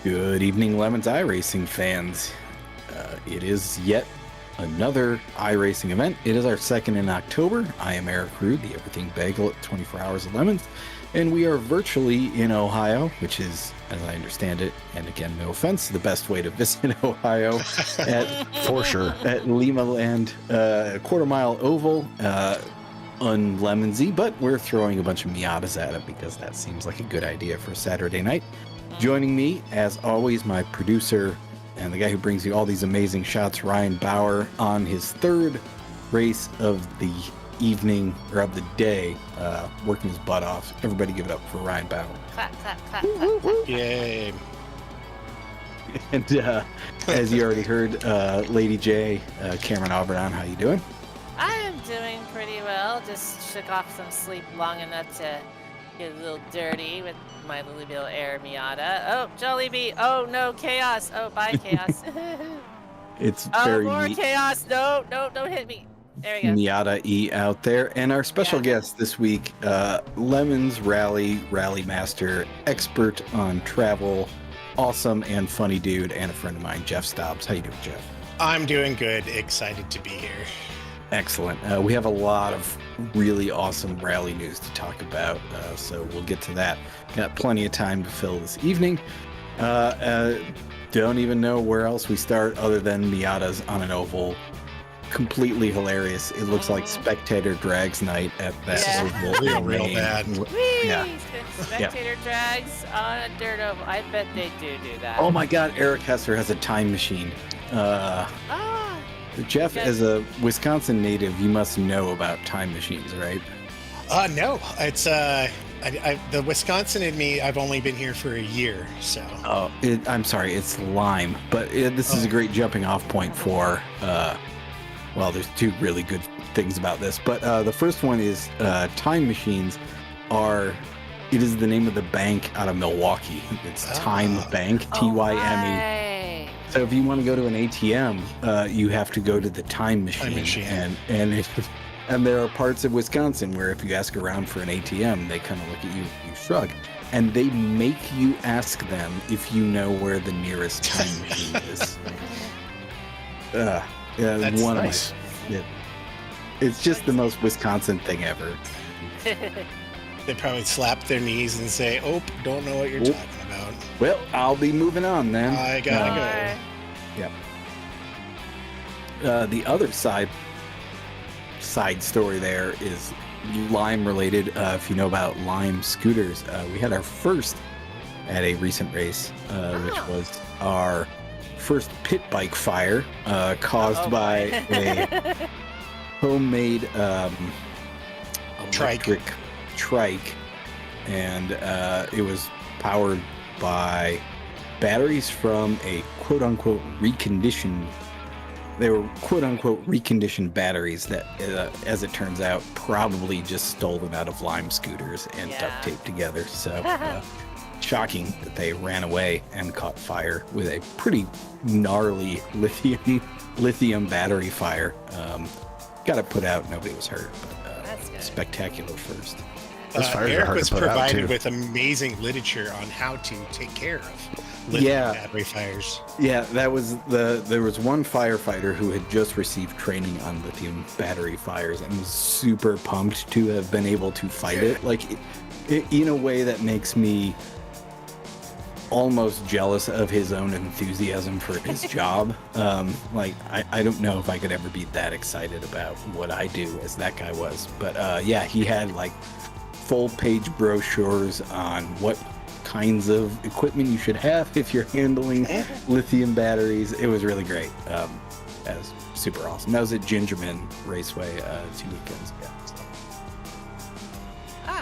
Good evening, Lemons iRacing fans. It is yet another iRacing event. It is our second in October. I am Eric Rude, the Everything Bagel at 24 Hours of Lemons, and we are virtually in Ohio, which is, as I understand it, and again, no offense, the best way to visit Ohio for sure at Lima Land, quarter mile oval, unlemonsy, but we're throwing a bunch of Miatas at it because that seems like a good idea for Saturday night. Joining me, as always, my producer and the guy who brings you all these amazing shots, Ryan Bauer, on his third race of the evening, or of the day, working his butt off. Everybody give it up for Ryan Bauer. Clap, clap, clap, clap, clap. Yay. And as you already heard, Lady J, Cameron Auburn, how you doing? I am doing pretty well. Just shook off some sleep long enough to get a little dirty with my Louisville Air Miata. Oh, Jollibee. Oh, no, chaos. Oh, bye, chaos. It's oh, very more neat. chaos. No, don't hit me. There we go. Miata E out there. And our special guest this week, Lemons Rally Master, expert on travel, awesome and funny dude, and a friend of mine, Jeff Stobbs. How you doing, Jeff? I'm doing good. Excited to be here. Excellent. We have a lot of really awesome rally news to talk about, so we'll get to that. Got plenty of time to fill this evening. Don't even know where else we start other than Miatas on an oval. Completely hilarious. It looks like spectator drags night at that oval. Real bad. Yeah. Spectator drags on a dirt oval. I bet they do that. Oh my God, Eric Hesser has a time machine. Jeff, as a Wisconsin native, you must know about time machines, right? No, it's the Wisconsin in me. I've only been here for a year, so. Oh, I'm sorry, it's Lime, but this is a great jumping off point for. Well, there's two really good things about this, but the first one is time machines are. It is the name of the bank out of Milwaukee. It's Time Bank, TYME. So if you want to go to an ATM, you have to go to the time machine. And there are parts of Wisconsin where if you ask around for an ATM, they kind of look at you, you shrug, and they make you ask them if you know where the nearest time machine is. That's one nice. It's just the most Wisconsin thing ever. They probably slap their knees and say, "Oh, don't know what you're talking about." Well, I'll be moving on then. I gotta go. Yep. The other side story there is Lime related. If you know about Lime scooters, we had our first at a recent race, which was our first pit bike fire caused by a homemade electric trike, and it was powered by batteries from a quote-unquote reconditioned. They were quote-unquote reconditioned batteries that, as it turns out, probably just stolen out of Lime scooters and duct taped together. So shocking that they ran away and caught fire with a pretty gnarly lithium battery fire. Got it put out. Nobody was hurt, but That's good. spectacular first. Eric was provided with amazing literature on how to take care of lithium battery fires. Yeah, that was there was one firefighter who had just received training on lithium battery fires and was super pumped to have been able to fight it. Like, in a way that makes me almost jealous of his own enthusiasm for his job. Like, I don't know if I could ever be that excited about what I do as that guy was. But yeah, he had like full-page brochures on what kinds of equipment you should have if you're handling lithium batteries. It was really great. That was super awesome. That was at Gingerman Raceway 2 weekends ago.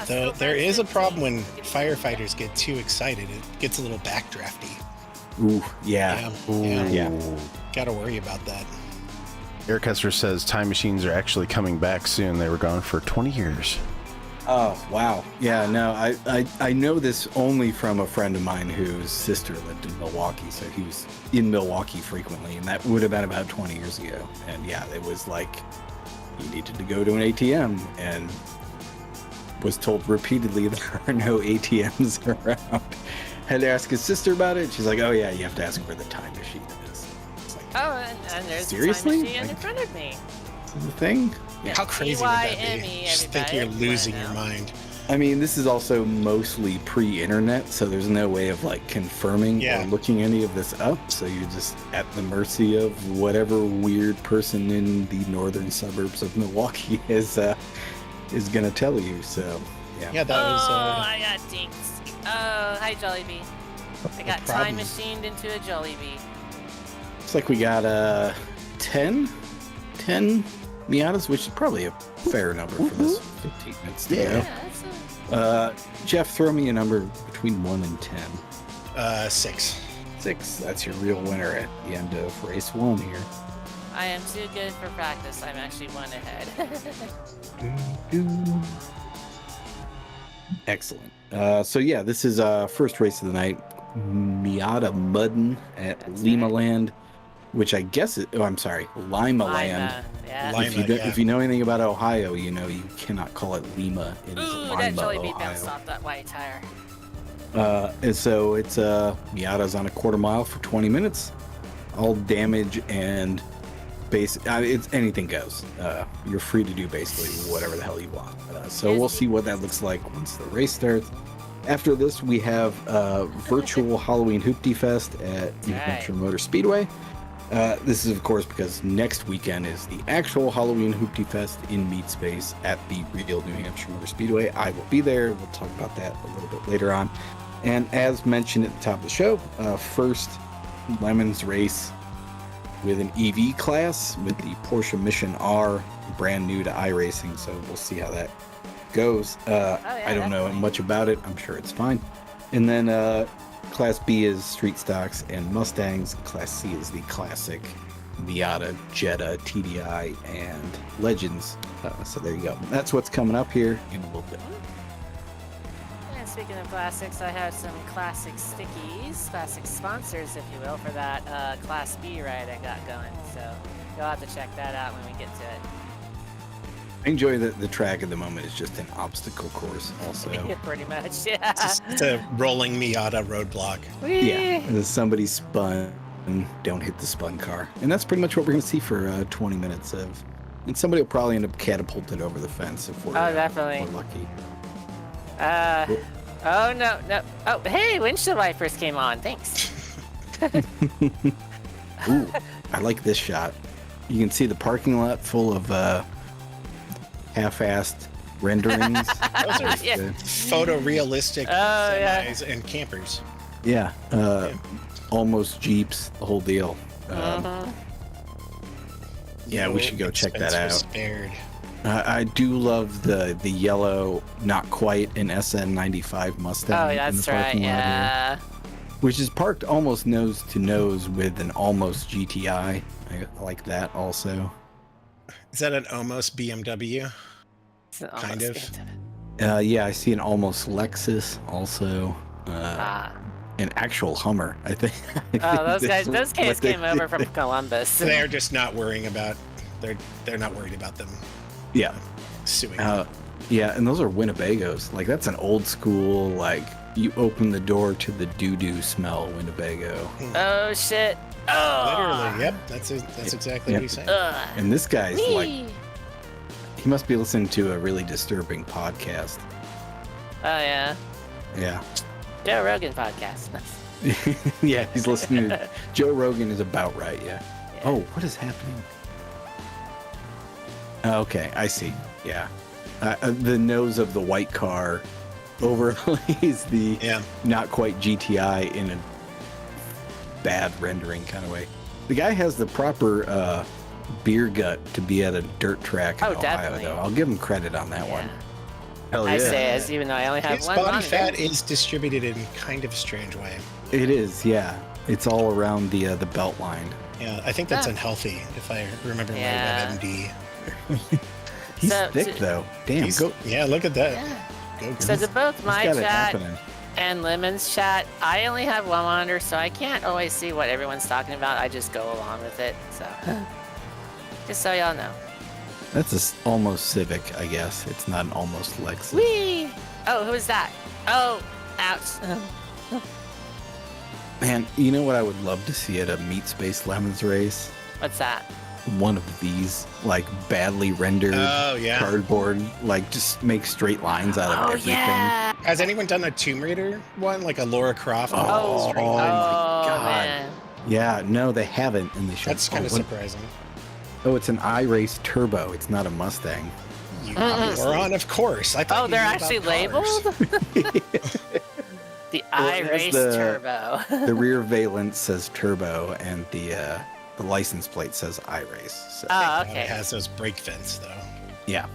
So there is a problem when firefighters get too excited. It gets a little backdrafty. Ooh, yeah. Yeah. Gotta worry about that. Eric Hester says time machines are actually coming back soon. They were gone for 20 years. Oh, wow. Yeah, no, I know this only from a friend of mine whose sister lived in Milwaukee, so he was in Milwaukee frequently, and that would have been about 20 years ago. And yeah, it was like he needed to go to an ATM and was told repeatedly there are no ATMs around. had to ask his sister about it. She's like, oh yeah, you have to ask where the time machine is. It's like, Oh, and there's seriously? a time machine in front of me. this is the thing? Yeah. How crazy would that EYME, be? Just think everybody. you're losing Wanna your know? mind. I mean, this is also mostly pre-internet, so there's no way of like confirming Yeah. or looking any of this up. So you're just at the mercy of whatever weird person in the northern suburbs of Milwaukee is gonna tell you. So yeah. Yeah, that was. I got dinks. Oh, hi, Jollibee. I got time problem. machined into a Jollibee. Looks like we got 10 Miatas, which is probably a fair number for this 15 minutes to Yeah, go. that's a... Jeff, throw me a number between 1 and 10. 6. 6. That's your real winner at the end of race 1 here. I am too good for practice. I'm actually one ahead. Excellent. So yeah, this is first race of the night. M.I.A.T.A Muddin at That's Lima right. Land, which I guess is, Lima Land. Yeah. Lima. If you know anything about Ohio, you know you cannot call it Lima. It is Ooh, Lima, that Jollibee Ohio. bounced off that white tire. And so it's Miata's on a quarter mile for 20 minutes. All damage and it's anything goes. You're free to do basically whatever the hell you want. So we'll see what that looks like once the race starts. After this, we have virtual Halloween HOOPTIEFEST at New Hampshire Motor Speedway. This is, of course, because next weekend is the actual Halloween HOOPTIEFEST in meat space at the real New Hampshire Motor Speedway. I will be there. We'll talk about that a little bit later on. And as mentioned at the top of the show, first Lemons race with an EV class with the Porsche Mission R, brand new to iRacing. So we'll see how that goes. I don't know much about it. I'm sure it's fine. And then Class B is street stocks and Mustangs. Class C is the classic Miata, Jetta, TDI, and Legends. So there you go. That's what's coming up here in a little bit. And speaking of classics, I have some classic stickies, classic sponsors, if you will, for that Class B ride I got going. So you'll have to check that out when we get to it. I enjoy that the track at the moment is just an obstacle course also. Pretty much, yeah. It's a rolling Miata roadblock. Yeah, somebody spun, don't hit the spun car. And that's pretty much what we're going to see for 20 minutes of. And somebody will probably end up catapulted over the fence if we're, definitely. we're lucky. Oh, no. Oh, hey, windshield wipers came on. Thanks. Ooh, I like this shot. You can see the parking lot full of half-assed renderings. Those are Yeah. photorealistic semis and campers. Yeah, almost Jeeps, the whole deal. Yeah, we should go check that out. Spared. I do love the yellow, not quite an SN95 Mustang. Oh, in that's the right, parking lot yeah. here, which is parked almost nose to nose with an almost GTI. I like that also. Is that an almost BMW? It's an Kind almost of. Yeah, I see an almost Lexus also. An actual Hummer, I think. Oh, those That's guys what they came over from did. Columbus. They're just not worrying about. They're not worried about them Yeah. suing. Yeah, and those are Winnebagos. Like, that's an old school, like, you open the door to the doo-doo smell Winnebago. Oh, shit. Oh. Literally, yep. That's exactly what he's saying. And this guy's like, Whee. he must be listening to a really disturbing podcast. Oh, yeah. Yeah. Joe Rogan podcast. Yeah, he's listening to Joe Rogan is about right, yeah. Oh, what is happening? Okay, I see. Yeah. The nose of the white car overlays the not quite GTI in a bad rendering kind of way. The guy has the proper beer gut to be at a dirt track in Ohio, definitely. though. I'll give him credit on that one. Hell yeah. I say as even though I only have His one body monitor. fat is distributed in kind of a strange way. It is, yeah. It's all around the belt line. Yeah, I think that's Ah. unhealthy, if I remember right Yeah. about MD. He's So- thick, though. Damn, go. Yeah, look at that. Yeah. Go, So to both He's my got it chat happening. and Lemon's chat, I only have one monitor, so I can't always see what everyone's talking about. I just go along with it. So just so y'all know. That's almost Civic, I guess. It's not an almost Lexus. Whee! Oh, who is that? Oh, ouch. Man, you know what I would love to see at a Meat Space Lemons race? What's that? One of these, like, badly rendered cardboard, like, just make straight lines out of everything. Yeah. Has anyone done a Tomb Raider one, like a Laura Croft? Oh, straight my lines? God. Man. Yeah, no, they haven't, and they should. That's kind of surprising. Oh, it's an iRace Turbo. It's not a Mustang. You moron, of course. I thought they're actually labeled? The iRace Turbo. The rear valence says Turbo, and the license plate says iRace. So. Oh, okay. It has those brake vents, though. Yeah.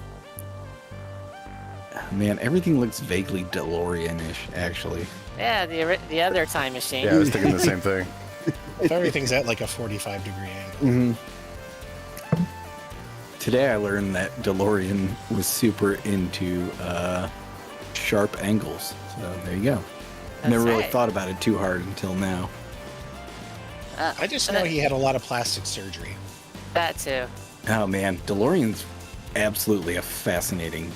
Man, everything looks vaguely DeLorean-ish, actually. Yeah, the other time machine. Yeah, I was thinking the same thing. If everything's at like a 45-degree angle. Mm-hmm. Today I learned that DeLorean was super into sharp angles. So there you go. Never really thought about it too hard until now. I just know he had a lot of plastic surgery. That too. Oh man, DeLorean's absolutely a fascinating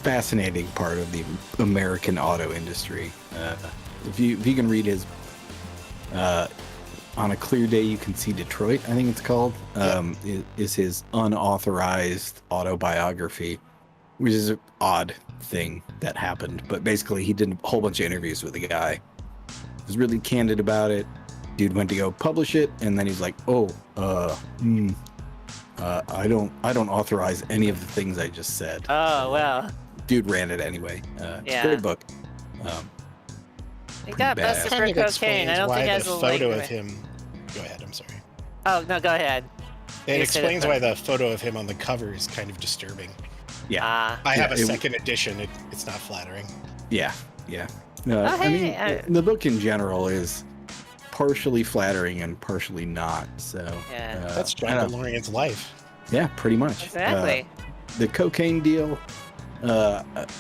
part of the American auto industry. If you can read his On a Clear Day You Can See Detroit, I think it's called, is his unauthorized autobiography, which is an odd thing that happened. But basically, he did a whole bunch of interviews with the guy. He was really candid about it. Dude went to go publish it, and then he's like, I don't authorize any of the things I just said. Oh, well. Dude ran it anyway. It's a great book. He got busted for cocaine. I don't think he has a photo of him. Go ahead, I'm sorry. Oh, no, go ahead. It explains why the photo of him on the cover is kind of disturbing. Yeah. I have a second edition. It's not flattering. Yeah. No, I mean, the book in general is partially flattering and partially not. So that's John DeLorean's life. Yeah, pretty much. Exactly. The cocaine deal,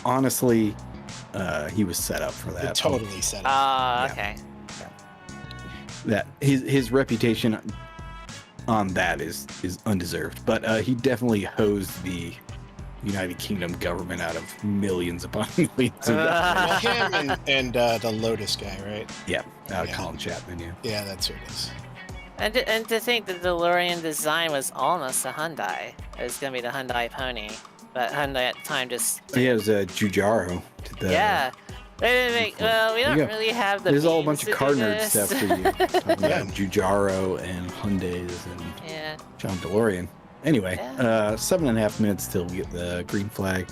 honestly, he was set up for that. Totally set up. Oh, okay. That his reputation on that is undeserved, but he definitely hosed the United Kingdom government out of millions upon millions of dollars. Him and the Lotus guy, right? Yeah, Colin Chapman. Yeah, that's who it is. And to think that the DeLorean design was almost a Hyundai. It was gonna be the Hyundai Pony, but Hyundai at the time just. Yeah, it was a Giugiaro. Yeah. They didn't make. Well, we don't really have the. There's all a bunch of car nerd stuff for you. Yeah, Giugiaro and Hyundais and John DeLorean. Anyway, 7.5 minutes till we get the green flag.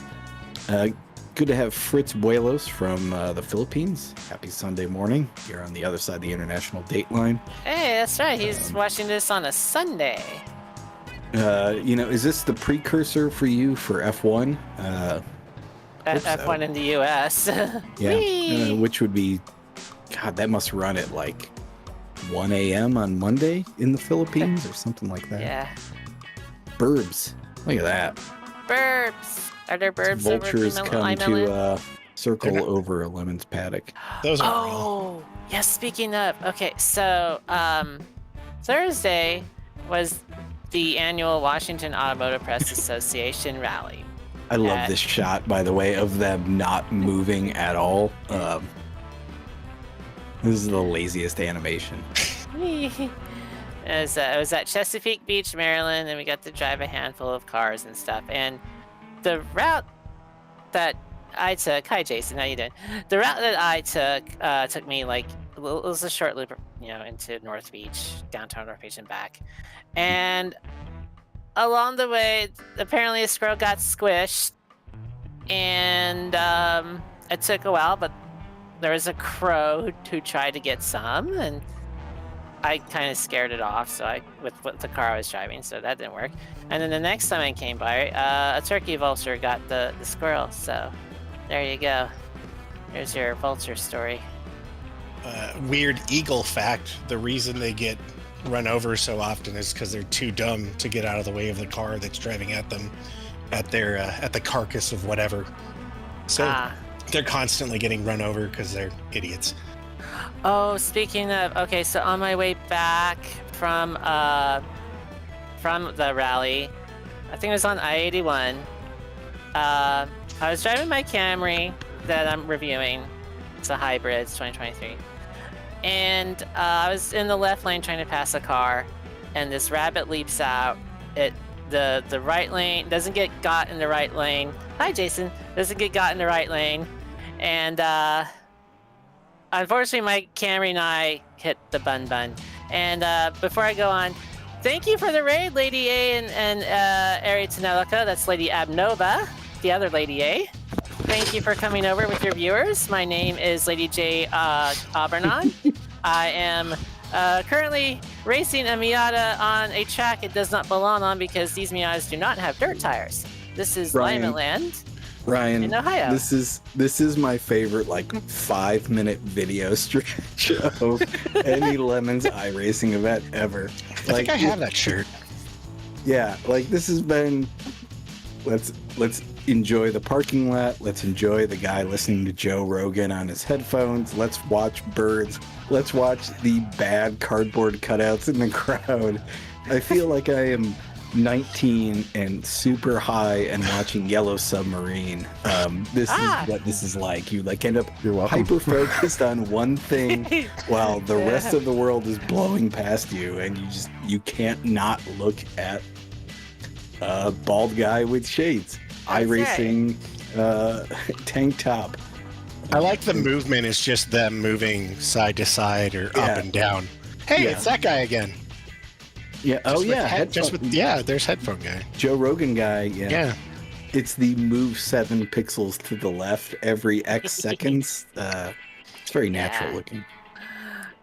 Good to have Fritz Buelos from the Philippines. Happy Sunday morning. You're on the other side of the international date line. Hey, that's right. He's watching this on a Sunday. Is this the precursor for you for F1? F1 in the U.S. Yeah, which would be, God, that must run at like 1 a.m. on Monday in the Philippines or something like that. Yeah. Burbs. Look at that. Burbs. Are there burbs Vultures over come to circle over a lemon's paddock. Those are real. Yes, speaking of. Okay, so Thursday was the annual Washington Automotive Press Association rally. I love this shot, by the way, of them not moving at all. This is the laziest animation. It was at Chesapeake Beach, Maryland, and we got to drive a handful of cars and stuff. And the route that I took, hi Jason, how you doing? The route that I took me it was a short loop, into North Beach, downtown North Beach and back. And along the way, apparently a squirrel got squished, and it took a while, but there was a crow who tried to get some, and I kind of scared it off, with the car I was driving, so that didn't work. And then the next time I came by, a turkey vulture got the squirrel, so there you go. There's your vulture story. Weird eagle fact, the reason they get run over so often is because they're too dumb to get out of the way of the car that's driving at them at the carcass of whatever. So they're constantly getting run over because they're idiots. Oh, speaking of, okay, so on my way back from the rally, I think it was on I-81, I was driving my Camry that I'm reviewing. It's a hybrid, it's 2023. and I was in the left lane trying to pass a car, and this rabbit leaps out. The right lane doesn't get got in the right lane. Hi, Jason. Doesn't get got in the right lane, and unfortunately, my Camry and I hit the bun. And before I go on, thank you for the raid, Lady A and Ari Tanelica. That's Lady Abnova, the other Lady A. Thank you for coming over with your viewers. My name is Lady J Aubernon. I am currently racing a M.I.A.T.A on a track it does not belong on because these M.I.A.T.As do not have dirt tires. This is Lima Land. Ryan, in Ohio. This is my favorite 5-minute video stretch of any Lemons iRacing event ever. I think I have that shirt. Yeah, this has been. Let's enjoy the parking lot. Let's enjoy the guy listening to Joe Rogan on his headphones. Let's watch birds. Let's watch the bad cardboard cutouts in the crowd. I feel like I am 19 and super high and watching Yellow Submarine. This is what this is like. You end up hyper focused on one thing while the rest of the world is blowing past you, and you can't not look at a bald guy with shades. iRacing tank top. I like the movement. It's just them moving side to side or up and down. Hey, it's that guy again. Yeah. There's headphone guy. Joe Rogan guy. Yeah. It's the move 7 pixels to the left every X seconds. It's very natural looking.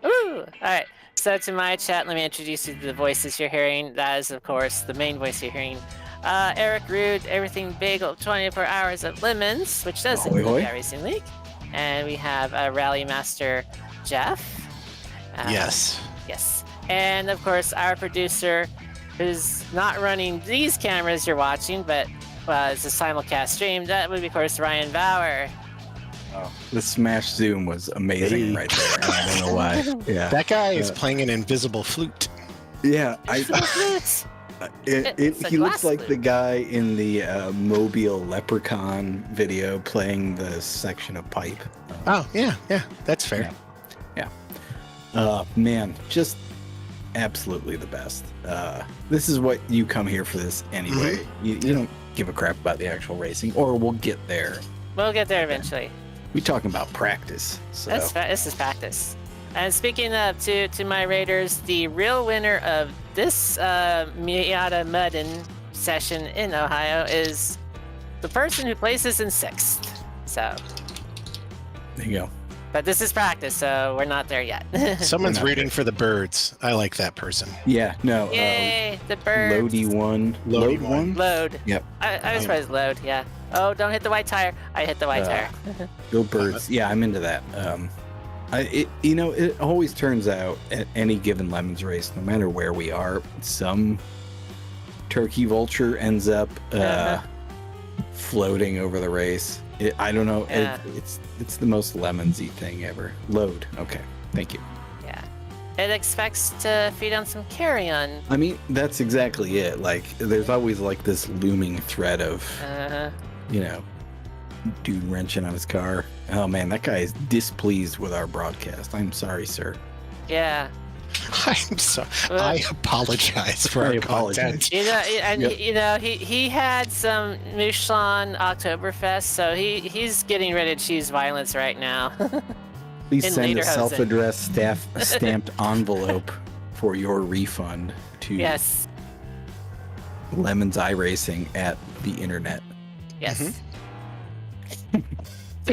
Ooh. All right. So to my chat, let me introduce you to the voices you're hearing. That is, of course, the main voice you're hearing. Eric Rude, Everything Bagel, 24 Hours of Lemons, which does include the Racing League. And we have Rally Master Jeff. Yes. Yes. And, of course, our producer, who's not running these cameras you're watching, but it's a simulcast stream. That would be, of course, Ryan Bauer. Oh, the smash zoom was amazing right there. I don't know why. Yeah, that guy is playing an invisible flute. Yeah, he looks like the guy in the Mobile Leprechaun video playing the section of pipe. Oh yeah, that's fair. Yeah. Man, just absolutely the best. This is what you come here for this anyway. Mm-hmm. You don't give a crap about the actual racing, or we'll get there. We'll get there eventually. We're talking about practice. So. This is practice. And speaking of to my Raiders, the real winner of this M.I.A.T.A Muddin session in Ohio is the person who places in 6th. So there you go. But this is practice, so we're not there yet. Someone's rooting for the birds. I like that person. Yeah, no. Yay, the birds. Loady one. Load. Yep. I was surprised load, yeah. Oh, don't hit the white tire. I hit the white tire. Go birds. Yeah, I'm into that. It always turns out at any given Lemons race, no matter where we are, some turkey vulture ends up floating over the race. I don't know. Yeah. It's the most Lemonsy thing ever. Load. Okay. Thank you. Yeah. It expects to feed on some carrion. I mean, that's exactly it. There's always this looming threat of, dude wrenching on his car. Oh man, that guy is displeased with our broadcast. I'm sorry, sir. Yeah. I'm sorry. I apologize for our content. He had some Mouchon Oktoberfest, so he's getting ready to choose violence right now. Please send a self-addressed stamped envelope for your refund to Lemons iRacing at the internet. Yes. Mm-hmm.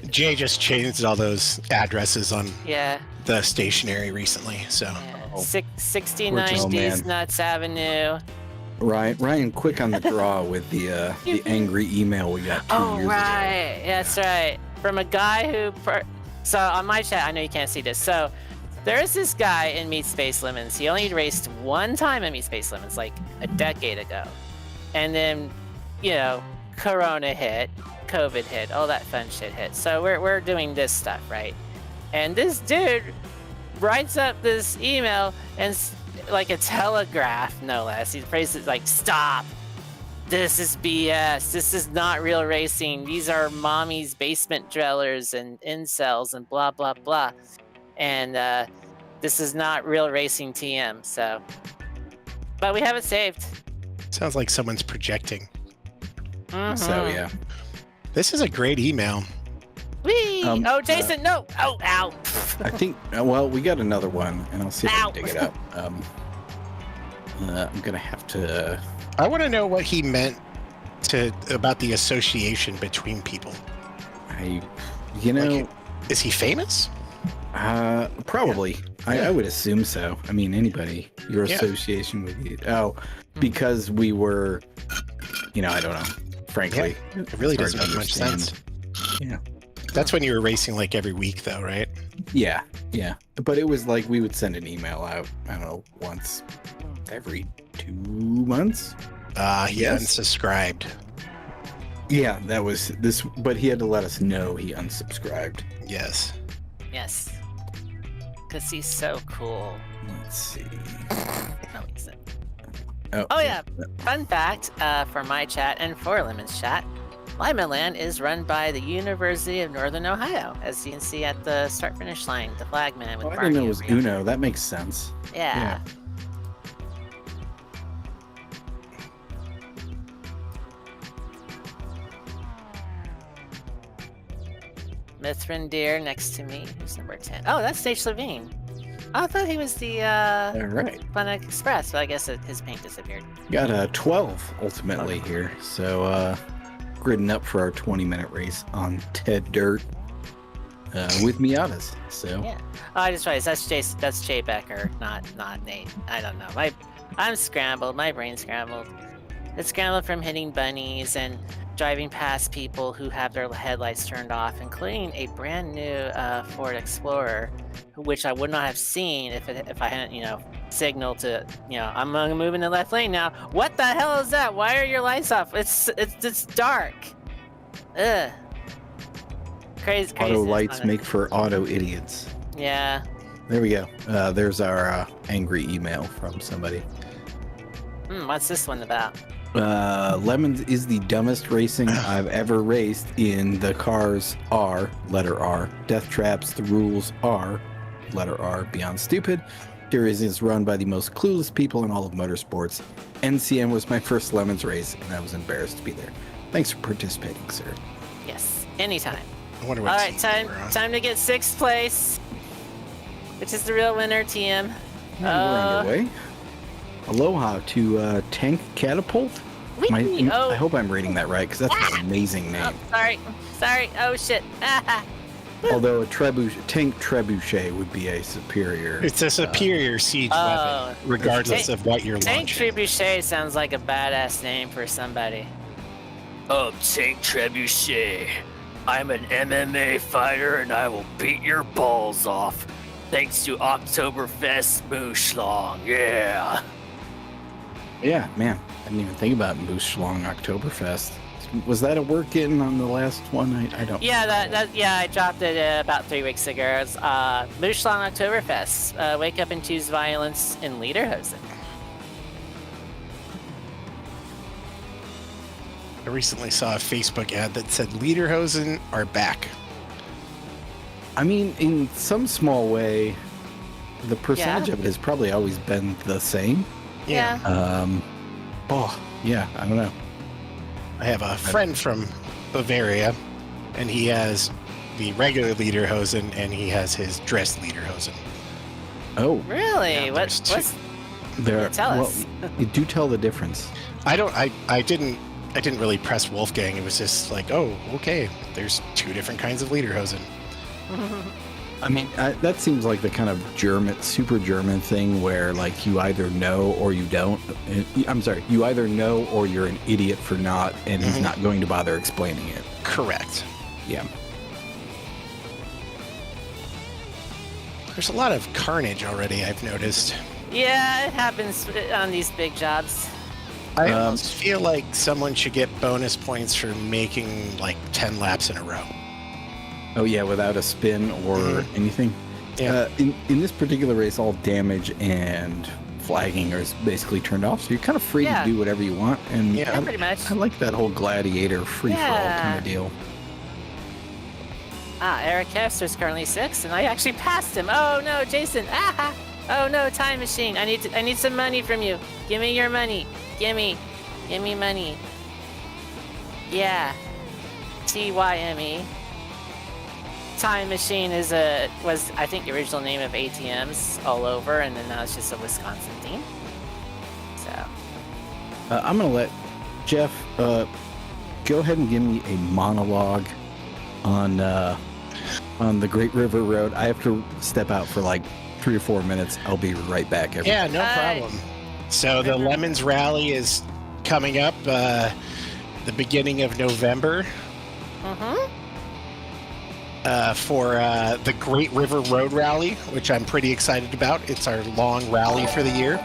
Jay just changed all those addresses on the stationery recently, so 69 D's Nuts Avenue. Ryan, quick on the draw with the angry email we got 2 years ago. Right, that's right. From a guy who, so on my chat, I know you can't see this. So there's this guy in Meat Space Lemons. He only raced one time in Meat Space Lemons, like a decade ago, and then Corona hit. COVID hit, all that fun shit hit. So we're doing this stuff, right? And this dude writes up this email and like a telegraph, no less. He phrases stop. This is BS. This is not real racing. These are mommy's basement dwellers and incels and blah, blah, blah. And this is not real racing TM. So, but we have it saved. Sounds like someone's projecting. Mhm. So yeah. This is a great email. Whee! Oh, Jason, no! Oh, ow! I think, well, we got another one, and I'll see if I Ow. can dig it up. I'm going to have to... I want to know what he meant about the association between people. Is he famous? Probably. I would assume so. I mean, anybody, your association with you. Oh, because we were, I don't know. Frankly, it really it's doesn't hard make to much understand. sense. Yeah. That's when you were racing like every week, though, right? Yeah. But it was like we would send an email out, I don't know, once every 2 months. He unsubscribed. Yeah, that was this, but he had to let us know he unsubscribed. Yes. Yes. Because he's so cool. Let's see. No, he's not. Oh yeah, fun fact for my chat and for Lemon's chat, Limaland is run by the University of Northern Ohio, as you can see at the start-finish line, the flagman with I Barney didn't know it was over here. Uno. That makes sense. Yeah. Mithrin Deer next to me. Who's number 10? Oh, that's Sage Levine. Oh, I thought he was the All right. Fun Express, but I guess his paint disappeared. Got a 12 ultimately here. So gridding up for our 20-minute race on Ted Dirt with Miatas. So Yeah. Oh, I just realized that's Jay Becker, not Nate. I don't know. I'm scrambled. My brain's scrambled. It's scrambled from hitting bunnies and driving past people who have their headlights turned off, including a brand new Ford Explorer, which I would not have seen if I hadn't, signaled to, I'm gonna move in the left lane now. What the hell is that? Why are your lights off? It's dark. Ugh. Crazy. auto lights make for auto idiots. Yeah. There we go. There's our angry email from somebody. What's this one about? Lemons is the dumbest racing I've ever raced in. The cars are, letter R. Death traps, the rules are, letter R, beyond stupid. Series is run by the most clueless people in all of motorsports. NCM was my first Lemons race, and I was embarrassed to be there. Thanks for participating, sir. Yes, anytime. I wonder what All right, team we're on. time to get 6th place, which is the real winner, TM. We're underway. Aloha to Tank Catapult. Whee! I hope I'm reading that right, because that's an amazing name. Oh, sorry. Oh shit. Although a tank trebuchet would be a superior. It's a superior siege weapon, regardless of what you're Tank launching. Trebuchet sounds like a badass name for somebody. Tank Trebuchet. I'm an MMA fighter and I will beat your balls off. Thanks to Oktoberfest Mooschlong, yeah. Yeah, man. I didn't even think about Moose Schlong Oktoberfest. Was that a work-in on the last one? I don't. Yeah, I dropped it about 3 weeks ago. It's Mooschlong Oktoberfest. Wake up and choose violence in Lederhosen. I recently saw a Facebook ad that said Lederhosen are back. I mean, in some small way, the percentage of it has probably always been the same. Yeah. I don't know. I have a friend from Bavaria, and he has the regular Lederhosen, and he has his dress Lederhosen. Oh, Really? Yeah, What's there. Tell us. You do tell the difference. I didn't really press Wolfgang. It was just like, oh, okay, there's 2 different kinds of Lederhosen. I mean, that seems like the kind of super German thing where, like, you either know or you don't. I'm sorry, you either know or you're an idiot for not, and he's not going to bother explaining it. Correct. Yeah. There's a lot of carnage already, I've noticed. Yeah, it happens on these big jobs. I almost feel like someone should get bonus points for making like 10 laps in a row. Oh yeah, without a spin or anything. Yeah. In this particular race, all damage and flagging are basically turned off, so you're kind of free to do whatever you want. And Yeah. Pretty much. I like that whole gladiator free for all kind of deal. Eric Kester's currently 6th, and I actually passed him. Oh no, Jason! Ah! Oh no, time machine! I need some money from you. Give me your money. Give me money. Yeah. TYME. Time machine was I think the original name of ATMs all over, and then now it's just a Wisconsin theme. So. I'm gonna let Jeff go ahead and give me a monologue on the Great River Road. I have to step out for like 3 or 4 minutes. I'll be right back. Yeah, no problem. So the Lemons Rally is coming up the beginning of November. For the Great River Road Rally, which I'm pretty excited about. It's our long rally for the year.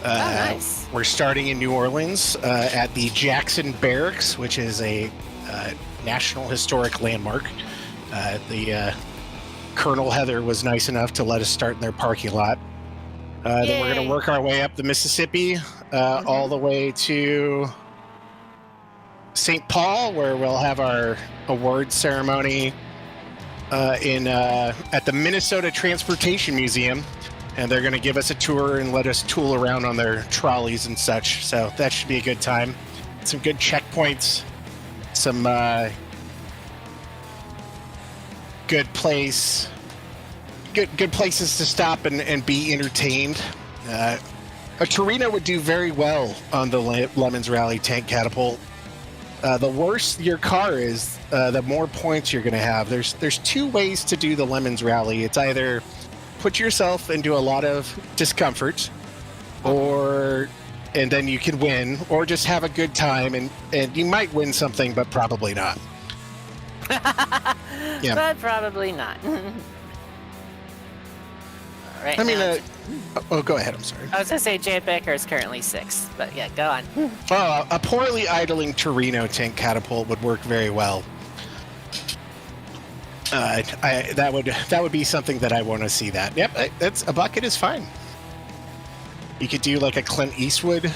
Nice. We're starting in New Orleans at the Jackson Barracks, which is a National Historic Landmark. The Colonel Heather was nice enough to let us start in their parking lot. Then we're going to work our way up the Mississippi all the way to St. Paul, where we'll have our award ceremony at the Minnesota Transportation Museum, and they're going to give us a tour and let us tool around on their trolleys and such. So that should be a good time. Some good checkpoints, some good places to stop and be entertained. A Torino would do very well on the Lemons Rally tank catapult. The worse your car is, the more points you're going to have. There's 2 ways to do the Lemons Rally. It's either put yourself into a lot of discomfort, and then you can win, or just have a good time, and you might win something, but probably not. Yeah. But probably not. Right. I mean, go ahead. I'm sorry. I was gonna say Jay Becker is currently 6th, but yeah, go on. A poorly idling Torino tank catapult would work very well. That would be something that I want to see. That. Yep, that's a bucket is fine. You could do like a Clint Eastwood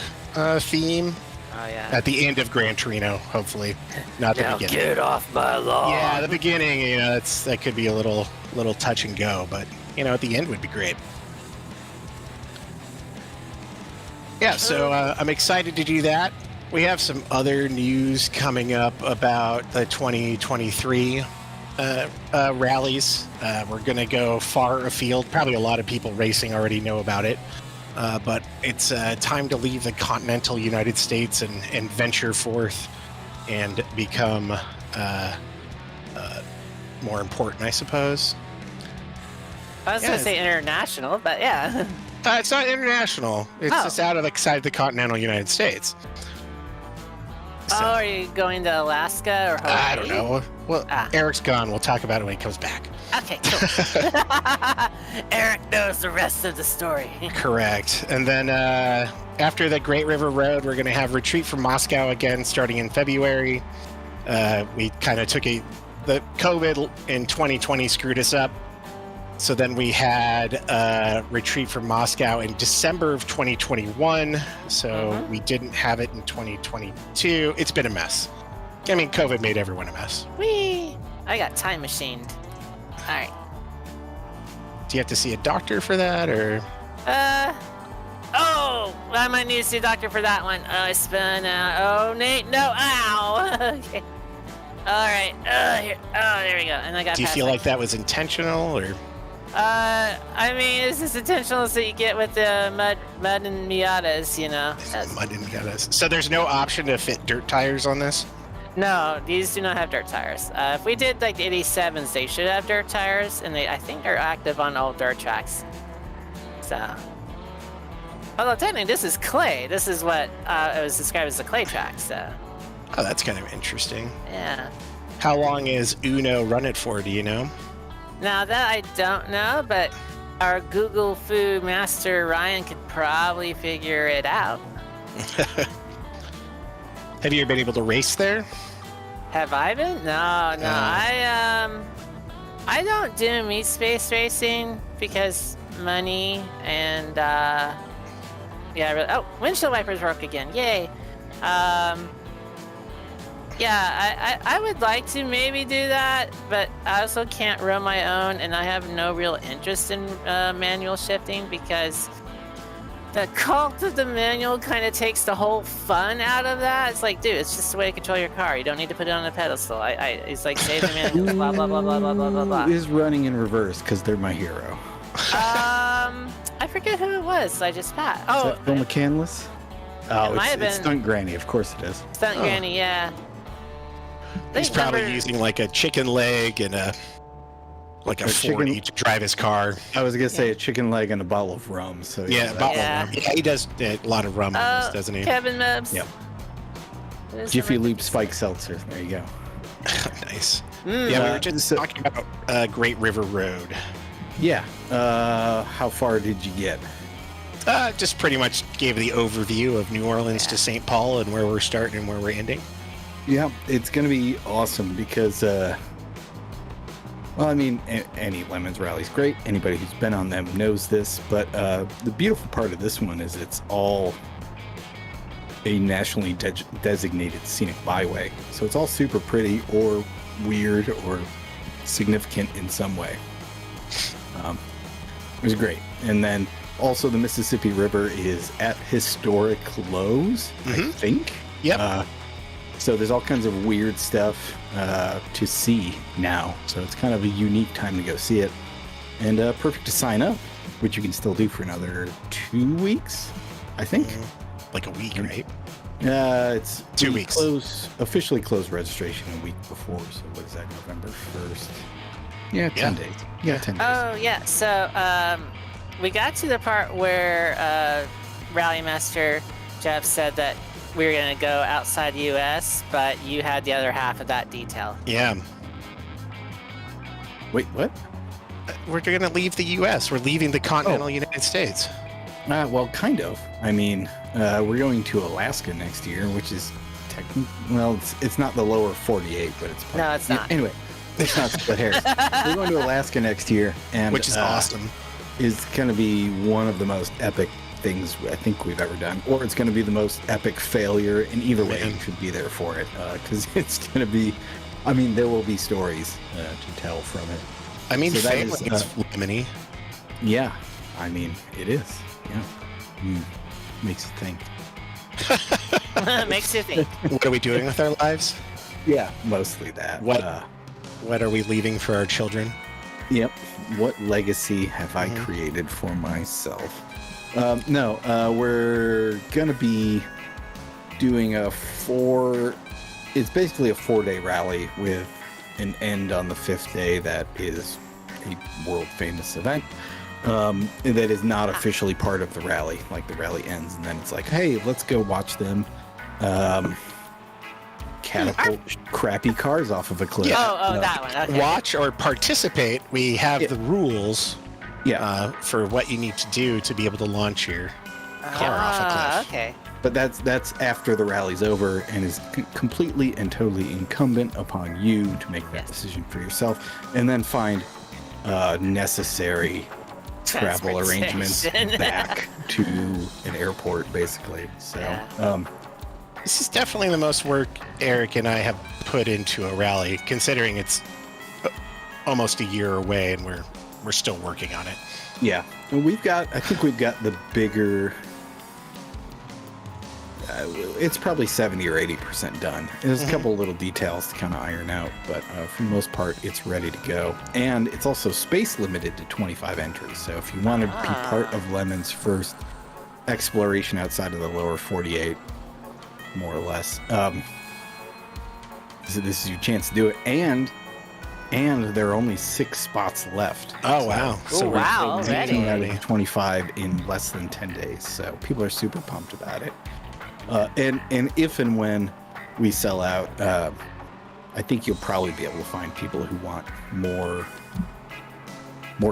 theme. Oh yeah. At the end of Gran Torino, hopefully, not the Now beginning. get off my lawn. Yeah, the beginning. That could be a little touch and go, but at the end would be great. Yeah, so I'm excited to do that. We have some other news coming up about the 2023 rallies. We're going to go far afield. Probably a lot of people racing already know about it. But it's time to leave the continental United States and venture forth and become more important, I suppose. I was gonna say international, but yeah. It's not international. It's just out of outside the continental United States. So, are you going to Alaska or Hawaii? I don't know. Well, Eric's gone. We'll talk about it when he comes back. Okay, cool. Eric knows the rest of the story. Correct. And then after the Great River Road, we're going to have Retreat from Moscow again starting in February. We kind of took the COVID in 2020 screwed us up. So then we had Retreat from Moscow in December of 2021. So we didn't have it in 2022. It's been a mess. I mean, COVID made everyone a mess. Whee! I got time machined. All right. Do you have to see a doctor for that, or? I might need to see a doctor for that one. I spun out. Oh, Nate, no, ow. Okay. All right. There we go. And I got. Do you feel like that was intentional, or? I mean, it's as intentional as you get with the mud and Miatas, Mud and Miatas. So there's no option to fit dirt tires on this? No, these do not have dirt tires. If we did like the 87s, they should have dirt tires, and I think they're active on all dirt tracks. So, although technically this is clay. This is what it was described as a clay track. So. Oh, that's kind of interesting. Yeah. How long is Uno run it for? Do you know? Now that I don't know, but our Google Food master Ryan could probably figure it out. Have you ever been able to race there? Have I been? No. I don't do meat space racing because money and windshield wipers work again. Yay. Yeah, I would like to maybe do that, but I also can't run my own, and I have no real interest in manual shifting because the cult of the manual kind of takes the whole fun out of that. It's like, dude, it's just the way to control your car. You don't need to put it on a pedestal. It's like save the manual, blah blah blah blah blah blah blah blah. Who is running in reverse because they're my hero? I forget who it was. I just passed. Is Oh, that Phil McCandless? Oh, might have it's been. Stunt Granny. Of course it is. Stunt Granny, yeah. He's probably using like a chicken leg and a 40 to drive his car. I was gonna say a chicken leg and a bottle of rum. So Yeah, a bottle Yeah. of rum. Yeah, he does a lot of rum on this, doesn't he? Kevin Mebs. Yep. Jiffy Lube Spike Seltzer. There you go. Nice. Yeah, we were just talking about Great River Road. Yeah. How far did you get? Just pretty much gave the overview of New Orleans to St. Paul and where we're starting and where we're ending. Yeah, it's going to be awesome because, well, I mean, any Lemons rally is great. Anybody who's been on them knows this. But the beautiful part of this one is it's all a nationally designated scenic byway. So it's all super pretty or weird or significant in some way. It was great. And then also the Mississippi River is at historic lows, I think. Yep. So there's all kinds of weird stuff to see now. So it's kind of a unique time to go see it. And perfect to sign up, which you can still do for another 2 weeks, I think. Like a week, right? It's 2 weeks. Officially closed registration a week before. So what is that, November 1st? Yeah, 10 days. Yeah, 10 days. Oh, yeah. So we got to the part where Rally Master Jeff said that we were going to go outside the U.S., but you had the other half of that detail. Yeah. Wait, what? We're going to leave the U.S. We're leaving the continental United States. Well, kind of. I mean, we're going to Alaska next year, which is well, it's not the lower 48, but it's No, it's not. Anyway, let's not split hairs. We're going to Alaska next year, and Which is awesome. Is going to be one of the most epic things I think we've ever done, or it's going to be the most epic failure. In either way, you should be there for it because it's going to be. I mean, there will be stories to tell from it. I mean, So that family is, is lemony. Yeah, I mean, it is. Yeah, makes you think. Makes you think. What are we doing with our lives? Yeah, mostly that. What are we leaving for our children? Yep. What legacy have I created for myself? No, we're gonna be doing it's basically a 4-day rally with an end on the 5th day that is a world famous event. That is not officially part of the rally. Like the rally ends and then it's like, hey, let's go watch them catapult crappy cars off of a cliff. Oh, that one. Okay. Watch or participate. We have the rules for what you need to do to be able to launch your car off a cliff. Okay. But that's after the rally's over and is completely and totally incumbent upon you to make that decision for yourself and then find necessary travel arrangements back to an airport, basically. So, This is definitely the most work Eric and I have put into a rally, considering it's almost a year away and we're still working on it. Yeah, and I think we've got the bigger. It's probably 70 or 80% done. There's a couple little details to kind of iron out, but for the most part, it's ready to go. And it's also space limited to 25 entries. So if you want to be part of Lemon's first exploration outside of the lower 48, more or less, this is your chance to do it. And there are only 6 spots left. Oh, wow. So we're already. 18 out of 25 in less than 10 days. So people are super pumped about it. And if and when we sell out, I think you'll probably be able to find people who want more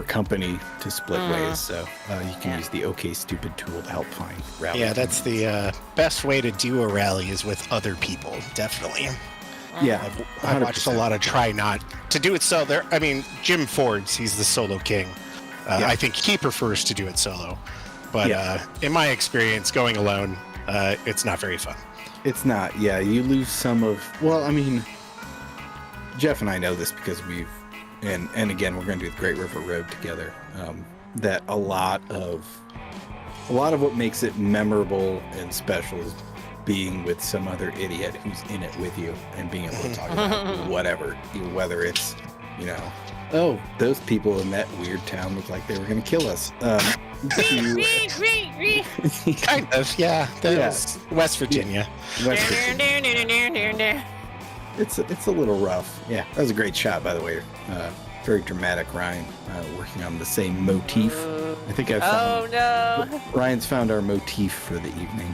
company to split ways. So you can use the OK Stupid tool to help find rallies. Yeah, that's the best way to do a rally is with other people, definitely. Yeah, I watched a lot of try not to do it solo. I mean, Jim Ford's, he's the solo king. I think he prefers to do it solo. But in my experience, going alone, it's not very fun. It's not. Yeah, you lose some of. Well, I mean, Jeff and I know this because and again, we're going to do the Great River Road together. That a lot of what makes it memorable and special is being with some other idiot who's in it with you and being able to talk about whatever, whether it's, oh, those people in that weird town look like they were going to kill us. Kind of, yeah. That's West Virginia. West Virginia. It's a little rough. Yeah, that was a great shot, by the way. Very dramatic, Ryan. Working on the same motif. I think I found. Oh no! Ryan's found our motif for the evening.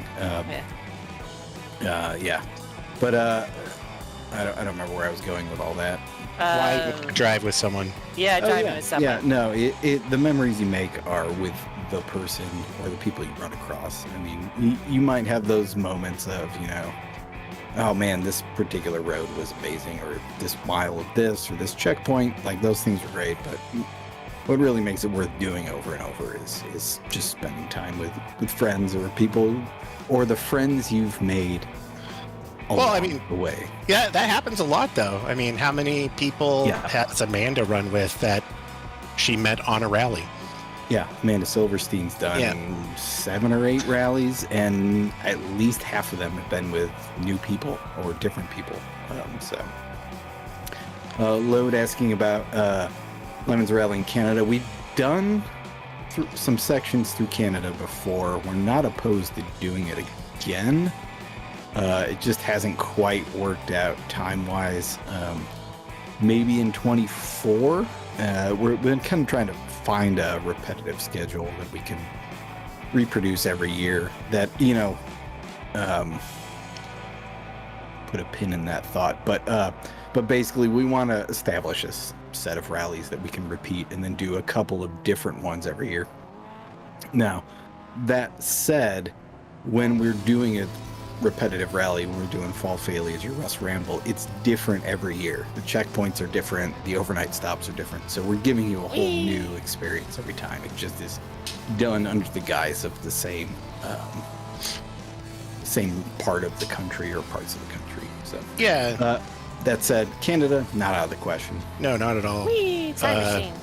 Yeah. But I don't remember where I was going with all that. Why drive with someone? Yeah, driving with someone. Yeah, no. The memories you make are with the person or the people you run across. I mean, you might have those moments of, oh man, this particular road was amazing, or this mile of this, or this checkpoint. Like, those things are great, but what really makes it worth doing over and over is just spending time with friends or people, or the friends you've made along the way. Yeah, that happens a lot, though. I mean, how many people has Amanda run with that she met on a rally? Yeah, Amanda Silverstein's done 7 or 8 rallies, and at least half of them have been with new people or different people. Load asking about Lemons Rally in Canada. We've done some sections through Canada before. We're not opposed to doing it again. It just hasn't quite worked out time-wise. Maybe in 24. We've been kind of trying to find a repetitive schedule that we can reproduce every year that, put a pin in that thought. But basically, we want to establish a set of rallies that we can repeat and then do a couple of different ones every year. Now, that said, when we're doing a repetitive rally, when we're doing Fall Failures or Russ Ramble, it's different every year. The checkpoints are different, the overnight stops are different, so we're giving you a whole new experience every time. It just is done under the guise of the same part of the country or parts of the country. So that said, Canada, not out of the question. No, not at all. Time machine.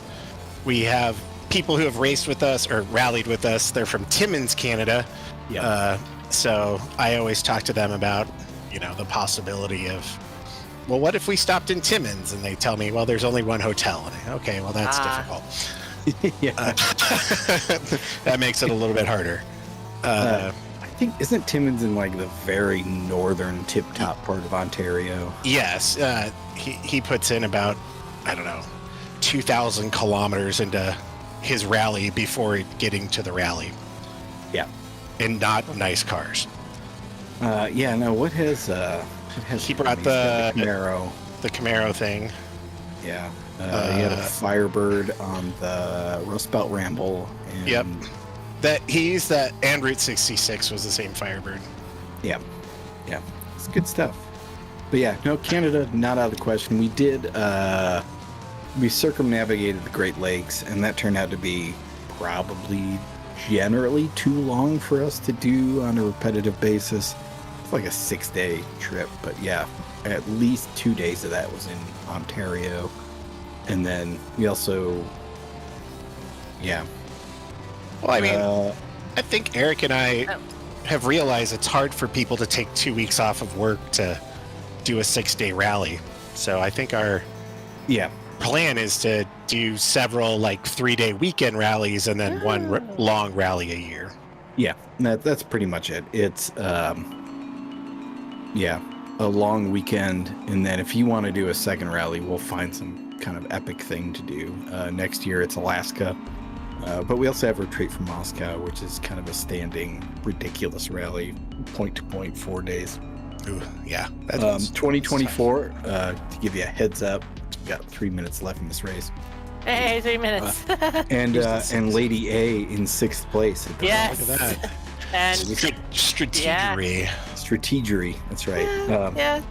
We have people who have raced with us or rallied with us. They're from Timmins, Canada. So I always talk to them about, the possibility of, well, what if we stopped in Timmins? And they tell me, well, there's only one hotel. And okay, well, that's difficult. That makes it a little bit harder. I think, isn't Timmins in like the very northern tip-top part of Ontario? Yes. He puts in about, 2,000 kilometers into his rally before getting to the rally. Yeah. And not nice cars. What has he brought the Camaro. The Camaro thing. Yeah. He had a Firebird on the Rust Belt Ramble. And He used that, and Route 66 was the same Firebird. Yeah. It's good stuff. But Canada, not out of the question. We did, we circumnavigated the Great Lakes, and that turned out to be probably generally too long for us to do on a repetitive basis. It's like a 6-day trip, but at least 2 days of that was in Ontario. And then we also, Well, I mean, I think Eric and I have realized it's hard for people to take 2 weeks off of work to do a 6-day rally. So I think our plan is to do several 3-day weekend rallies and then one long rally a year. Yeah, that's pretty much it. It's a long weekend, and then if you want to do a second rally, we'll find some kind of epic thing to do. Next year it's Alaska, but we also have Retreat from Moscow, which is kind of a standing ridiculous rally, point to point, 4 days. Ooh, yeah. 2024, to give you a heads up, got 3 minutes left in this race. Hey, 3 minutes. and Lady A in 6th place. Yes. Look at that. And Strategery. Strategery, that's right.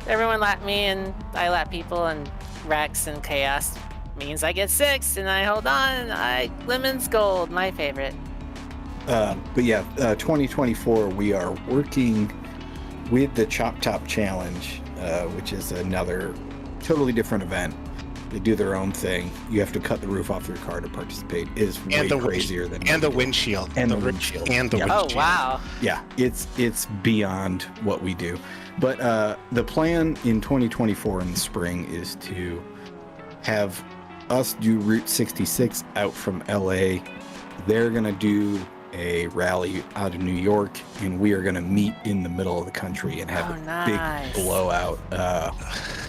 Everyone lapped me, and I lap people, and Rex and Chaos means I get 6, and I hold on. Lemon's Gold, my favorite. 2024, we are working we had the Chop Top Challenge, which is another totally different event. They do their own thing. You have to cut the roof off your car to participate. It is way crazier than and the windshield and the windshield and the Yep. windshield. Oh wow. Yeah, it's beyond what we do. But the plan in 2024 in the spring is to have us do Route 66 out from LA. They're gonna do a rally out of New York, and we are gonna meet in the middle of the country and have a big blowout.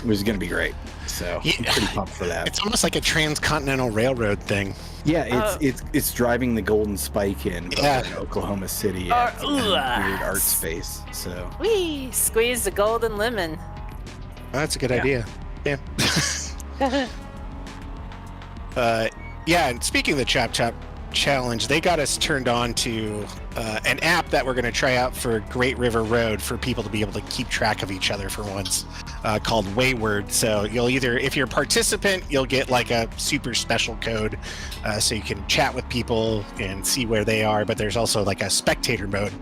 Which is gonna be great. So I'm pretty pumped for that. It's almost like a transcontinental railroad thing. Yeah, it's driving the Golden Spike in Oklahoma City at weird art space. So Wee! Squeeze the golden lemon. That's a good idea. Yeah. And speaking of the Chop Chop Challenge, they got us turned on to an app that we're going to try out for Great River Road for people to be able to keep track of each other for once, called Wayward. So you'll either, if you're a participant, you'll get like a super special code, so you can chat with people and see where they are, but there's also like a spectator mode.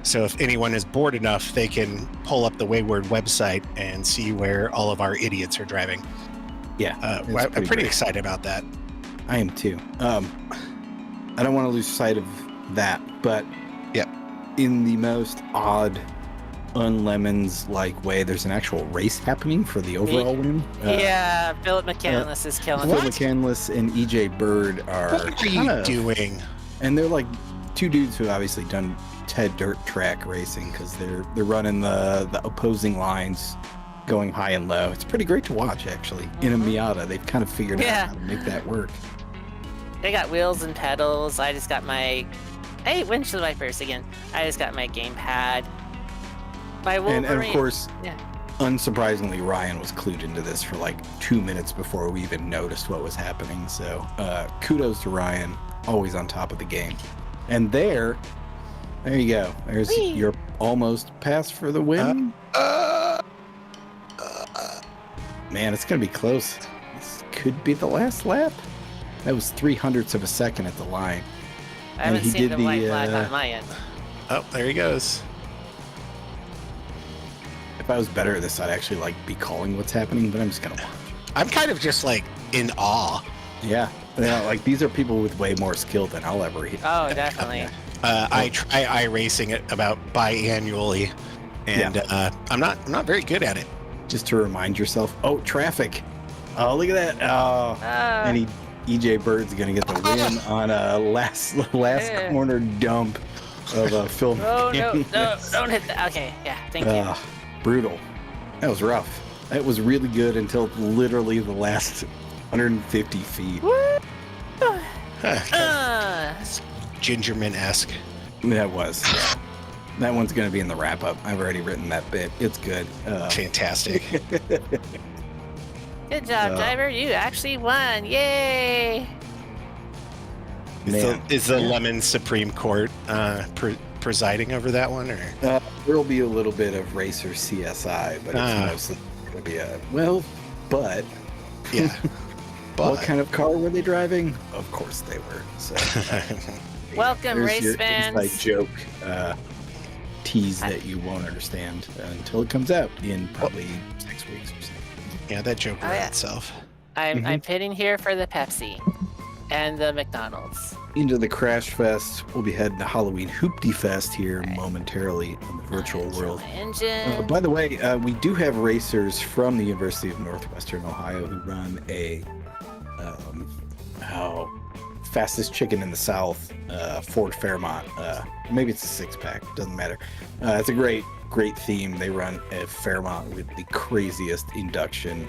So if anyone is bored enough, they can pull up the Wayward website and see where all of our idiots are driving. Yeah, I'm pretty excited about that. I am too. I don't want to lose sight of that, but in the most odd, unlemons-like way, there's an actual race happening for the overall win. Philip McCandless is killing Phil it. McCandless and EJ Bird are What are you doing? And they're like two dudes who obviously done Ted Dirt Track racing because they're running the opposing lines, going high and low. It's pretty great to watch, actually. In a Miata, they've kind of figured out how to make that work. They got wheels and pedals. I just got my... Hey, windshield wipers again. I just got my gamepad. My Wolverine. And of course, unsurprisingly, Ryan was clued into this for like 2 minutes before we even noticed what was happening. So kudos to Ryan, always on top of the game. And there you go. There's your almost pass for the win. Man, it's going to be close. This could be the last lap. That was 0.03 of a second at the line. I haven't seen the white flag on my end. Oh, there he goes. If I was better at this, I'd actually like be calling what's happening, but I'm just going to watch. I'm kind of just like in awe. Yeah. Like these are people with way more skill than I'll ever hear. Oh, definitely. I try iRacing it about biannually, and I'm not very good at it. Just to remind yourself, traffic. Oh, look at that. And EJ Bird's going to get the win on a last corner dump of Phil McCandless. No, don't hit that. Okay, thank you. Brutal. That was rough. That was really good until literally the last 150 feet. Gingerman-esque. That was. That one's going to be in the wrap-up. I've already written that bit. It's good. Fantastic. Good job, driver. You actually won. Yay! Is the Lemon Supreme Court presiding over that one? Or there'll be a little bit of racer CSI, but it's mostly going to be but... Yeah. But what kind of car were they driving? Of course they were. So, welcome, race your fans. Inside joke tease that you won't understand until it comes out in probably 6 weeks or so. Yeah, that joke wrote itself. I'm pitting here for the Pepsi and the McDonald's. Into the Crash Fest. We'll be heading to Halloween HOOPTIEFEST here momentarily in the virtual world. Engine. By the way, we do have racers from the University of Northwestern Ohio who run a fastest chicken in the South, Ford Fairmont. Maybe it's a 6-pack, doesn't matter. It's a great theme. They run a Fairmont with the craziest induction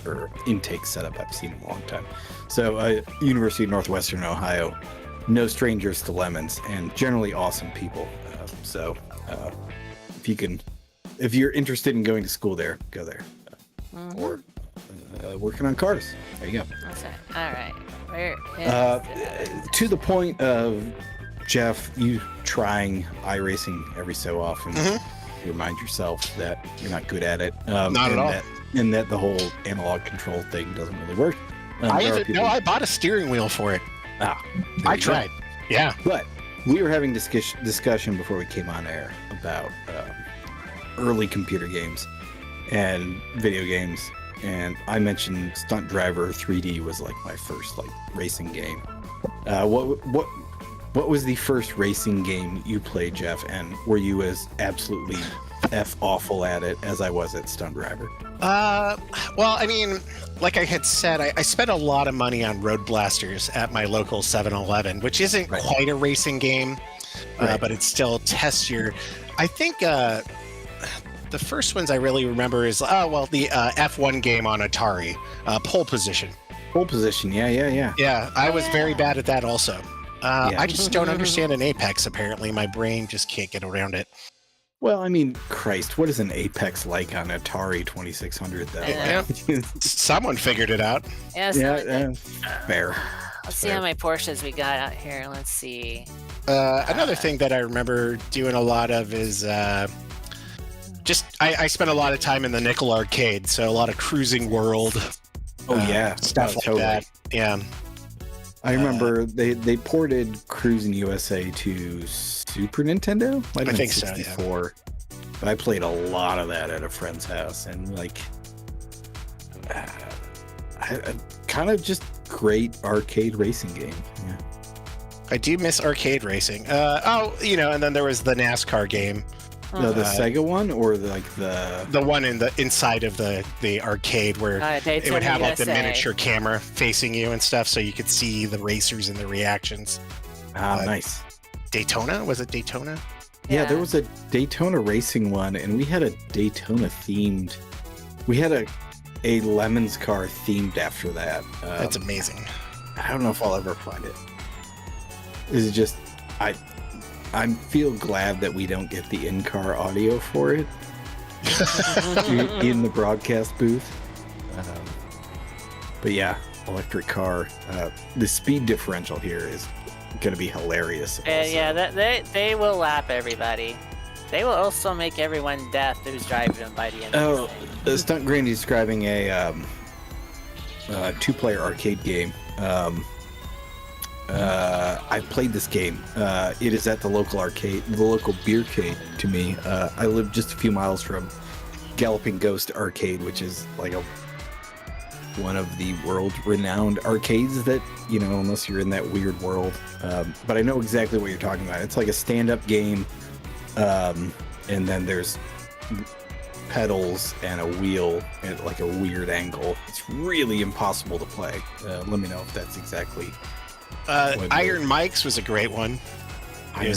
or intake setup I've seen in a long time. So University of Northwestern Ohio, no strangers to lemons and generally awesome people. If you're interested in going to school there, go there. Or working on cars. There you go. Okay. All right. Where to the point of Jeff, you trying iRacing every so often, you remind yourself that you're not good at it. Not at all. And that the whole analog control thing doesn't really work. I bought a steering wheel for it. I tried. Yeah. But we were having discussion before we came on air about early computer games and video games. And I mentioned Stunt Driver 3D was like my first like racing game. What was the first racing game you played, Jeff? And were you as absolutely awful at it as I was at Stunt Driver? Well, I mean, like I had said, I spent a lot of money on Road Blasters at my local 7-Eleven, which isn't quite a racing game, but it still tests your. I think the first ones I really remember is the F1 game on Atari, Pole Position. Pole Position, yeah. Yeah, I was very bad at that also. I just don't understand an Apex, apparently. My brain just can't get around it. Well, I mean, Christ, what is an Apex like on Atari 2600, though? Yeah. Someone figured it out. Yeah, fair. Let's see how many Porsches we got out here. Let's see. Another thing that I remember doing a lot of is I spent a lot of time in the Nickel Arcade, so a lot of Cruising World. Stuff like that. Yeah. I remember they ported Cruising USA to Super Nintendo. I think 64. So, yeah. But I played a lot of that at a friend's house, and like, kind of just great arcade racing game. Yeah. I do miss arcade racing. And then there was the NASCAR game. No, the Sega one, or the one inside of the arcade where it would have like the miniature camera facing you and stuff, so you could see the racers and the reactions. Nice. Daytona? Was it Daytona? Yeah, there was a Daytona racing one, and we had a Daytona themed. We had a Lemons car themed after that. That's amazing. I don't know if I'll ever find it. Is it just I feel glad that we don't get the in-car audio for it in the broadcast booth. But yeah, electric car. The speed differential here is going to be hilarious. They will lap everybody. They will also make everyone deaf who's driving them by the end of the thing. Stunt Granny describing a two-player arcade game. I played this game. It is at the local arcade, the local beercade to me. I live just a few miles from Galloping Ghost Arcade, which is like one of the world-renowned arcades that, unless you're in that weird world. But I know exactly what you're talking about. It's like a stand-up game, and then there's pedals and a wheel at like a weird angle. It's really impossible to play. Let me know if that's exactly... Iron Mike's was a great one. It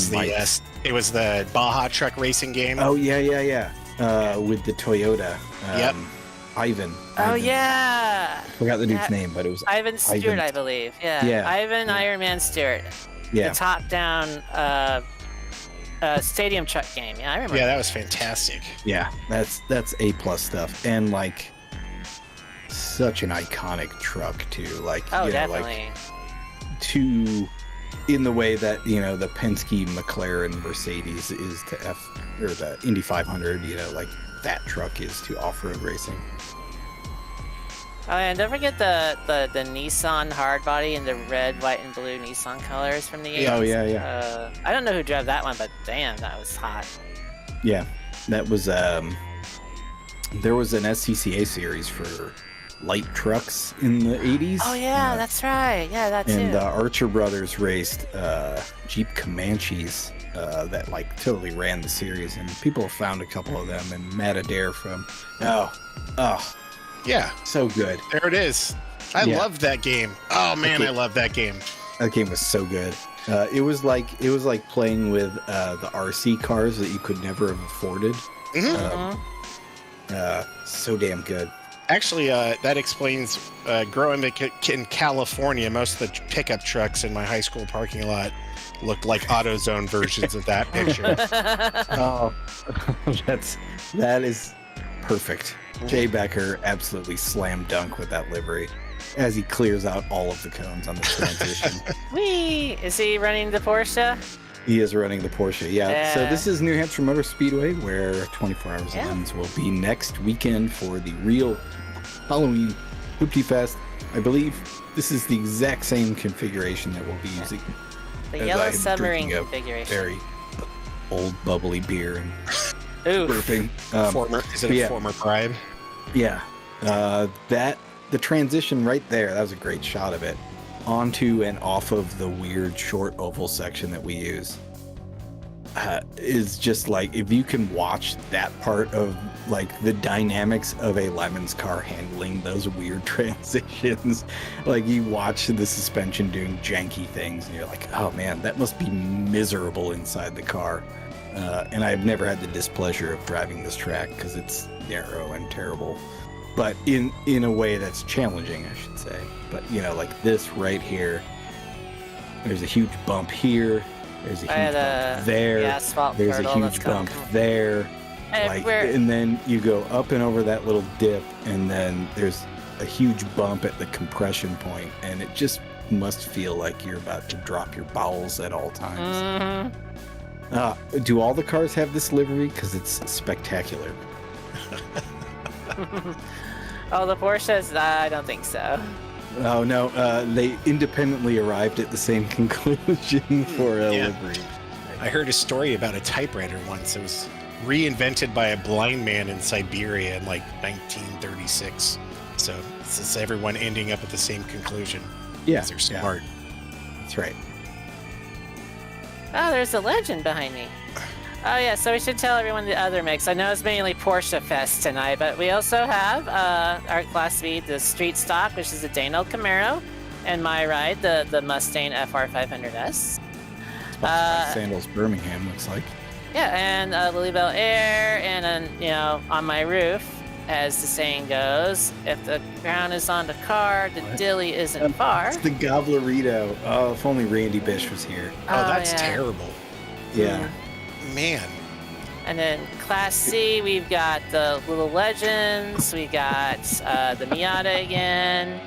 was the Baja truck racing game. Oh yeah. With the Toyota. Ivan. Oh yeah. Forgot the dude's name, but it was Ivan Stewart, I believe. Yeah. Ivan Iron Man Stewart. Yeah. The top-down stadium truck game. Yeah, I remember. Yeah, that was fantastic. Yeah, that's A+ stuff, and like such an iconic truck too. Like, definitely. In the way that the Penske, McLaren, Mercedes is to the Indy 500, like that truck is to off-road racing. Oh, and don't forget the Nissan hardbody in the red, white, and blue Nissan colors from the 80s. Oh yeah. I don't know who drove that one, but damn, that was hot. Yeah, that was there was an SCCA series for light trucks in the 80s. Oh yeah, that's right. Yeah, that too. And the Archer brothers raced Jeep Comanches that like totally ran the series, and people have found a couple of them. And M.I.A.T.A from yeah, so good. There it is. I loved that game. Oh man, I love that game. That game was so good. It was like playing with the RC cars that you could never have afforded. So damn good. Actually, that explains growing up in California, most of the pickup trucks in my high school parking lot looked like AutoZone versions of that picture. Oh, that is perfect. Jay Becker absolutely slam dunk with that livery as he clears out all of the cones on the transition. Whee! Is he running the Porsche? He is running the Porsche, yeah. So this is New Hampshire Motor Speedway, where 24 Hours Lens will be next weekend for the real Halloween HOOPTIEFEST. I believe this is the exact same configuration that we'll be using. The Yellow Submarine configuration. Very old bubbly beer and Oof. burping. Is it a yeah. former pride? Yeah. The transition right there, that was a great shot of it, onto and off of the weird short oval section that we use, is just like, if you can watch that part of like the dynamics of a Lemons car handling those weird transitions, like you watch the suspension doing janky things and you're like, oh man, that must be miserable inside the car. And I've never had the displeasure of driving this track because it's narrow and terrible, but in a way that's challenging, I should say. But you know, like this right here, there's a huge bump here, there's a huge bump there, there's a huge bump there, like, and then you go up and over that little dip, and then there's a huge bump at the compression point, and it just must feel like you're about to drop your bowels at all times. Do all the cars have this livery? Because it's spectacular. Oh, the Porsches? I don't think so. Oh no, they independently arrived at the same conclusion for a livery. I heard a story about a typewriter once. It was reinvented by a blind man in Siberia in like 1936. So it's everyone ending up at the same conclusion. Yeah, they're smart. That's right. Oh, there's a legend behind me. Oh yeah, so we should tell everyone the other mix. I know it's mainly Porsche Fest tonight, but we also have our Class V, the Street Stock, which is a Dano Camaro, and my ride, the Mustang FR500S. Sandals Birmingham looks like. Yeah, and Lily Bell Air, and then, you know, on my roof, as the saying goes, if the ground is on the car, the dilly isn't far. It's the Gobblerito. Oh, if only Randy Bish was here. Oh, that's terrible. Yeah. Man. And then Class C, we've got the Little Legends, we got the M.I.A.T.A again.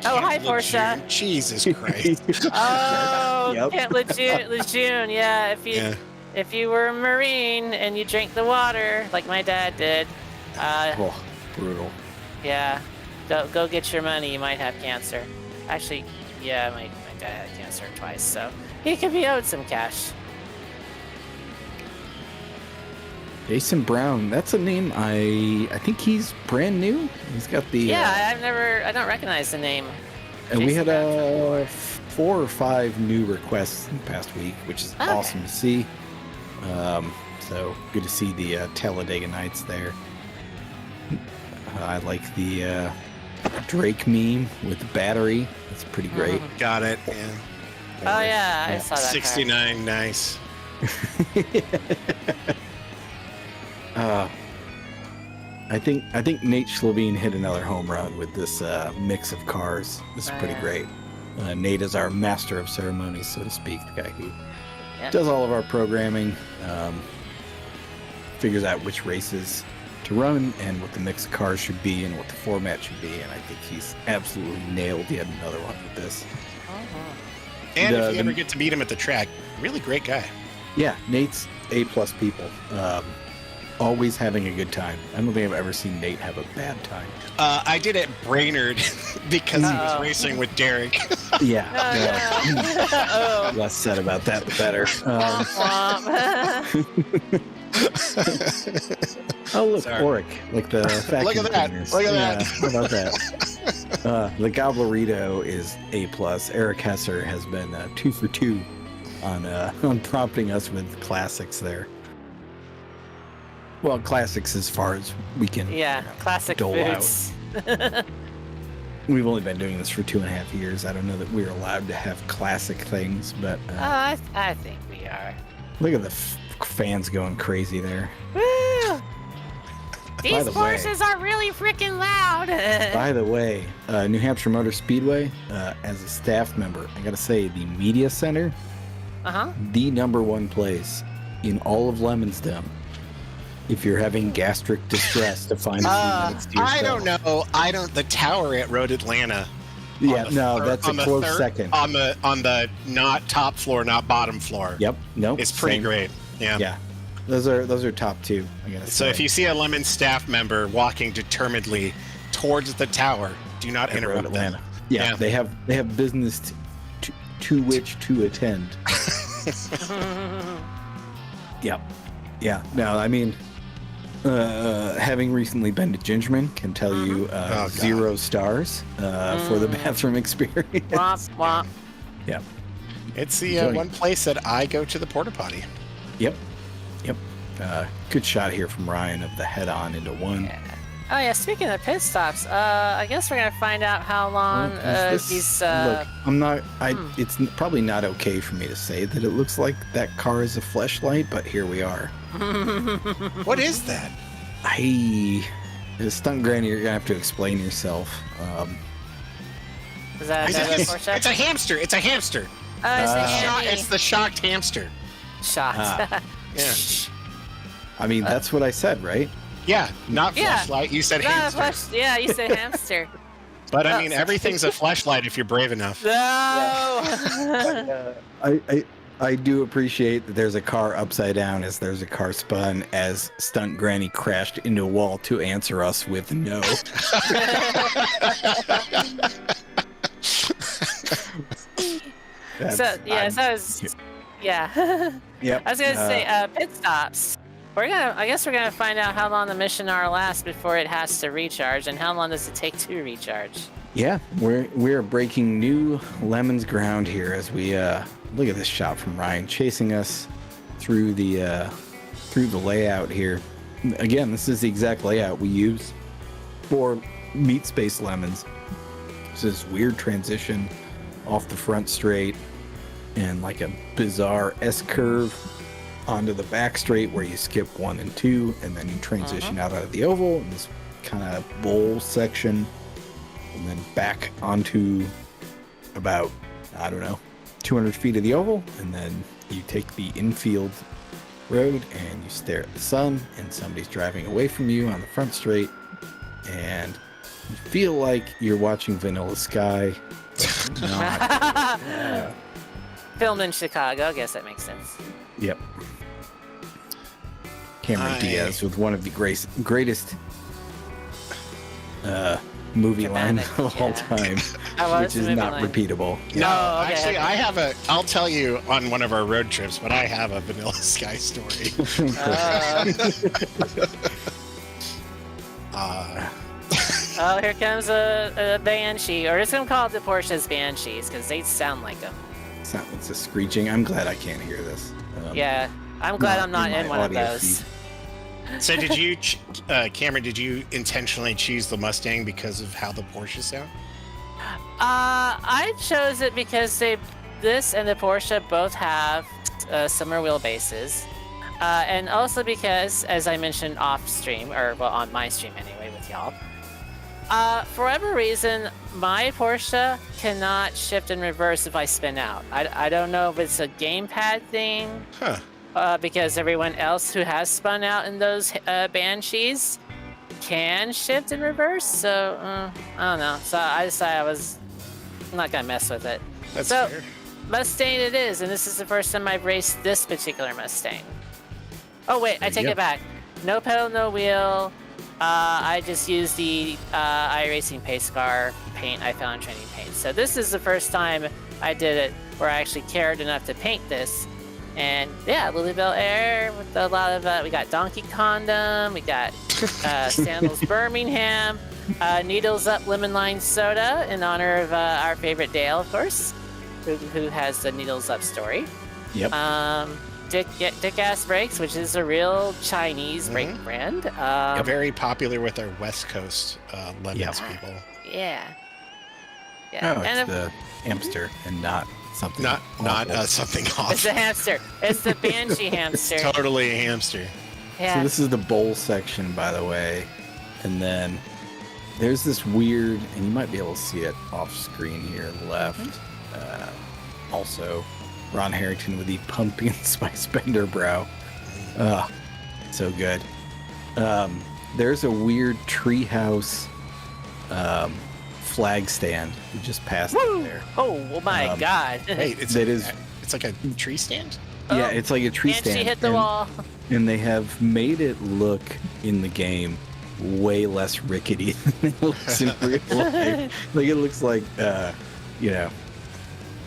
Oh, hi, Porsche. Jesus Christ. Oh, Lejeune, yeah. If you were a Marine and you drank the water, like my dad did, brutal. Yeah, go get your money. You might have cancer. Actually, yeah, my dad had cancer twice, so he could be owed some cash. Jason Brown, that's a name I think he's brand new. He's got the I don't recognize the name. And we had 4 or 5 new requests in the past week, which is awesome to see. So good to see the Talladega Nights there. I like the Drake meme with the battery. That's pretty great. Got it. Yeah. Oh yeah, I saw that. 69, car. Nice. I think Nate Schleveen hit another home run with this mix of cars. This is pretty great. Nate is our master of ceremonies, so to speak, the guy who does all of our programming, figures out which races to run and what the mix of cars should be and what the format should be, and I think he's absolutely nailed yet another one with this. And if you ever get to meet him at the track, really great guy. Yeah, Nate's A+ people. Always having a good time. I don't think I've ever seen Nate have a bad time. I did at Brainerd because he was racing with Derek. Yeah. Less said about that, the better. Oh, look, Oric, like the vacuum Look at that. cleaners. Look at that. How about that? The Gobblerito is A+. Eric Hesser has been 2 for 2 on prompting us with classics there. Well, classics as far as we can. Yeah, classic dole foods. out. We've only been doing this for 2.5 years. I don't know that we're allowed to have classic things, but I think we are. Look at the fans going crazy there. Woo! These Porsches are really freaking loud. By the way, New Hampshire Motor Speedway, as a staff member, I gotta say, the media center, the #1 place in all of Lemonsdom. If you're having gastric distress to find a few minutes to yourself. I don't know. The tower at Road Atlanta. Yeah, that's a close second. On the not top floor, not bottom floor. Yep. Nope. It's pretty great. Yeah. Yeah. Those are top 2. I gotta say. So if you see a Lemon staff member walking determinedly towards the tower, do not interrupt Atlanta. them. Yeah, they have business to which to attend. Yep. Yeah. No, I mean, having recently been to Gingerman, can tell you God. 0 stars for the bathroom experience. Womp womp. Yeah. It's the Enjoy. one place that I go to the porta potty. Yep. Good shot here from Ryan of the head-on into one. Oh yeah, speaking of pit stops, I guess we're gonna find out how long these. Look, I'm not. It's probably not okay for me to say that it looks like that car is a fleshlight, but here we are. What is that? Stunt Granny, you're gonna have to explain yourself. Is that a Porsche? It's a hamster. It's a hamster. It's the shocked hamster. Shocked. Yeah. I mean, that's what I said, right? Yeah, not Yeah. flashlight. You said Not a hamster. yeah, you said hamster. But I mean, everything's a flashlight if you're brave enough. No. I do appreciate that there's a car upside down as there's a car spun as Stunt Granny crashed into a wall to answer us with no. Yeah. Yep. I was gonna say pit stops. I guess we're gonna find out how long the mission hour lasts before it has to recharge, and how long does it take to recharge. Yeah, we're breaking new Lemon's ground here as we look at this shot from Ryan chasing us through the layout here. Again, this is the exact layout we use for Meat Space Lemons. This is weird transition off the front straight and like a bizarre S-curve onto the back straight where you skip 1 and 2 and then you transition out of the oval in this kind of bowl section and then back onto about, I don't know, 200 feet of the oval, and then you take the infield road and you stare at the sun and somebody's driving away from you on the front straight and you feel like you're watching Vanilla Sky. Not. Filmed in Chicago, I guess that makes sense. Yep. Cameron Diaz with one of the greatest movie lines of all time, which is not repeatable. No, okay. actually, I'll tell you on one of our road trips, but I have a Vanilla Sky story. Oh, here comes a Banshee, or just gonna call it the Porsche's Banshees, because they sound like them. It's a screeching. I'm glad I can't hear this. Yeah, I'm glad I'm not in one of those. feed. So did you, Cameron, did you intentionally choose the Mustang because of how the Porsche sound? I chose it because this and the Porsche both have similar wheelbases. And also because, as I mentioned off stream, or well, on my stream anyway with y'all, for whatever reason, my Porsche cannot shift and reverse if I spin out. I don't know if it's a gamepad thing, because everyone else who has spun out in those Banshees can shift and reverse. So, I don't know. So I decided I'm not going to mess with it. That's so, fair. Mustang it is, and this is the first time I've raced this particular Mustang. Oh wait, I take it back. No pedal, no wheel. I just used the iRacing pace car paint I found in Training Paint. So this is the first time I did it where I actually cared enough to paint this. And yeah, Louisville Air with a lot of we got Donkey Condom, we got Sandals Birmingham, Needles Up Lemon Lime Soda in honor of our favorite Dale, of course, who has the Needles Up story. Yep. Dick Ass Brakes, which is a real Chinese brake brand. Very popular with our West Coast lemons people. Yeah. Oh, it's the hamster and not something. Not something awful. It's a hamster. It's the Banshee hamster. It's totally a hamster. Yeah. So this is the bowl section, by the way, and then there's this weird, and you might be able to see it off screen here left. Also, Ron Harrington with the pumpkin spice bender brow. So good. There's a weird treehouse flag stand. We just passed it there. Oh my God. Wait, it's like a tree stand? Yeah, it's like a tree stand. Banshee hit the wall. And they have made it look in the game way less rickety than it looks in real life. Like it looks like,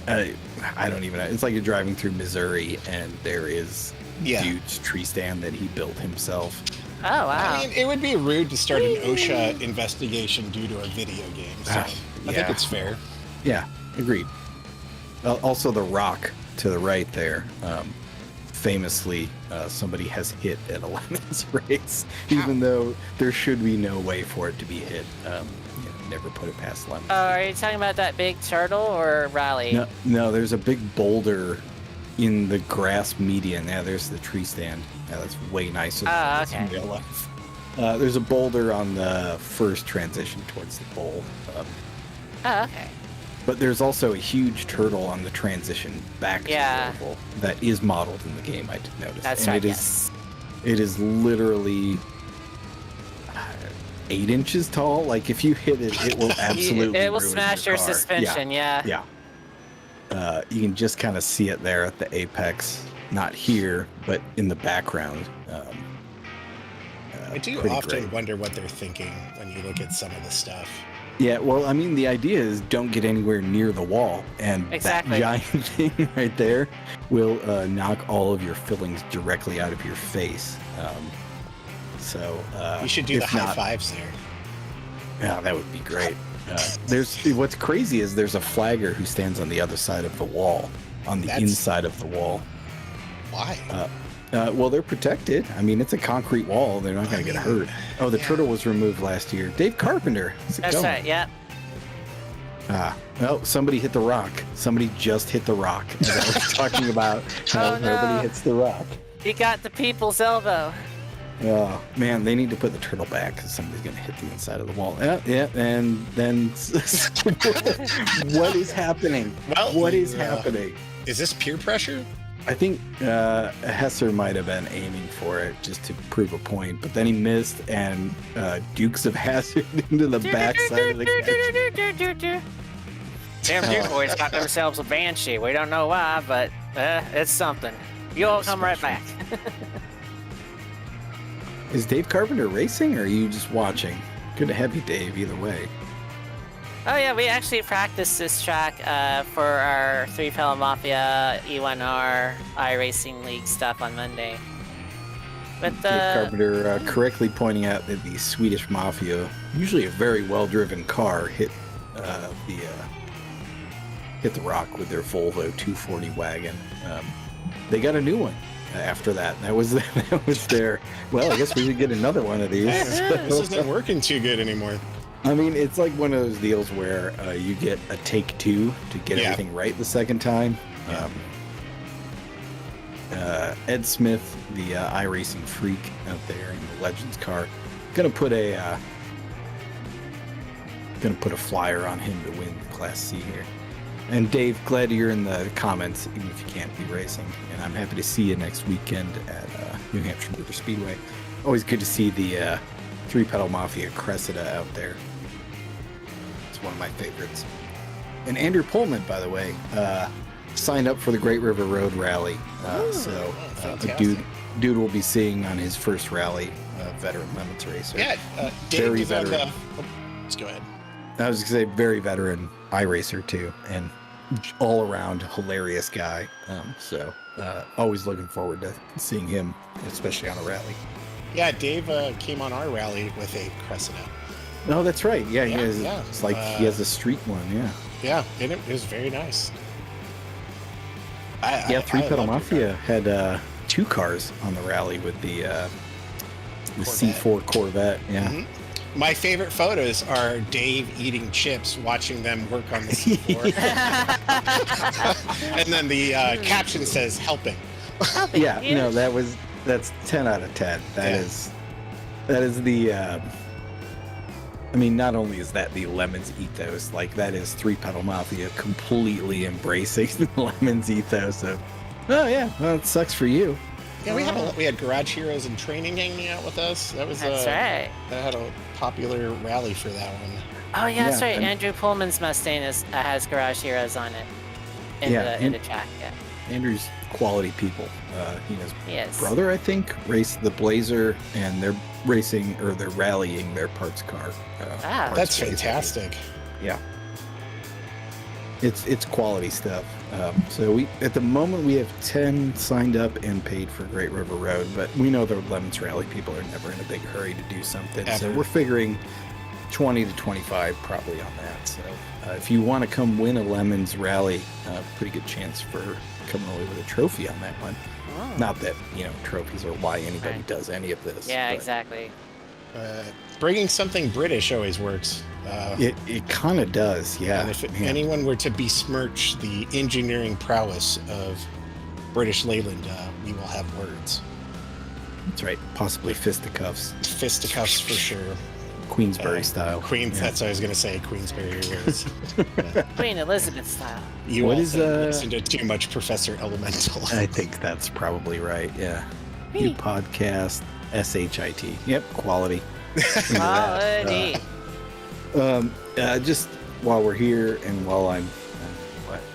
I don't even know. It's like you're driving through Missouri and there is dude's tree stand that he built himself. Oh, wow. I mean, it would be rude to start an OSHA investigation due to a video game. So I think it's fair. Yeah, agreed. Also, the rock to the right there. Famously, somebody has hit at a lemons race, even though there should be no way for it to be hit. Never put it past lemons. Oh, are you talking about that big turtle or rally? No, there's a big boulder in the grass median. Yeah, there's the tree stand. Yeah, that's way nicer than it's in real life. There's a boulder on the first transition towards the bowl. Oh, okay. But there's also a huge turtle on the transition back to the oval that is modeled in the game, I did notice. That's and right, it is literally 8 inches tall. Like, if you hit it, it will absolutely it will ruin smash your car. suspension, Yeah. You can just kind of see it there at the apex. Not here, but in the background. I do often wonder what they're thinking when you look at some of the stuff. Yeah, well, I mean, the idea is don't get anywhere near the wall, and that giant thing right there will knock all of your fillings directly out of your face. You should do the high fives there. Yeah, that would be great. What's crazy is there's a flagger who stands on the other side of the wall, on the inside of the wall. Why? Well, they're protected. I mean, it's a concrete wall. They're not going to get hurt. Oh, the turtle was removed last year. Dave Carpenter. That's right, yeah. Well, somebody hit the rock. Somebody just hit the rock. As I was talking about how nobody hits the rock. He got the people's elbow. Oh, man, they need to put the turtle back because somebody's going to hit the inside of the wall. Yeah, and then what is happening? What is happening? Is this peer pressure? I think Hesser might have been aiming for it just to prove a point, but then he missed, and Dukes of Hazzard into the backside of the catch. Damn Duke boys got themselves a Banshee. We don't know why, but it's something. You'll come right back. Is Dave Carpenter racing, or are you just watching? Good to have you, Dave, either way. Oh yeah, we actually practiced this track for our 3 Pedal Mafia E1R iRacing League stuff on Monday. But Dave Carpenter correctly pointing out that the Swedish Mafia, usually a very well-driven car, hit the rock with their Volvo 240 wagon. They got a new one after that. That was their. Well, I guess we should get another one of these. This isn't working too good anymore. I mean, it's like one of those deals where you get a take 2 to get everything right the second time. Ed Smith, the iRacing freak out there in the Legends car, gonna put a flyer on him to win Class C here. And Dave, glad you're in the comments, even if you can't be racing. And I'm happy to see you next weekend at New Hampshire Motor Speedway. Always good to see the 3 Pedal Mafia Cressida out there. It's one of my favorites. And Andrew Pullman, by the way, signed up for the Great River Road Rally. The dude will be seeing on his first rally, veteran lemons racer. Yeah, Dave very veteran. Let's go ahead. I was going to say very veteran iRacer too, and all around hilarious guy. Always looking forward to seeing him, especially on a rally. Yeah, Dave came on our rally with a Cressida. No, that's right. Yeah, he has. It's like he has a street one. Yeah. Yeah, it was very nice. 3 Pedal Mafia had 2 cars on the rally with the C4 Corvette. Yeah. Mm-hmm. My favorite photos are Dave eating chips, watching them work on the C4. And then the caption says, helping. Yeah, no, that's 10 out of 10. That is the, I mean, not only is that the Lemons ethos, like that is 3 Pedal Mafia completely embracing the Lemons ethos of, oh yeah, well, it sucks for you. Yeah, we had Garage Heroes in training hanging out with us. That's right. That had a popular rally for that one. Oh yeah, that's right. Andrew Pullman's Mustang has Garage Heroes on it in the track. Yeah. Andrew's quality people. His brother, I think, raced the Blazer, and they're rallying their parts car. That's fantastic. Yeah. It's quality stuff. So we at the moment we have 10 signed up and paid for Great River Road, but we know the Lemons Rally people are never in a big hurry to do something. So Ever. we're figuring 20 to 25 probably on that. So if you want to come win a Lemons Rally, pretty good chance for coming away with a trophy on that one. Oh. Not that, trophies are why anybody Right. does any of this. Yeah, but exactly. Bringing something British always works. It kind of does, yeah. And if man. anyone were to besmirch the engineering prowess of British Leyland, we will have words. That's right. Possibly fisticuffs, Fisticuffs for sure. Queensbury style. Queens. Yeah. That's what I was going to say. Queensberry was. Queen Elizabeth style. You What also is, listen to too much Professor Elemental. I think that's probably right. Yeah. New podcast, SHIT. Yep, quality. Into that. Quality. Just while we're here and while I'm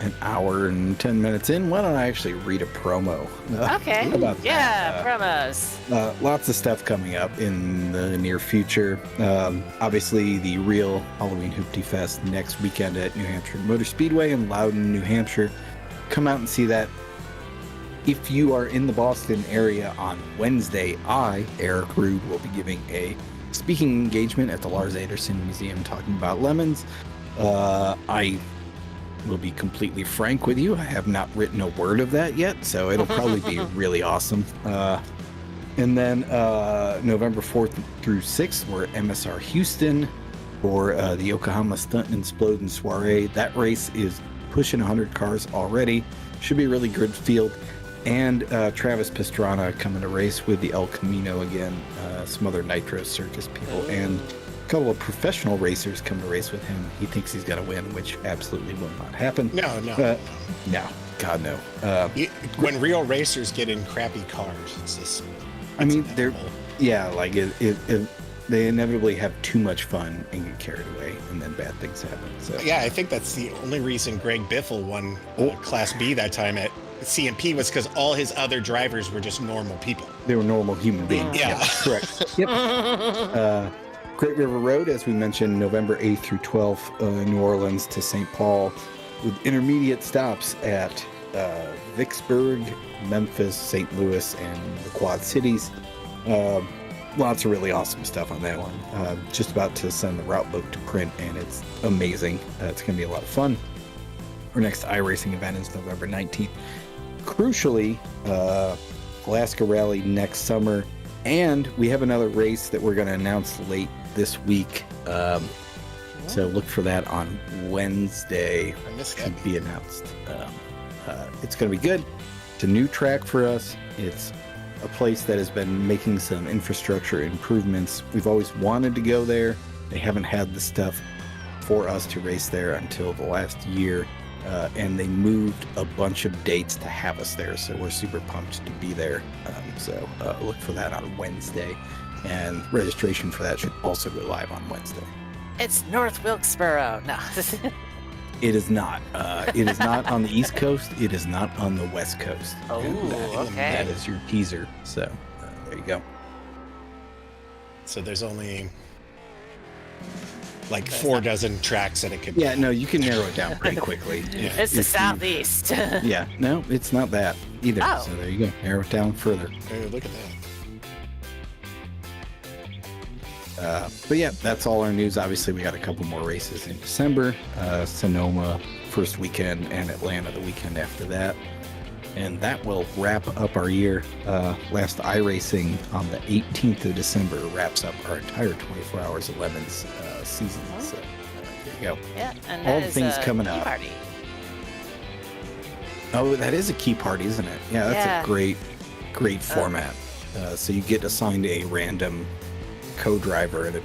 an hour and 10 minutes in, why don't I actually read a promo? Okay. How about Yeah, that? promos. Lots of stuff coming up in the near future. Obviously, the real Halloween HOOPTIEFEST next weekend at New Hampshire Motor Speedway in Loudon, New Hampshire. Come out and see that. If you are in the Boston area on Wednesday, I, Eric Rude, will be giving a speaking engagement at the Lars Anderson Museum talking about lemons. I will be completely frank with you. I have not written a word of that yet, so it'll probably be really awesome. And then November 4th through 6th, we're at MSR Houston for the Yokohama Stunt and Explode and Soiree. That race is pushing 100 cars already. Should be a really good field. And Travis Pastrana coming to race with the El Camino again. Some other Nitro Circus people and a couple of professional racers come to race with him. He thinks he's going to win, which absolutely will not happen. No. No, God no. When real racers get in crappy cars, it's just. I mean, inevitable. like they inevitably have too much fun and get carried away, and then bad things happen. So Yeah, I think that's the only reason Greg Biffle won Class B that time at CMP was because all his other drivers were just normal people. they were normal human beings. Yeah. Correct. Yep. Great River Road, as we mentioned, November 8th through 12th, New Orleans to St. Paul, with intermediate stops at Vicksburg, Memphis, St. Louis, and the Quad Cities. Lots of really awesome stuff on that one. Just about to send the route book to print, and it's amazing. It's going to be a lot of fun. Our next iRacing event is November 19th. Crucially, Alaska Rally next summer, and we have another race that we're going to announce late this week. So look for that on Wednesday I missed to that. be announced. It's going to be good. It's a new track for us. It's a place that has been making some infrastructure improvements. We've always wanted to go there. They haven't had the stuff for us to race there until the last year. And they moved a bunch of dates to have us there. So we're super pumped to be there. So look for that on Wednesday. And registration for that should also go live on Wednesday. It's North Wilkesboro. No. It is not. It is not on the East Coast. It is not on the West Coast. Oh, And okay. that is your teaser. So there you go. So there's only like 4 dozen tracks that it could. Yeah, no, you can narrow it down pretty quickly. Yeah. It's the If you- southeast. Yeah, no, it's not that either. Oh. So there you go. Narrow it down further. Oh, look at that. But yeah, that's all our news. Obviously, we got a couple more races in December. Sonoma first weekend and Atlanta the weekend after that. And that will wrap up our year. Last iRacing on the 18th of December wraps up our entire 24 Hours of Lemons season. So there you go. Yeah, and All that the is things a coming key up. Party. Oh, that is a key party, isn't it? Yeah, that's Yeah. a great format. So you get assigned a random co-driver in a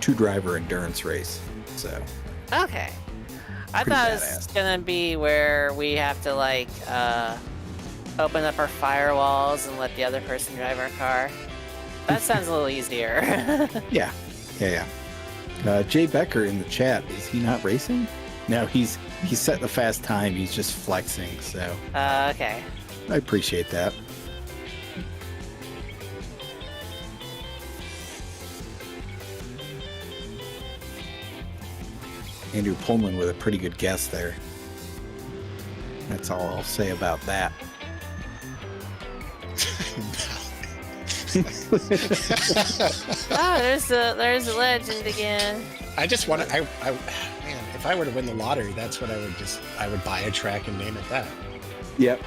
two-driver endurance race. So Okay. I Pretty thought it was badass. gonna be where we have to like open up our firewalls and let the other person drive our car. That sounds a little easier. yeah. Jay Becker in the chat, is he not racing? No, he's set the fast time. He's just flexing. So Okay. I appreciate that. Andrew Pullman with a pretty good guess there. That's all I'll say about that. Oh, there's the legend again. I just want to. Man, if I were to win the lottery, that's what I would buy a track and name it that. Yep.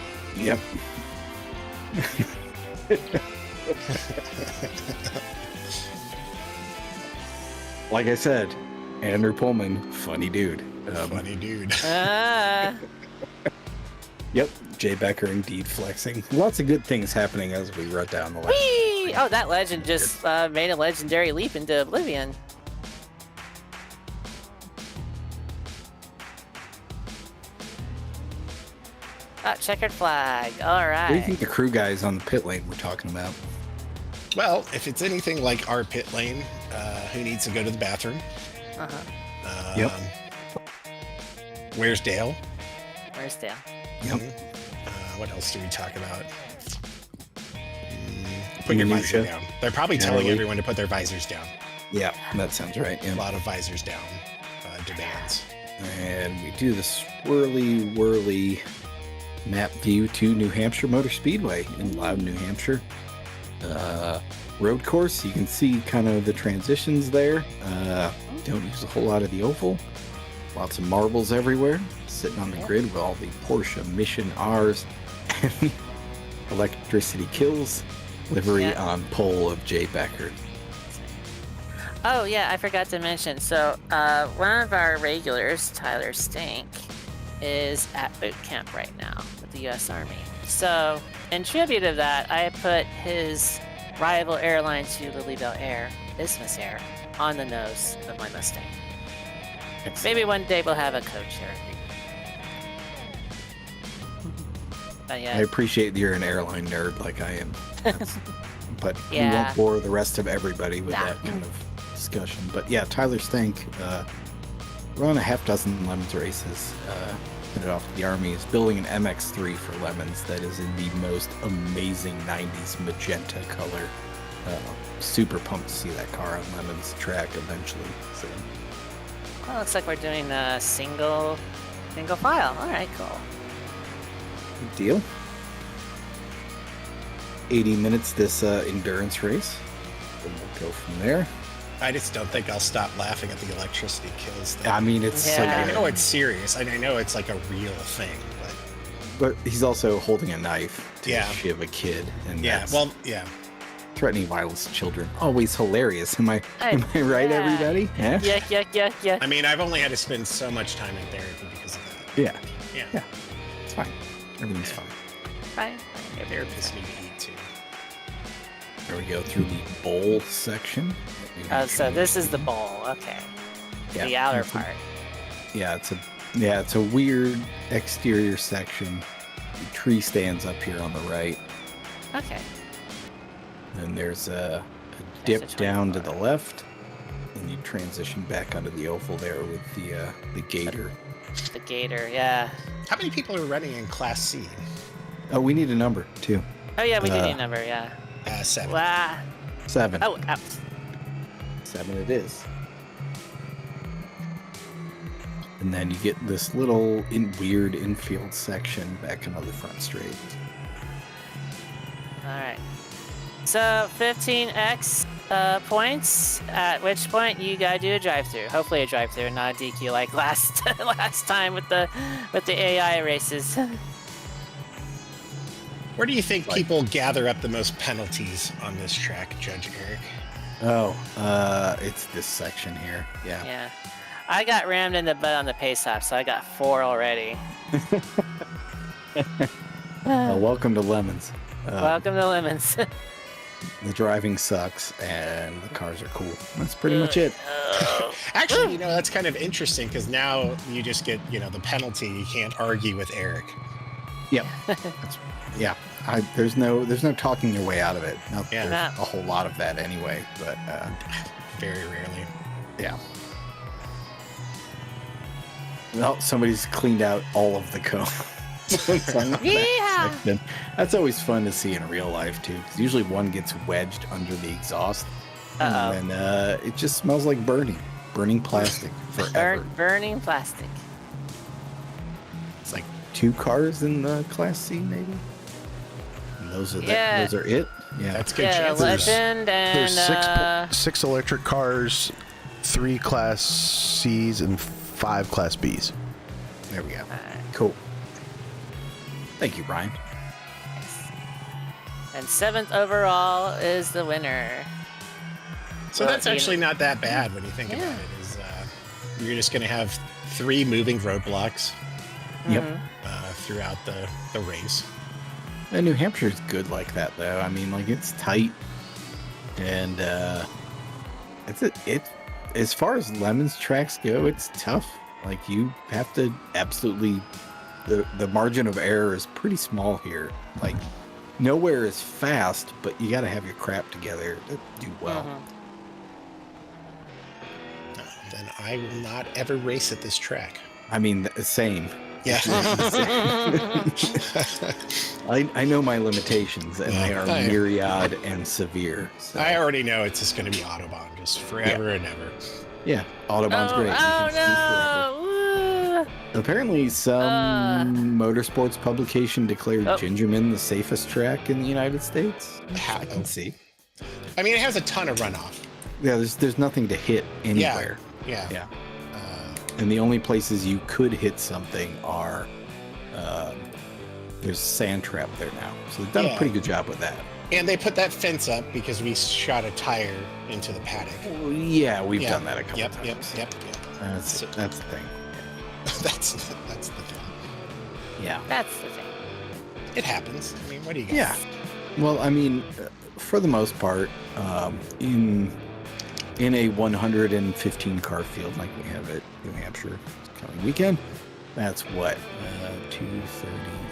Like I said, Andrew Pullman, funny dude. Funny dude. Yep, Jay Becker indeed flexing. Lots of good things happening as we run down the line. Whee! Oh, that legend just made a legendary leap into oblivion. Ah, checkered flag. All right. What do you think the crew guys on the pit lane were talking about? Well, if it's anything like our pit lane, who needs to go to the bathroom? Yep. Where's Dale? Where's Dale? Yep. What else do we talk about? Put your Minutia. visor down. They're probably telling everyone to put their visors down. Yeah, that sounds right. A Yeah. lot of visors down demands. And we do the swirly, whirly map view to New Hampshire Motor Speedway in Loudon, New Hampshire. Road course, you can see kind of the transitions there. Don't use a whole lot of the oval. Lots of marbles everywhere, sitting on the grid with all the Porsche Mission R's and Electricity Kills livery on pole of Jay Becker. Oh yeah, I forgot to mention. So one of our regulars, Tyler Stink, is at boot camp right now with the U.S. Army. So in tribute of that, I put his rival airline to Lilybell Air, Isthmus Air, on the nose of my Mustang. Maybe one day we'll have a coach here. But yeah. I appreciate that you're an airline nerd like I am. But we Yeah. won't bore the rest of everybody with that kind of discussion. But yeah, Tyler Stank, run a half dozen Lemons races, headed off to the Army, is building an MX-3 for Lemons that is in the most amazing 90s magenta color. Super pumped to see that car on Lemons track eventually. So. Well, looks like we're doing a single file. All right, cool. Good deal. 80 minutes this endurance race. And we'll go from there. I just don't think I'll stop laughing at the electricity kills thing. I mean, it's so Yeah. I good. know it's serious, and I know it's like a real thing, But he's also holding a knife to Yeah. shiv a kid. And yeah. that's Well, yeah. threatening violence to children. Always hilarious. Am I Hey, right, yeah. everybody? Yeah? Yeah. I mean, I've only had to spend so much time in therapy because of that. Yeah. Yeah. Yeah. It's fine. Everything's fine. Fine. My therapists need to eat too. There we go through the bowl section. Oh, so this is the bowl. Okay. Yeah. The outer It's a- part. it's a weird exterior section. The tree stands up here on the right. Okay. Then there's a There's dip a down to 24. the left. And you transition back onto the oval there with the gator. The gator. Yeah. How many people are running in Class C? Oh, we need a number too. Oh yeah, we do Uh, need a number. Yeah. 7. Wow. 7. Oh, out. 7 it is. And then you get this little weird infield section back into the front straight. All right. So 15x points. At which point you gotta do a drive-through. Hopefully a drive-through, not a DQ like last time with the AI races. Where do you think people gather up the most penalties on this track, Judge Eric? Oh, it's this section here. Yeah. Yeah. I got rammed in the butt on the pace hop, so I got 4 already. Welcome to Lemons. Welcome to Lemons. The driving sucks and the cars are cool. That's pretty much it. Oh. Actually, that's kind of interesting because now you just get, the penalty. You can't argue with Eric. Yep. Yeah. There's no talking your way out of it. Not that Yeah. there's a whole lot of that anyway, but Very rarely. yeah. Well, somebody's cleaned out all of the cones. Yeah. That's always fun to see in real life too, because usually one gets wedged under the exhaust, Uh-oh. and then it just smells like burning plastic forever. Burning plastic. It's like 2 cars in the Class C, maybe. And those are Yeah. those are it. Yeah, That's good Yeah, chances. Legend and There's six electric cars, 3 Class C's, and 5 Class B's. there we go. Cool. Thank you, Ryan. and 7th overall is the winner. So Well, that's actually not that bad when you think Yeah. about it. Is you're just going to have 3 moving roadblocks Yep. throughout the race. And New Hampshire's good like that, though. I mean, like, it's tight, and it as far as Lemon's tracks go, it's tough. Like, you have to absolutely the margin of error is pretty small here. Like, nowhere is fast, but you got to have your crap together to do well. Then I will not ever race at this track. I mean, same. Yeah. I know my limitations, and they are I- myriad and severe. So. I already know it's just going to be Autobahn, just forever and ever. Yeah, Autobahn's great. You can see forever. Oh, no! Woo. Apparently, some motorsports publication declared Gingerman the safest track in the United States. I can see. I mean, it has a ton of runoff. Yeah, there's nothing to hit anywhere. Yeah. Yeah. And the only places you could hit something are there's a sand trap there now. So they've done a pretty good job with that. And they put that fence up because we shot a tire into the paddock. Well, yeah, we've done that a couple Yep. times. That's the thing. That's the thing. Yeah. That's the thing. It happens. I mean, what do you got? Yeah. Well, I mean, for the most part, in a 115 car field like we have at New Hampshire this coming weekend, that's what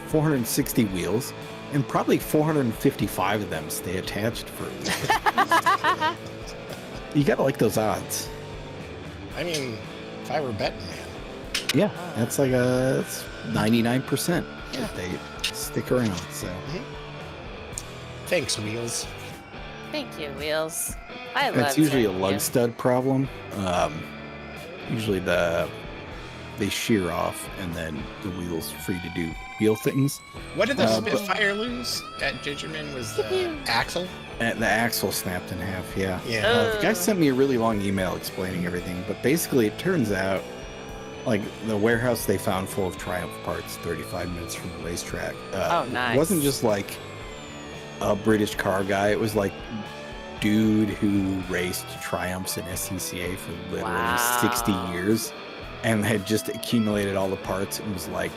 460 wheels, and probably 455 of them stay attached for a weekend. You gotta like those odds. I mean, if I were betting, man. Yeah, that's like that's 99% that they stick around. So Thanks, Wheels. Thank you, Wheels. I love it's usually a seeing lug you. stud problem. Usually they shear off, and then the wheel's free to do wheel things. What did the but- Spitfire lose at Gingerman? Was the axle? And the axle snapped in half. Yeah. Yeah. The guy sent me a really long email explaining everything, but basically it turns out, like, the warehouse they found full of Triumph parts 35 minutes from the racetrack. Nice. It wasn't just like a British car guy. It was like dude who raced Triumphs and SCCA for literally Wow. 60 years and had just accumulated all the parts and was like,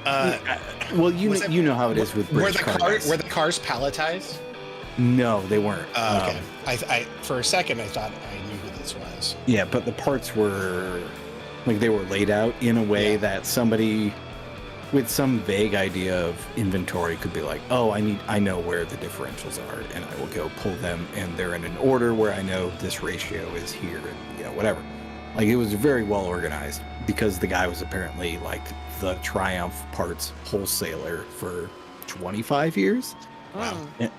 well, you know how it is with British car guys. Were the cars palletized? No, they weren't. Okay. I for a second I thought I knew who this was. Yeah, but the parts were like they were laid out in a way that somebody with some vague idea of inventory could be like, oh, I know where the differentials are, and I will go pull them, and they're in an order where I know this ratio is here, and whatever. Like, it was very well organized because the guy was apparently like the Triumph parts wholesaler for 25 years. Wow.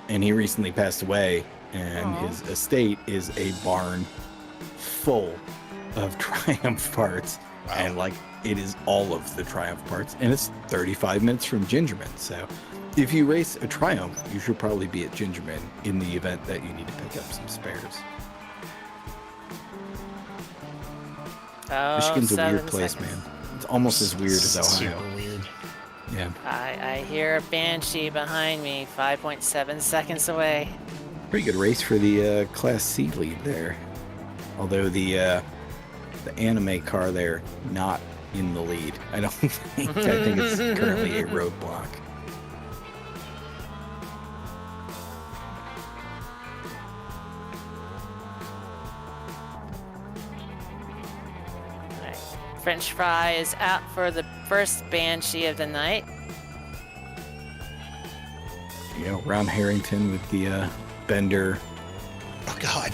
And he recently passed away, and his estate is a barn full of Triumph parts. Wow. And like, it is all of the Triumph parts, and it's 35 minutes from Gingerman. So if you race a Triumph, you should probably be at Gingerman in the event that you need to pick up some spares. Oh, Michigan's a weird 7 place, seconds. man. It's almost as weird as Ohio. Super weird. Yeah. I hear a Banshee behind me, 5.7 seconds away. Pretty good race for the Class C lead there. Although the anime car there, not in the lead. I don't think. I think it's currently a roadblock. All right. French Fry is out for the first Banshee of the night. Ron Harrington with the Bender. Oh God.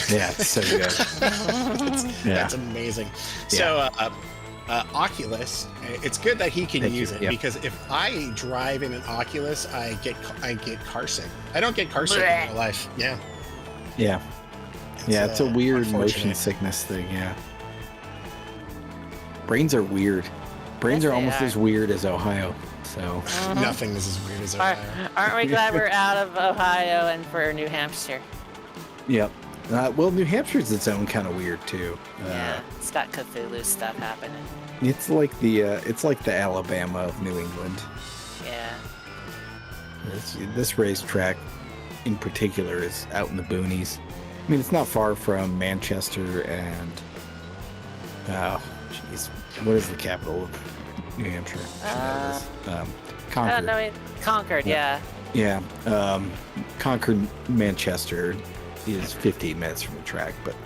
Yeah, it's so good. That's amazing. So, Oculus, it's good that he can Thank use you. it Yep. because if I drive in an Oculus, I get car sick. I don't get car sick in real life. Yeah. Yeah. It's a weird motion unfortunate. sickness thing, yeah. Brains are weird. Brains Yes, are they almost are. as weird as Ohio. So Nothing is as weird as Are, Ohio. aren't we glad we're out of Ohio and for New Hampshire? yep. Well, New Hampshire's its own kind of weird too. Yeah, it's got Cthulhu stuff happening. It's like the Alabama of New England. Yeah. This racetrack, in particular, is out in the boonies. I mean, it's not far from Manchester and jeez, what is the capital of New Hampshire? I Concord. don't know. Concord, yeah. Yeah, Concord, Manchester is 15 minutes from the track, but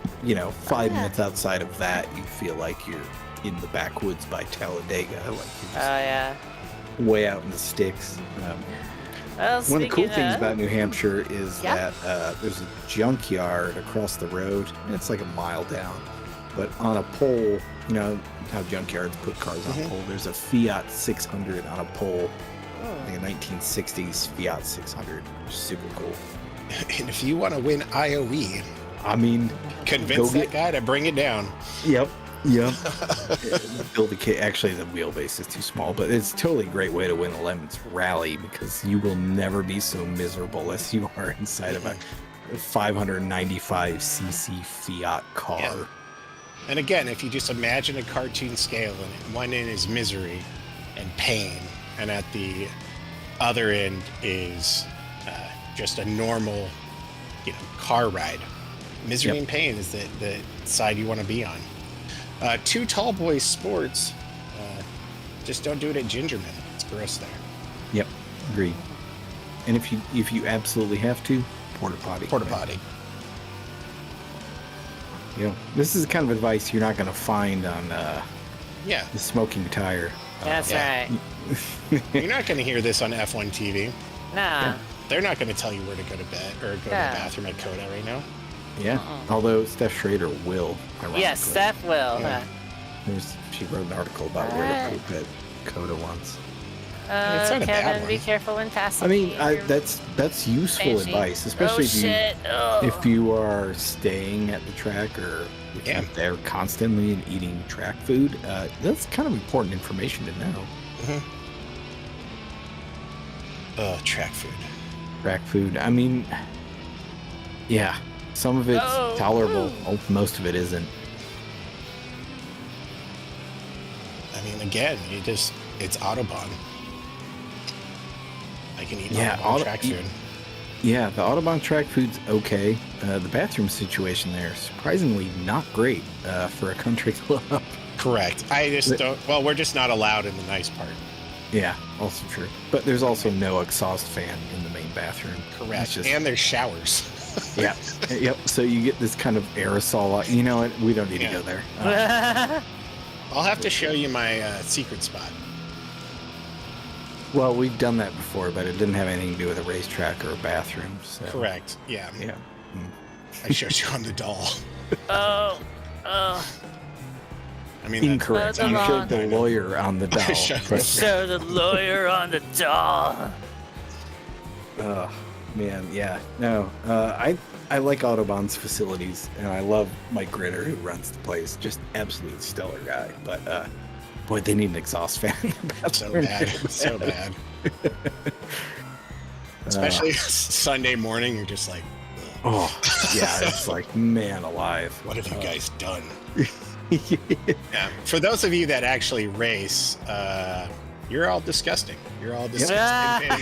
5 minutes outside of that, you feel like you're in the backwoods by Talladega, like you're just Yeah. way out in the sticks. Well, One of the cool speaking things of- about New Hampshire is Yeah. that there's a junkyard across the road. It's like a mile down, but on a pole, you know how junkyards put cars on a pole. There's a Fiat 600 on a pole, like a 1960s Fiat 600. Super cool. And if you want to win IOE, I mean, convince Go that guy to bring it down. Yep. Build a kit. Actually, the wheelbase is too small, but it's totally a great way to win a Lemons Rally because you will never be so miserable as you are inside of a 595cc Fiat car. Yeah. And again, if you just imagine a cartoon scale, and at one end is misery and pain, and at the other end is just a normal, car ride. Misery Yep. and pain is the side you want to be on. Two Tall Boys Sports, just don't do it at Gingerman. It's gross there. Yep. Agreed. And if you absolutely have to, porta potty. Porta potty. This is the kind of advice you're not going to find on Yeah. the Smoking Tire. That's Yeah. right. You're not going to hear this on F1 TV. Nah. They're not going to tell you where to go to bed or go to the Yeah. bathroom at Coda right now. Yeah. Although Steph Schrader will. Ironically. Yes, Steph will. Yeah. She wrote an article about where to poop at Coda once. It's not a bad Kevin, one. be careful when passing. I mean, me. that's useful Fancy. advice, especially Oh, shit. if you are staying at the track or if Yeah. you're there constantly and eating track food. That's kind of important information to know. Track food. Track food. I mean, yeah, some of it's Oh. tolerable. Most of it isn't. I mean, again, it's Autobahn. I can eat Autobahn track food. Yeah, the Autobahn track food's okay. The bathroom situation there is surprisingly not great for a country club. Correct. I just don't. Well, we're just not allowed in the nice part. Yeah, also true. But there's also no exhaust fan in the main bathroom. Correct. It's just- And there's showers. Yeah. Yep. So you get this kind of aerosol. You know what? We don't need to go there. I'll have to show you my secret spot. Well, we've done that before, but it didn't have anything to do with a racetrack or a bathroom. So. Correct. Yeah. Yeah. I showed you on the doll. Oh. I mean, Incorrect. That's You wrong. showed the lawyer on the doll. but- So the lawyer on the doll. Oh, man, yeah. No, I like Autobahn's facilities, and I love Mike Ritter, who runs the place. Just absolute stellar guy. But, boy, they need an exhaust fan in the so bathroom. bad. So bad. Especially Sunday morning, you're just like, Oh, yeah, it's like, man alive. what have you guys done? Yeah. For those of you that actually race, you're all disgusting. You're all disgusting.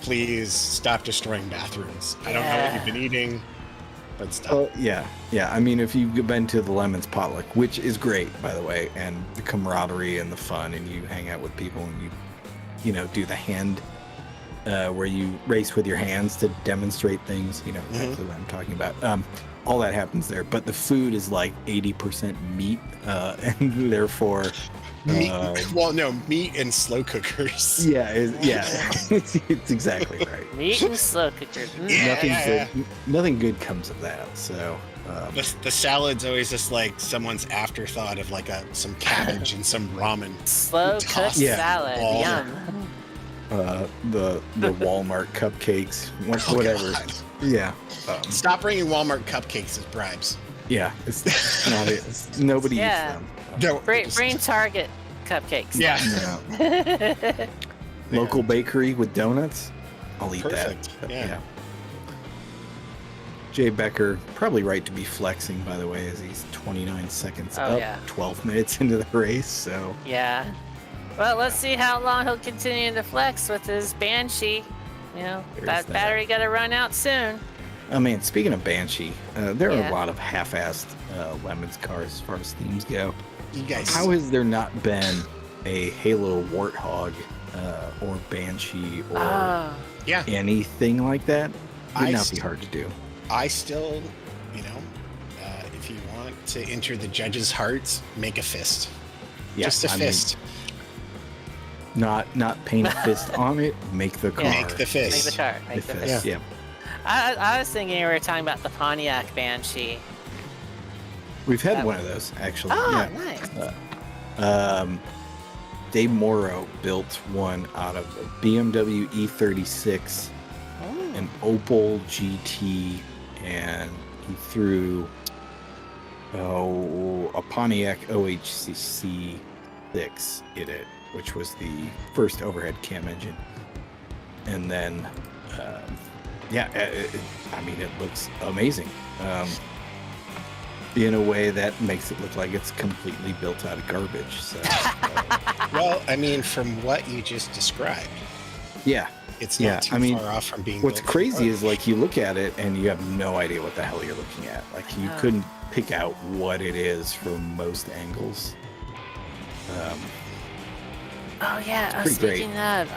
Please stop destroying bathrooms. I don't know what you've been eating, but stop. Oh, yeah. I mean, if you've been to the Lemons Potluck, which is great, by the way, and the camaraderie and the fun, and you hang out with people and you do the hand where you race with your hands to demonstrate things, exactly what I'm talking about. All that happens there, but the food is like 80% meat, and therefore... Meat, meat and slow cookers. Yeah, it's exactly right. Meat and slow cooker. Nothing good comes of that. So The salad's always just like someone's afterthought of like some cabbage and some ramen. Slow cooked Yeah. salad. Ball. Yum. the Walmart cupcakes, Oh, whatever. God. Yeah, Stop bringing Walmart cupcakes as bribes. yeah. It's not. Nobody Yeah. eats them. No, Brain Target cupcakes. Yeah. Yeah. Local bakery with donuts. I'll eat Perfect. that. Yeah. Jay Becker, probably right to be flexing, by the way, as he's 29 seconds Oh, up, yeah. 12 minutes into the race. So Yeah. Well, let's see how long he'll continue to flex with his Banshee. You know, There's that that. battery got to run out soon. I mean, speaking of Banshee, there are Yeah. a lot of half-assed Lemons cars as far as themes go. You guys. How has there not been a Halo Warthog or Banshee or Oh. Yeah. anything like that? Would I not be hard to do. I still, if you want to enter the judges' hearts, make a fist. Yeah, Just a I mean, fist. not paint a fist on it. Make the car. Make the fist. Make the car. Make The the fist. fist. Yeah. I was thinking we were talking about the Pontiac Banshee. We've had That one of those actually. Oh, yeah. nice. Dave Morrow built one out of a BMW E36, Oh. an Opel GT, and he threw a Pontiac OHCC 6 in it, which was the first overhead cam engine. And then, it looks amazing. In a way that makes it look like it's completely built out of garbage. So, Well, I mean, from what you just described, yeah. it's not too far off from being. What's built crazy for is like you look at it and you have no idea what the hell you're looking at. Like you Oh. couldn't pick out what it is from most angles. Oh yeah. pretty great. Speaking of,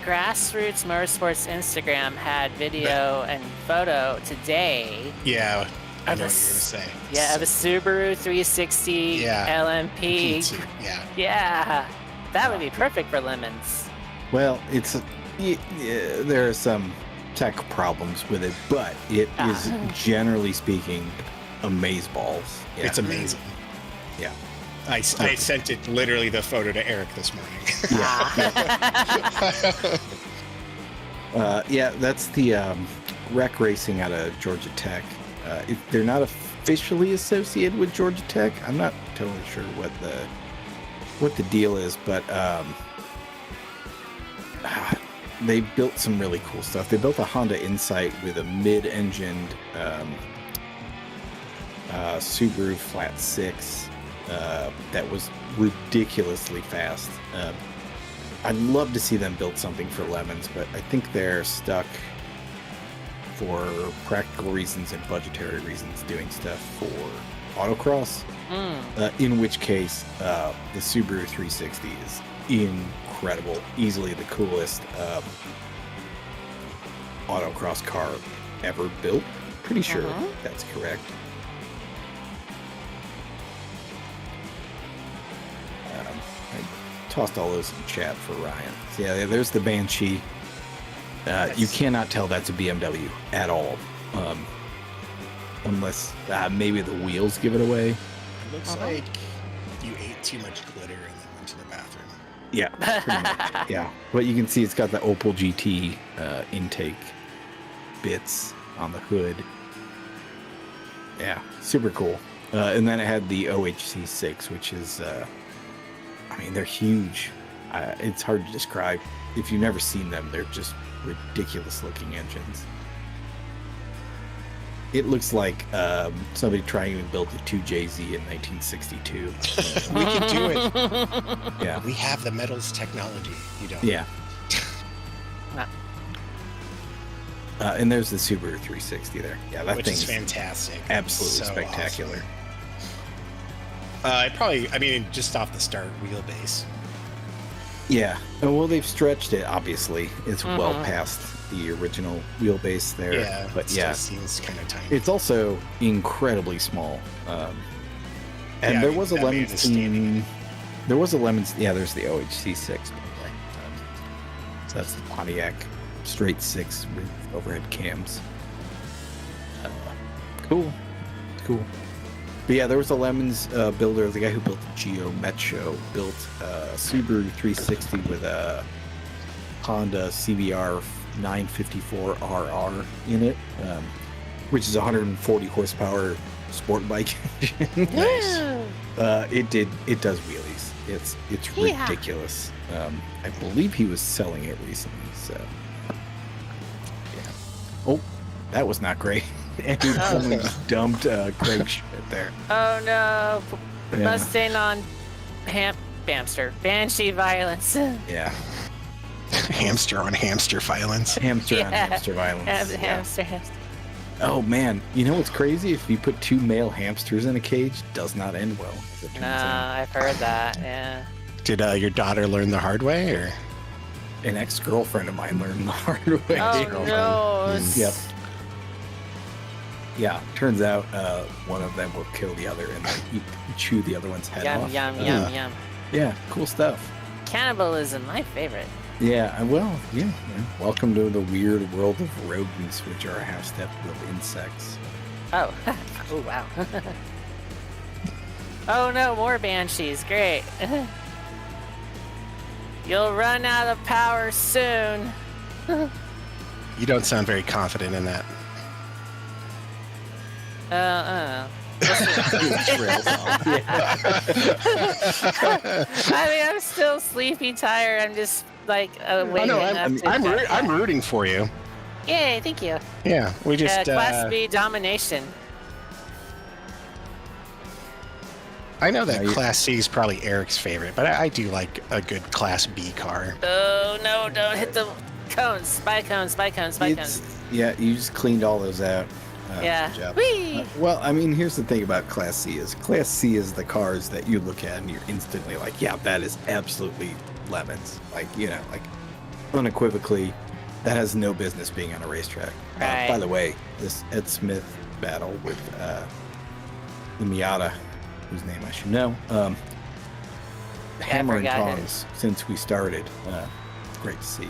Grassroots Motorsports Instagram had video and photo today. Yeah, I Of know a what you're gonna s- say. Yeah, of a Subaru 360 Yeah. LMP. P2, yeah. Yeah, that would be perfect for lemons. Well, there are some tech problems with it, but it is generally speaking amazeballs. Yeah. It's amazing. Yeah. I sent it literally the photo to Eric this morning. That's the rec racing out of Georgia Tech. They're not officially associated with Georgia Tech. I'm not totally sure what the deal is, but they built some really cool stuff. They built a Honda Insight with a mid-engined Subaru Flat 6 that was ridiculously fast. I'd love to see them build something for Lemons, but I think they're stuck for practical reasons and budgetary reasons doing stuff for autocross. In which case, the Subaru 360 is incredible, easily the coolest autocross car ever built. Pretty sure that's correct. I tossed all those in chat for Ryan. So yeah, there's the Banshee. You cannot tell that's a BMW at all, unless maybe the wheels give it away. It looks like you ate too much glitter and then went to the bathroom. Yeah, pretty much. Yeah, but you can see it's got the Opel GT intake bits on the hood. Yeah, super cool. And then it had the OHC6, which is, they're huge. It's hard to describe. If you've never seen them, they're just ridiculous looking engines. It looks like somebody trying to build a 2JZ in 1962. We can do it. Yeah. We have the metals technology. You don't. Yeah. Nah. And there's the Subaru 360 there. Yeah, that Which thing's is fantastic. absolutely So spectacular. awesome. Just off the start, wheelbase. Yeah. Well, they've stretched it, obviously. It's well past the original wheelbase there. Yeah, But it yeah, still seems kind of tiny. it's also incredibly small. And Yeah, there was a that man Lemons is standing. team. There was a Lemons. Yeah, there's the OHC6. By the way. So that's the Pontiac straight 6 with overhead cams. Cool. But yeah, there was a Lemons builder, the guy who built the Geo Metro, built a Subaru 360 with a Honda CBR 954RR in it, which is a 140 horsepower sport bike engine. Nice. It does wheelies. It's Yeah. ridiculous. I believe he was selling it recently, so yeah. Oh, that was not great. And someone just dumped Craig's shit there. Oh no. Yeah. Mustang on hamster. Banshee violence. Yeah. Hamster on hamster violence. Hamster on Yeah. hamster violence. Yeah. Hamster. Oh man, you know what's crazy? If you put 2 male hamsters in a cage, it does not end well. As it turns Nah, out. I've heard that. Yeah. Did your daughter learn the hard way, or? An ex-girlfriend of mine learned the hard way. Oh no. Yep. Yeah, turns out one of them will kill the other and then chew the other one's head Yum off. yum Uh, yum yum. Yeah, cool stuff. Cannibalism, my favorite. Yeah, well, yeah. Welcome to the weird world of rodents, which are a half step of insects. Oh. Oh wow. Oh no, more banshees. Great. You'll run out of power soon. You don't sound very confident in that. I Yeah. mean, I'm still sleepy, tired. I'm just like awake no, enough to I'm rooting for you. Yay, thank you. Yeah, we just. Class B domination. I know that No, you- Class C is probably Eric's favorite, but I do like a good Class B car. Oh no, don't hit the cones. Spy cones, spy cones, spy cones. Yeah, you just cleaned all those out. Yeah. Good job. Whee! Well, I mean, here's the thing about Class C is the cars that you look at and you're instantly like, yeah, that is absolutely lemons. Like, you know, like unequivocally, that has no business being on a racetrack. Right. By the way, this Ed Smith battle with the M.I.A.T.A, whose name I should know, hammer and forgot it. tongs since we started. Great to see.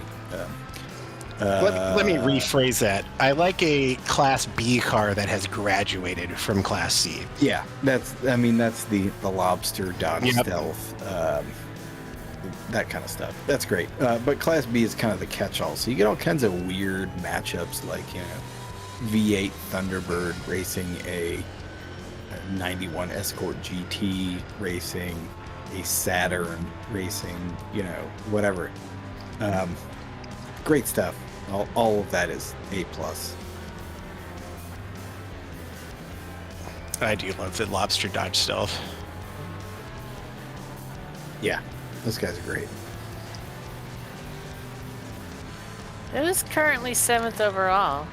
Let me rephrase that. I like a Class B car that has graduated from Class C. Yeah, that's the lobster Dodge Yep. Stealth, that kind of stuff. That's great. But Class B is kind of the catch-all. So you get all kinds of weird matchups, like, you know, V8 Thunderbird racing a 91 Escort GT racing a Saturn racing, you know, whatever. Great stuff. All of that is A+. I do love the Lobster Dodge Stealth. Yeah, those guys are great. It was currently 7th overall.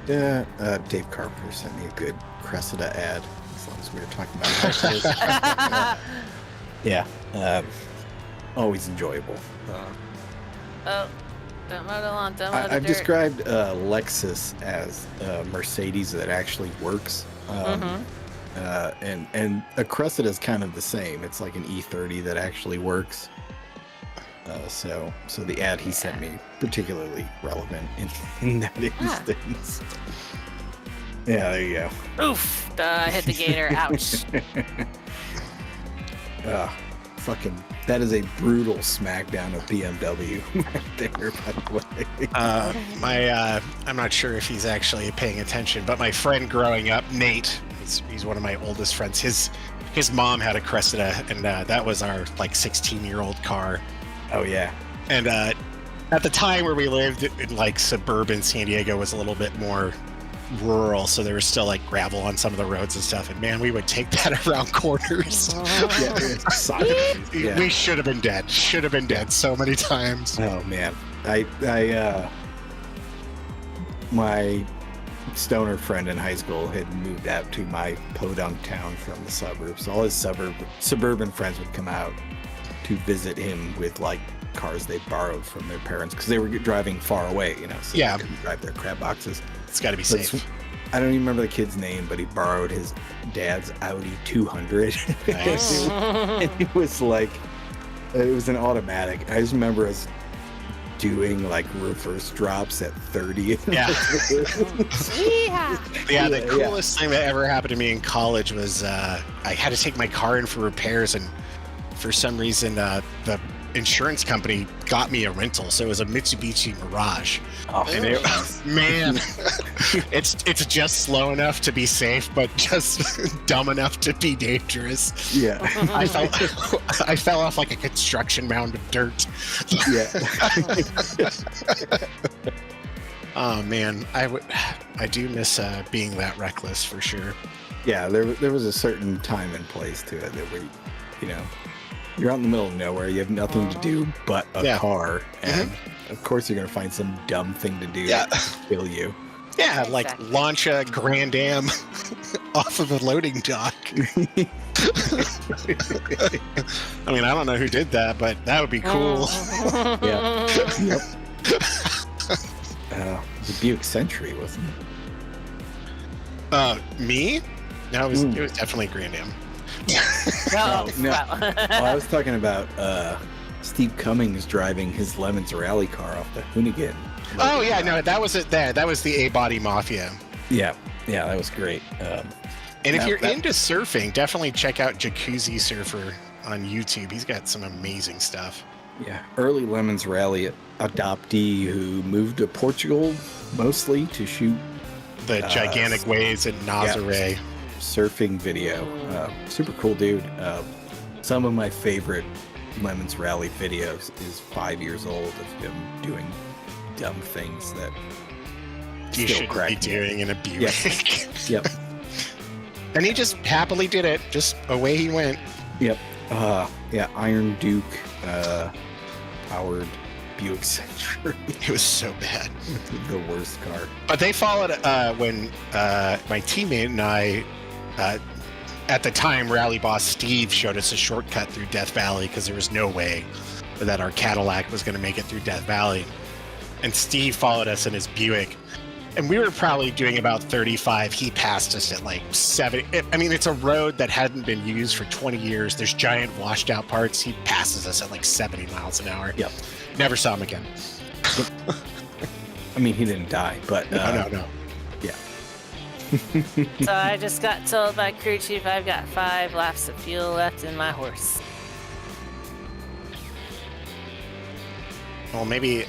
Dave Carpenter sent me a good Cressida ad, as long as we were talking about horses. Yeah, always enjoyable. Oh, don't mow the lawn, don't mow the I've dirt. described Lexus as a Mercedes that actually works. And a Cressida is kind of the same. It's like an E30 that actually works. So the ad he sent me particularly relevant in that instance. Yeah, there you go. Oof! I hit the gator. Ouch. Fucking, that is a brutal smackdown of BMW right there, by the way. I'm not sure if he's actually paying attention, but my friend growing up, Nate, he's one of my oldest friends. His mom had a Cressida, and that was our like 16-year-old car. Oh yeah. And at the time where we lived in like suburban San Diego was a little bit more rural, so there was still like gravel on some of the roads and stuff. And man, we would take that around corners. Yeah. We should have been dead. Should have been dead so many times. Oh man, my stoner friend in high school had moved out to my podunk town from the suburbs. All his suburban friends would come out to visit him with like cars they borrowed from their parents because they were driving far away, you know. So Yeah. they couldn't drive their crap boxes. It's got to be But safe. I don't even remember the kid's name, but he borrowed his dad's Audi 200. Nice. And it was like, it was an automatic. I just remember us doing like reverse drops at 30. Yeah. Yeehaw! Yeah, the Yeah. coolest thing that ever happened to me in college was I had to take my car in for repairs, and for some reason the insurance company got me a rental, so it was a Mitsubishi Mirage. Oh, And man, it's just slow enough to be safe, but just dumb enough to be dangerous. yeah. I fell off like a construction mound of dirt. Yeah. Oh man, I do miss being that reckless for sure. Yeah, there was a certain time and place to it that you're out in the middle of nowhere, you have nothing to do but a car, and of course you're gonna find some dumb thing to do to kill you. Yeah, like launch a Grand Am off of a loading dock. I mean, I don't know who did that, but that would be cool. Yeah. Yep. It was a Buick Century, wasn't it? Me? No, it was definitely a Grand Am. No. Well, I was talking about Steve Cummings driving his Lemons Rally car off the Hoonigan. Oh yeah, no, that was it. That was the A-Body Mafia. Yeah, that was great. And if you're into surfing, definitely check out Jacuzzi Surfer on YouTube. He's got some amazing stuff. Yeah, early Lemons Rally adoptee who moved to Portugal mostly to shoot The gigantic waves at Nazaré. Yeah, surfing video. Super cool dude. Some of my favorite Lemons Rally videos is 5 years old of him doing dumb things that You still should crack be me doing in a Buick. Yep. And he just happily did it. Just away he went. Yep. Yeah, Iron Duke powered Buick Century. It was so bad. The worst car. But they followed when my teammate and I, at the time, Rally Boss Steve showed us a shortcut through Death Valley because there was no way that our Cadillac was going to make it through Death Valley. And Steve followed us in his Buick. And we were probably doing about 35. He passed us at like 70. I mean, it's a road that hadn't been used for 20 years. There's giant washed out parts. He passes us at like 70 miles an hour. Yep. Never saw him again. I mean, he didn't die, but No. yeah. So I just got told by crew chief I've got 5 laps of fuel left in my horse. Well, maybe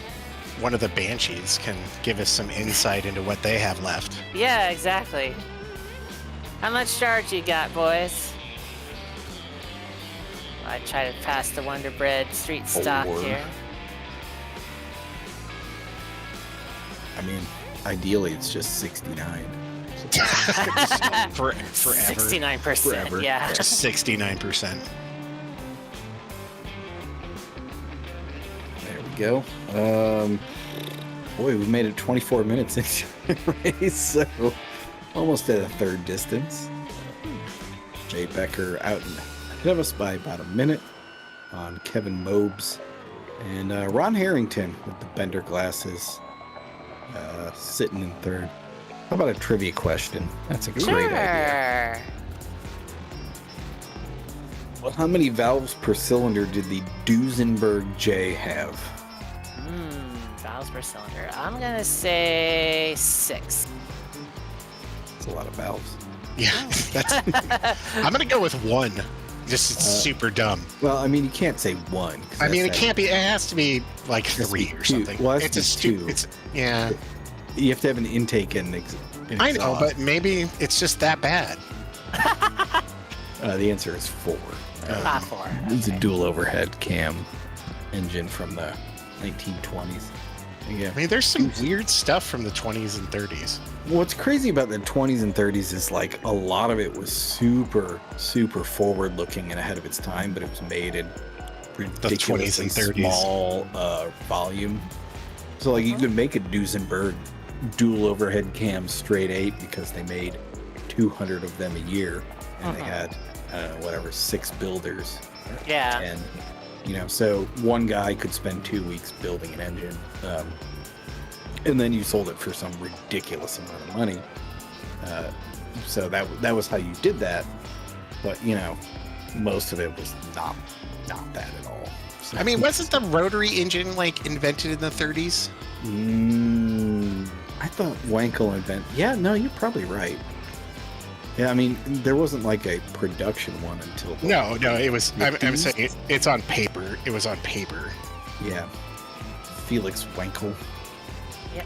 one of the Banshees can give us some insight into what they have left. Yeah, exactly. How much charge you got, boys? I try to pass the Wonder Bread street stock here. I mean, ideally, it's just 69. Forever. 69%, Forever. yeah. 69%. There we go. Boy, we made it 24 minutes into the race, so almost at a third distance. Jay Becker out ahead of us by about a minute on Kevin Mobes. And Ron Harrington with the Bender glasses sitting in third. How about a trivia question? That's a great idea. Well, how many valves per cylinder did the Duesenberg J have? Valves per cylinder. I'm gonna say 6. That's a lot of valves. Yeah, I'm gonna go with 1. Just it's super dumb. Well, I mean, you can't say 1. I mean, it can't be. It has to be like 3 or something. Well, it's a stupid. Yeah. You have to have an intake and I know, but maybe it's just that bad. The answer is 4. 4. It's a dual overhead cam engine from the 1920s. Yeah. I mean, there's some weird stuff from the 20s and 30s. What's crazy about the 20s and 30s is like a lot of it was super, super forward looking and ahead of its time, but it was made in ridiculously 20s and 30s. small volume. So like you could make a Duesenberg dual overhead cam straight 8 because they made 200 of them a year and they had whatever 6 builders. Yeah. And so one guy could spend 2 weeks building an engine, and then you sold it for some ridiculous amount of money. So that was how you did that. But most of it was not that at all. So, I mean, wasn't the rotary engine like invented in the 30s? I thought Wankel invented. Yeah, no, you're probably right. Yeah, I mean, there wasn't like a production one until. No, it was. I'm saying it's on paper. it was on paper. Yeah. Felix Wankel. Yep.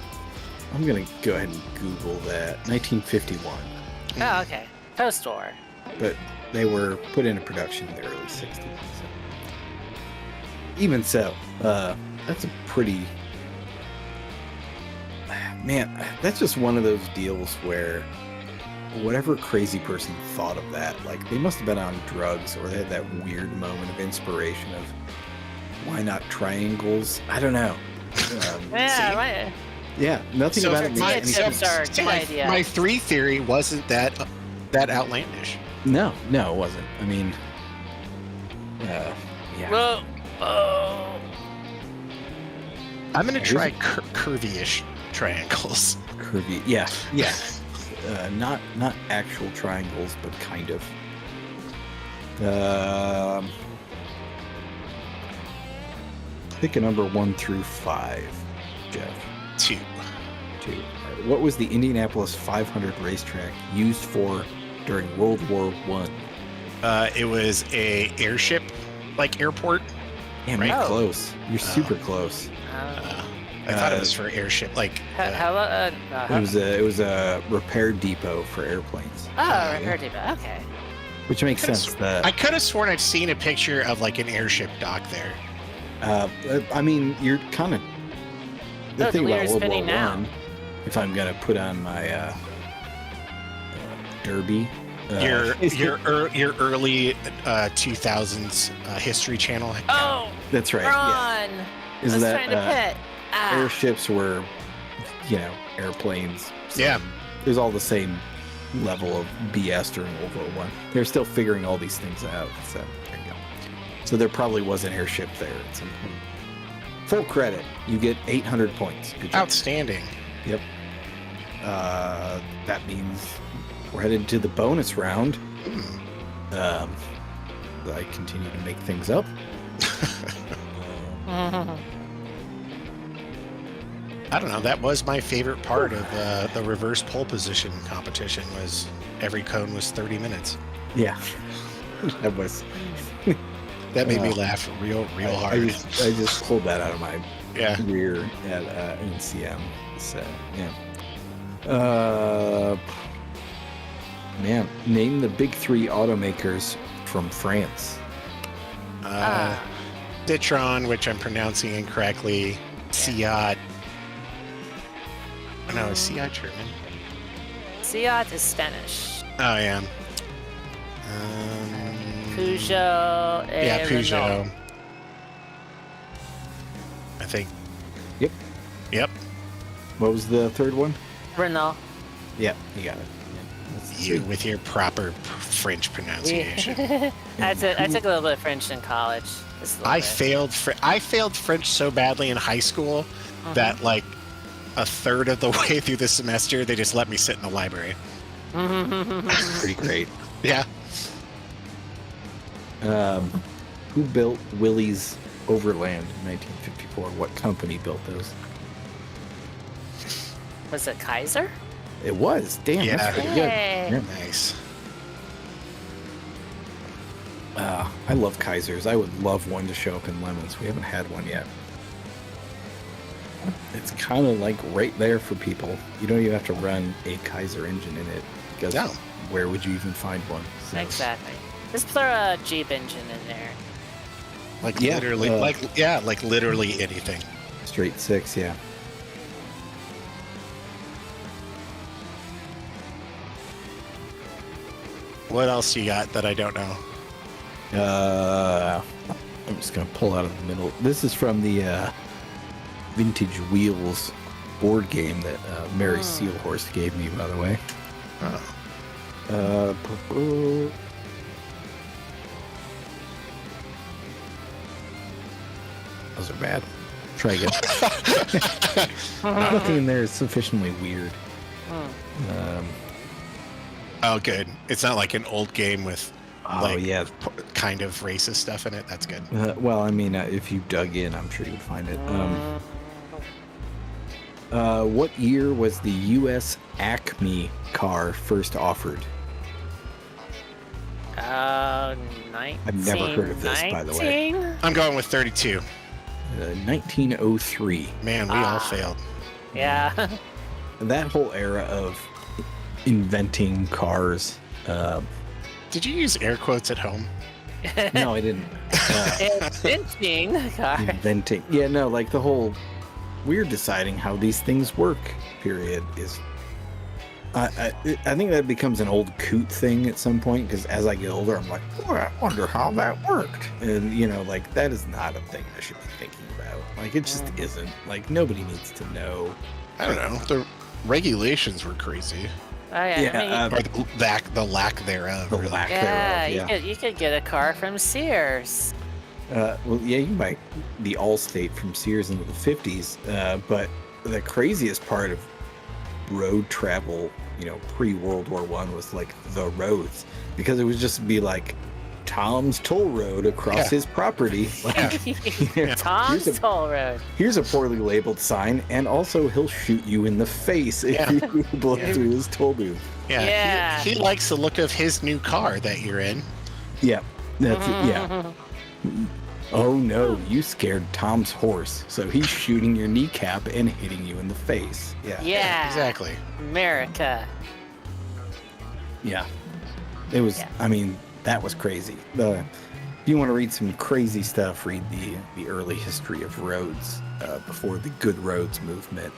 I'm going to go ahead and Google that. 1951. Oh, okay. Post-war. But they were put into production in the early 60s. So. Even so, that's a pretty... Man, that's just one of those deals where whatever crazy person thought of that, like, they must have been on drugs or they had that weird moment of inspiration of why not triangles? I don't know. Yeah, right. Yeah, nothing So about it my- makes so- any sense. sorry. Good idea. My 3 theory wasn't that outlandish. No, it wasn't. I mean, yeah. Well, I'm gonna try curvy-ish triangles. Curvy. Yeah. Not actual triangles, but kind of. Pick a number 1 through 5, Jeff. 2. 2. All right. What was the Indianapolis 500 racetrack used for during World War One? It was a airship, like airport. Damn, Right. you're Oh. close. You're super close. I thought it was for airship, like. It was a repair depot for airplanes, repair depot. Okay. which makes sense. I could have sworn I'd seen a picture of like an airship dock there. I mean, you're kind of the Oh, thing the about wheel's World War spinning now. One. If I'm gonna put on my derby, Your early 2000s History Channel. Oh, that's right. Yeah. Ron. I Is was that trying to pit. airships were, airplanes? So Yeah. there's all the same level of BS during World War One. They're still figuring all these things out. So there you go. So there probably was an airship there at some point. Full credit. You get 800 points. Good job. Outstanding. Yep. That means we're headed to the bonus round. I continue to make things up. I don't know. That was my favorite part of the reverse pole position competition. Was every cone was 30 minutes. Yeah. That was. That made me laugh real I hard. just pulled that out of my Yeah. rear at NCM. So yeah. Man, name the big 3 automakers from France. Citroen, which I'm pronouncing incorrectly. Seat. Oh, no, is Seat German? Seat is Spanish. Oh yeah. Peugeot. Yeah, Peugeot. Renault. I think. Yep. Yep. What was the third one? Renault. Yeah, you got it. That's You 3. with your proper French pronunciation. I took a little bit of French in college. Just a little I bit. failed French so badly in high school that like a third of the way through the semester they just let me sit in the library. Pretty great. Yeah. Who built Willys Overland in 1954? What company built those? Was it Kaiser? It was. Damn, Yeah. that's pretty good. Yay. Yeah. Nice. I love Kaisers. I would love one to show up in Lemons. We haven't had one yet. It's kind of like right there for people. You don't even have to run a Kaiser engine in it because No. where would you even find one? So, Exactly. Just throw a Jeep engine in there. Like Yeah, literally like literally anything. Straight 6, yeah. What else you got that I don't know? I'm just gonna pull out of the middle. This is from the Vintage Wheels board game that Mary Sealhorst gave me, by the way. Those are bad. Try again. Nothing in there is sufficiently weird. Oh, good. It's not like an old game with Yeah. kind of racist stuff in it. That's good. Well, I mean, if you dug in, I'm sure you would find it. What year was the U.S. Acme car first offered? 19. I've never heard of this, by the way. I'm going with 32. 1903. Man, we all failed. Yeah. That whole era of inventing cars. Did you use air quotes at home? No, I didn't. Inventing car. Inventing. Yeah, no, like the whole we're deciding how these things work period is. I think that becomes an old coot thing at some point, because as I get older, I'm like, oh, I wonder how that worked. And, you know, like, that is not a thing I should be thinking about. Like, it just isn't. Like, nobody needs to know. I don't know. The regulations were crazy. Oh, yeah. Yeah, I mean, Or the lack thereof. the really. lack yeah, thereof. you could get a car from Sears. Well, yeah, you can buy the Allstate from Sears into the 50s. But the craziest part of road travel, you know, pre-World War I was like the roads, because it would just be like Tom's Toll Road across his property. Like, Tom's Toll Road. Here's a poorly labeled sign, and also he'll shoot you in the face if you blow through his toll booth. Yeah. He likes the look of his new car that you're in. Yeah, that's it. Yeah. Oh no, you scared Tom's horse, so he's shooting your kneecap and hitting you in the face. Yeah. Exactly. America. Yeah. It was, I mean, that was crazy. If you want to read some crazy stuff, read the early history of roads before the Good Roads movement.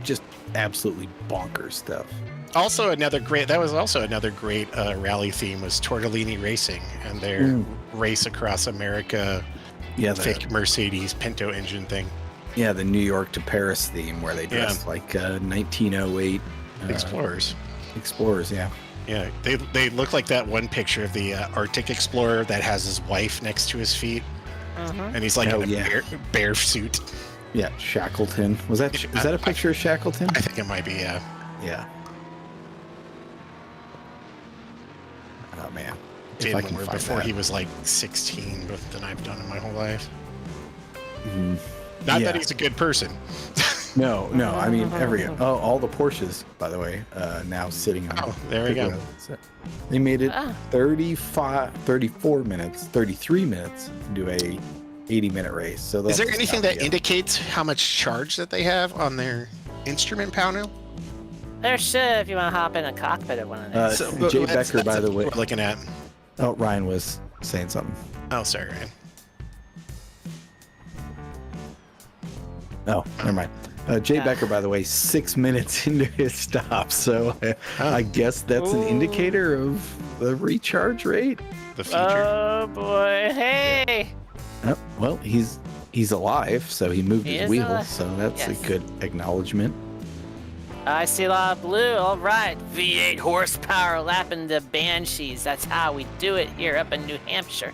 Just absolutely bonkers stuff. Also, another great rally theme was Tortellini Racing and their race across America. Yeah, fake Mercedes Pinto engine thing. Yeah, the New York to Paris theme where they dressed like 1908 Explorers. Explorers, yeah. Yeah, they look like that one picture of the Arctic Explorer that has his wife next to his feet, and he's like in a bear suit. Yeah, Shackleton. Is that a picture of Shackleton? I think it might be. Yeah. Yeah. Oh man. Did more before he was like 16 than I've done in my whole life. Not that he's a good person. No. I mean, all the Porsches, by the way, now sitting on. Oh, there we go. So they made it 33 minutes into a 80-minute race. So is there anything that indicates how much charge that they have on their instrument panel? There should, if you want to hop in a cockpit of one of those. Jay Becker, by the way. We're looking at. Oh, Ryan was saying something. Oh, sorry, Ryan. Oh, never mind. Jay Becker, by the way, 6 minutes into his stop, so I guess that's an indicator of the recharge rate. The future. Oh boy! Hey. Oh, well, he's alive, so he moved his wheels, alive. so that's a good acknowledgement. I see a lot of blue. All right, V8 horsepower lapping the Banshees. That's how we do it here up in New Hampshire.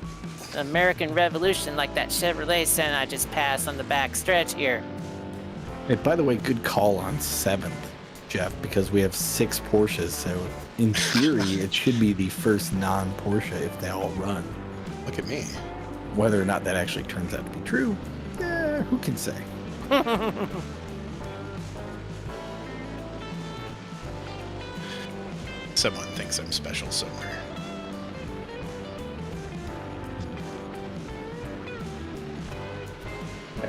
The American Revolution, like that Chevrolet Senna I just passed on the back stretch here. Hey, by the way, good call on 7th, Jeff, because we have 6 Porsches, so in theory, it should be the first non-Porsche if they all run. Look at me. Whether or not that actually turns out to be true, who can say? Someone thinks I'm special somewhere.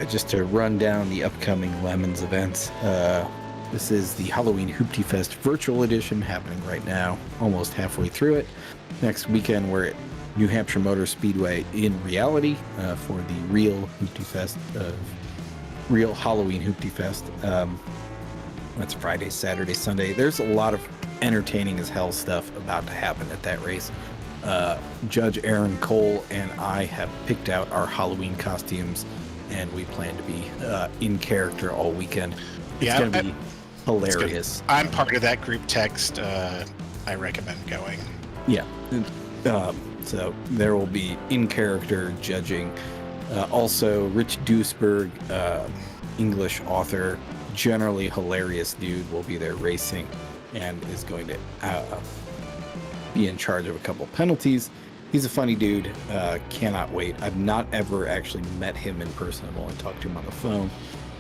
Just to run down the upcoming Lemons events, this is the Halloween HOOPTIEFEST virtual edition happening right now, almost halfway through it. Next weekend, we're at New Hampshire Motor Speedway in reality for the real HOOPTIEFEST, real Halloween HOOPTIEFEST. That's Friday, Saturday, Sunday. There's a lot of entertaining as hell stuff about to happen at that race. Judge Aaron Cole and I have picked out our Halloween costumes, and we plan to be in character all weekend. It's going to be hilarious. I'm part of that group text. I recommend going. Yeah. So there will be in character judging. Also, Rich Duisberg, English author, generally hilarious dude, will be there racing and is going to be in charge of a couple penalties. He's a funny dude. Cannot wait. I've not ever actually met him in person. I've only talked to him on the phone.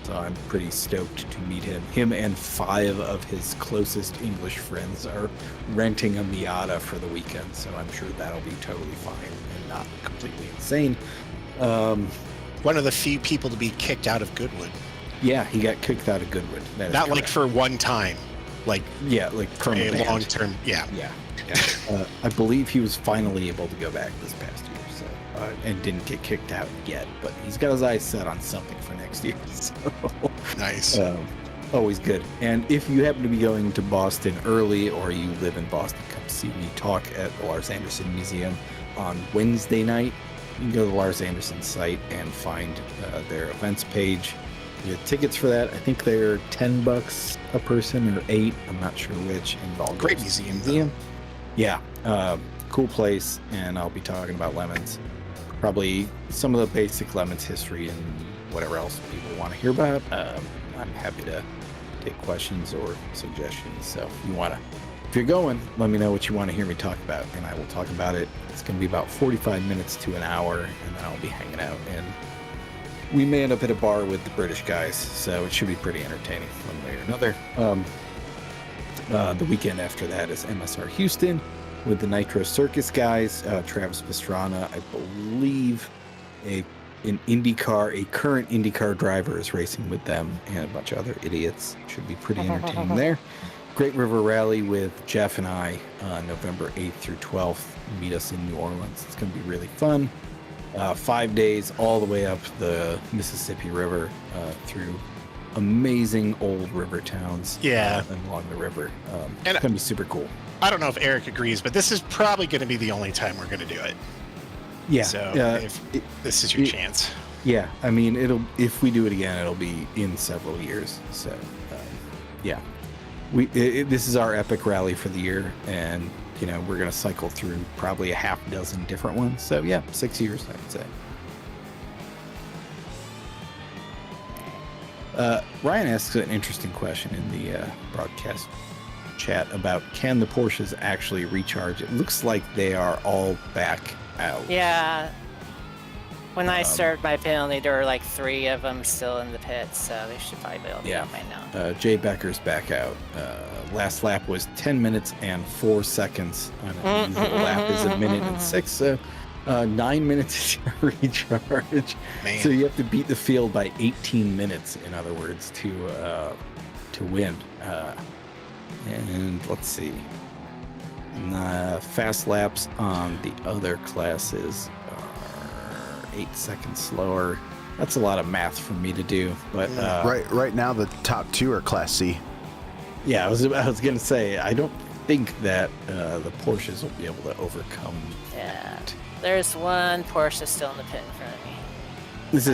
So I'm pretty stoked to meet him. Him and 5 of his closest English friends are renting a Miata for the weekend, so I'm sure that'll be totally fine and not completely insane. One of the few people to be kicked out of Goodwood. Yeah, he got kicked out of Goodwood. That is Not like correct. for one time, like Yeah, like from a a band. long term. Yeah. Yeah. I believe he was finally able to go back this past year, so and didn't get kicked out yet. But he's got his eyes set on something for next year. So Nice. always good. And if you happen to be going to Boston early, or you live in Boston, come see me talk at the Lars Anderson Museum on Wednesday night. You can go to the Lars Anderson site and find their events page. You get tickets for that. I think they're $10 a person or 8. I'm not sure which. Involved. Great museum. Yeah, cool place, and I'll be talking about lemons. Probably some of the basic lemons history and whatever else people want to hear about. I'm happy to take questions or suggestions. So if you're going, let me know what you want to hear me talk about, and I will talk about it. It's going to be about 45 minutes to an hour, and then I'll be hanging out. And we may end up at a bar with the British guys, so it should be pretty entertaining one way or another. The weekend after that is MSR Houston with the Nitro Circus guys. Travis Pastrana, I believe, a current IndyCar driver is racing with them, and a bunch of other idiots. Should be pretty entertaining there. Great River Rally with Jeff and I November 8th through 12th. Meet us in New Orleans. It's going to be really fun. 5 days all the way up the Mississippi River through amazing old river towns. Yeah. And along the river. And it's going to be super cool. I don't know if Eric agrees, but this is probably going to be the only time we're going to do it. Yeah. So this is your chance. Yeah. I mean, if we do it again, it'll be in several years. So, yeah. This is our epic rally for the year, and we're going to cycle through probably a half dozen different ones. So yeah, 6 years, I would say. Ryan asks an interesting question in the broadcast chat about, can the Porsches actually recharge? It looks like they are all back out. Yeah. When I started my penalty, there were like 3 of them still in the pit, so they should probably be able to do it by now. Jay Becker's back out. Last lap was 10 minutes and 4 seconds. On a usual lap is 1 minute and 6, so 9 minutes to recharge. Man. So you have to beat the field by 18 minutes, in other words, to win. And let's see. Fast laps on the other classes are 8 seconds slower. That's a lot of math for me to do, but right now the top 2 are Class C. Yeah, I was gonna say, I don't think that the Porsches will be able to overcome that. There's one Porsche still in the pit in front of me. This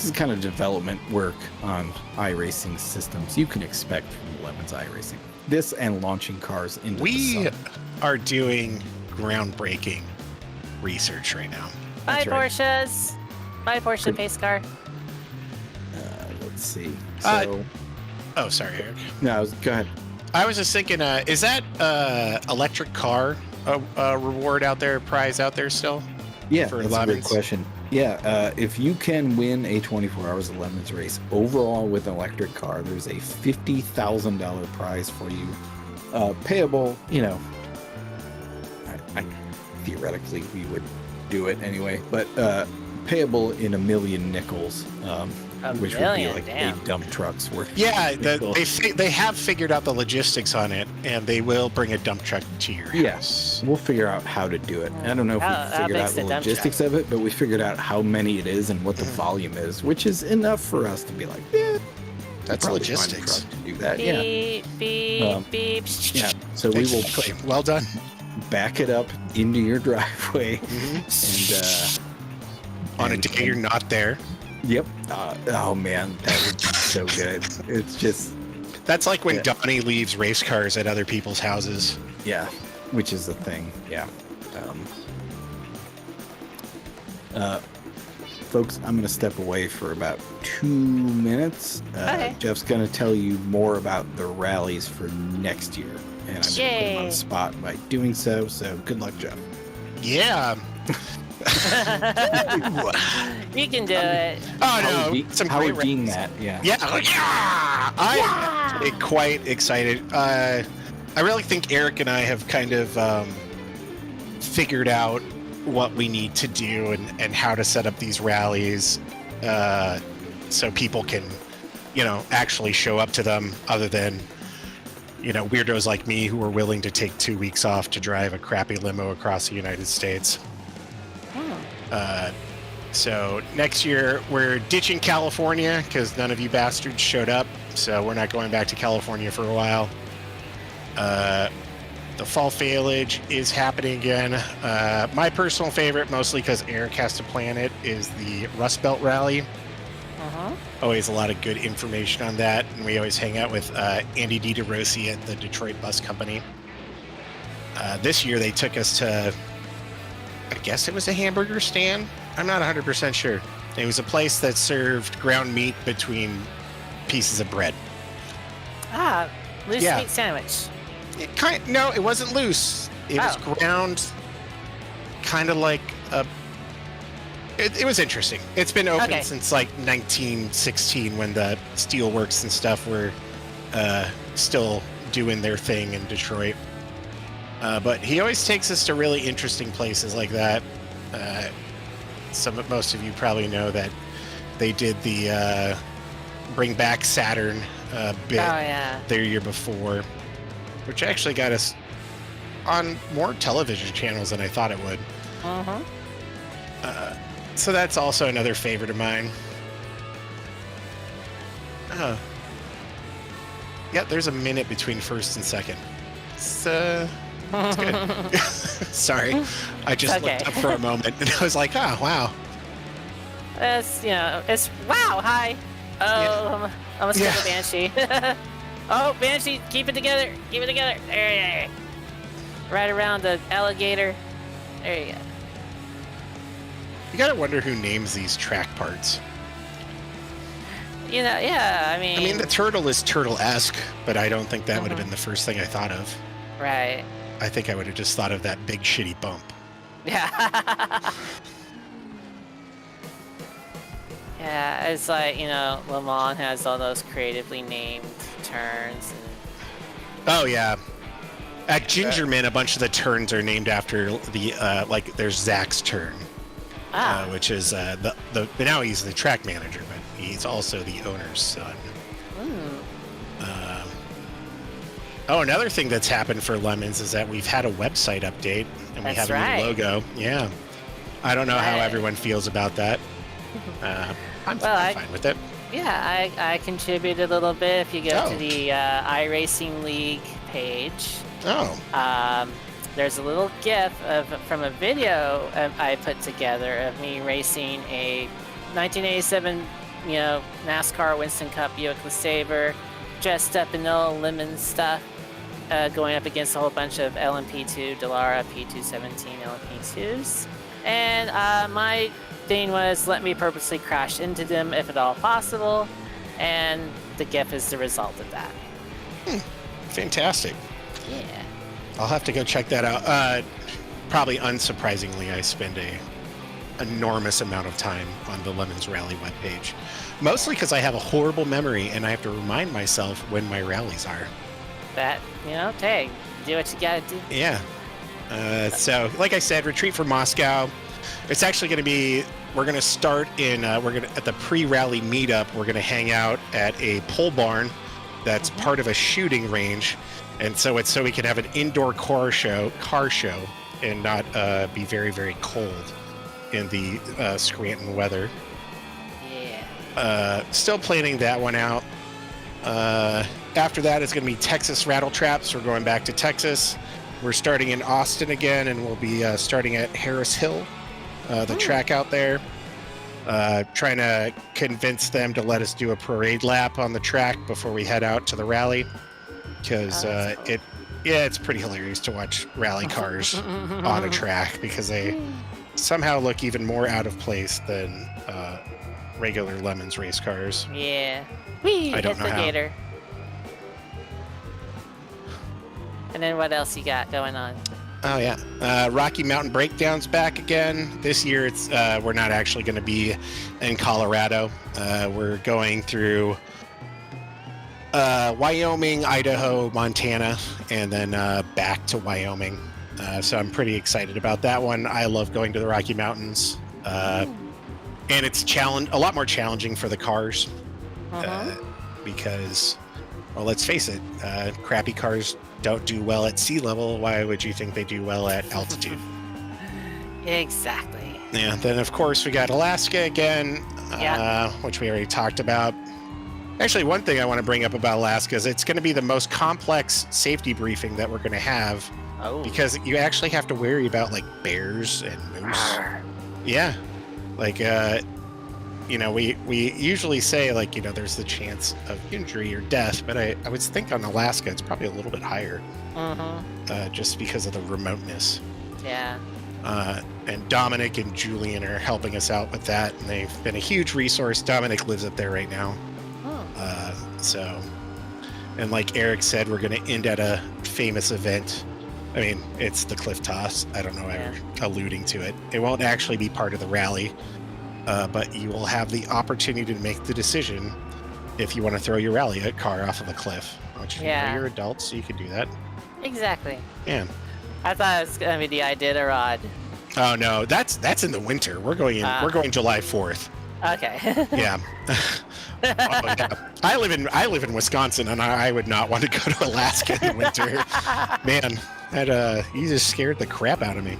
is kind of development work on iRacing systems you can expect from Lemons iRacing. This and launching cars into the sun. are doing groundbreaking research right now. Bye, That's right. Porsches. Bye, Porsche pace car. Let's see. So, Oh, sorry, Eric. no, go ahead. I was just thinking, is that electric car reward out there, prize out there still? Yeah, for that's a great Lemons? question. Yeah, if you can win a 24 Hours of Lemons race overall with an electric car, there's a $50,000 prize for you. Payable, I theoretically we would do it anyway, but payable in $1 million nickels, which would be like damn. 8 dump trucks worth. Yeah, of nickels. they have figured out the logistics on it, and they will bring a dump truck to your house. We'll figure out how to do it. I don't know if How we figured big's out the the dump logistics of it, but we figured out how many it is and what the volume is, which is enough for us to be like, yeah, That's probably find a logistics. truck to do that. Yeah. Beep, beep, beep. Yeah. So we will Well done. back it up into your driveway On a and- day you're not there. Yep. Oh man, that would be so good. It's just, That's like when Yeah. Donnie leaves race cars at other people's houses. yeah, which is the thing. Yeah. Folks, I'm going to step away for about 2 minutes. Okay. Jeff's going to tell you more about the rallies for next year, and I'm going to put him on Yay. the spot by doing so. So good luck, Jeff. Yeah. You can do it. Oh no! Some How great would being races. that? Yeah. Yeah, I'm quite excited. I really think Eric and I have kind of figured out what we need to do and how to set up these rallies so people can, actually show up to them other than, weirdos like me who are willing to take 2 weeks off to drive a crappy limo across the United States. So next year we're ditching California because none of you bastards showed up. So we're not going back to California for a while. The fall failage is happening again. My personal favorite, mostly because Eric has to plan it, is the Rust Belt Rally. Always a lot of good information on that. And we always hang out with Andy DiDeRossi at the Detroit Bus Company. This year they took us to, I guess it was a hamburger stand. I'm not 100% sure. It was a place that served ground meat between pieces of bread. Loose Yeah. meat sandwich. No, it wasn't loose. It was ground, kind of like a. It was interesting. It's been open since like 1916 when the steelworks and stuff were still doing their thing in Detroit. But he always takes us to really interesting places like that. Most of you probably know that they did the Bring Back Saturn bit their year before, which actually got us on more television channels than I thought it would. So that's also another favorite of mine. Yeah, there's a minute between first and second. It's good. Sorry. I just looked up for a moment and I was like, oh, wow. It's wow, hi. Oh, I almost killed a Banshee. Oh, Banshee, keep it together. Keep it together. There you go. Right around the alligator. There you go. You gotta wonder who names these track parts. I mean, the turtle is turtle-esque, but I don't think that would have been the first thing I thought of. Right. I think I would have just thought of that big shitty bump. Yeah. Yeah, it's like, Le Mans has all those creatively named turns. Oh, yeah. At Gingerman, a bunch of the turns are named after the, there's Zach's turn, which is, now he's the track manager, but he's also the owner's son. Another thing that's happened for Lemons is that we've had a website update, and we have a new logo. Yeah. I don't know how everyone feels about that. I'm fine with it. Yeah, I contributed a little bit. If you go to the iRacing League page, there's a little GIF from a video I put together of me racing a 1987, NASCAR Winston Cup Buick LeSabre, dressed up in all lemon stuff, going up against a whole bunch of LMP2 Dallara P217 LMP2s. And my thing was, let me purposely crash into them if at all possible, and the GIF is the result of that. Fantastic. Yeah. I'll have to go check that out. Probably unsurprisingly, I spend a enormous amount of time on the Lemons Rally webpage, mostly because I have a horrible memory and I have to remind myself when my rallies are. That, hey, do what you gotta do. Yeah. So, like I said, retreat for Moscow. It's actually going to be, we're going to start at the pre-rally meetup, we're going to hang out at a pole barn that's part of a shooting range. And so it's so we can have an indoor car show and not be very, very cold in the Scranton weather. Yeah. Still planning that one out. After that, it's going to be Texas Rattle Traps. We're going back to Texas. We're starting in Austin again, and we'll be starting at Harris Hill, the track out there. Trying to convince them to let us do a parade lap on the track before we head out to the rally, because it's pretty hilarious to watch rally cars on a track because they somehow look even more out of place than regular Lemons race cars. Yeah. Whee! I don't know how. Gator. And then what else you got going on? Oh yeah, Rocky Mountain Breakdown's back again. This year, it's we're not actually going to be in Colorado. We're going through Wyoming, Idaho, Montana, and then back to Wyoming. So I'm pretty excited about that one. I love going to the Rocky Mountains, and it's a lot more challenging for the cars because, well, let's face it, crappy cars don't do well at sea level. Why would you think they do well at altitude? Exactly. Yeah. Then of course we got Alaska again, which we already talked about. Actually, one thing I want to bring up about Alaska is it's going to be the most complex safety briefing that we're going to have because you actually have to worry about like bears and moose. Yeah. Like, we usually say like, there's the chance of injury or death, but I would think on Alaska, it's probably a little bit higher just because of the remoteness. Yeah. And Dominic and Julian are helping us out with that, and they've been a huge resource. Dominic lives up there right now. And like Eric said, we're going to end at a famous event. I mean, it's the cliff toss. I don't know why we're alluding to it. It won't actually be part of the rally, but you will have the opportunity to make the decision if you want to throw your rally car off of a cliff, which you're adults, so you can do that. Exactly. Yeah. I thought it was going to be the Iditarod. Oh no, that's in the winter. We're going July 4th. Okay. Yeah. Yeah. I live in Wisconsin, and I would not want to go to Alaska in the winter. Man, that you just scared the crap out of me.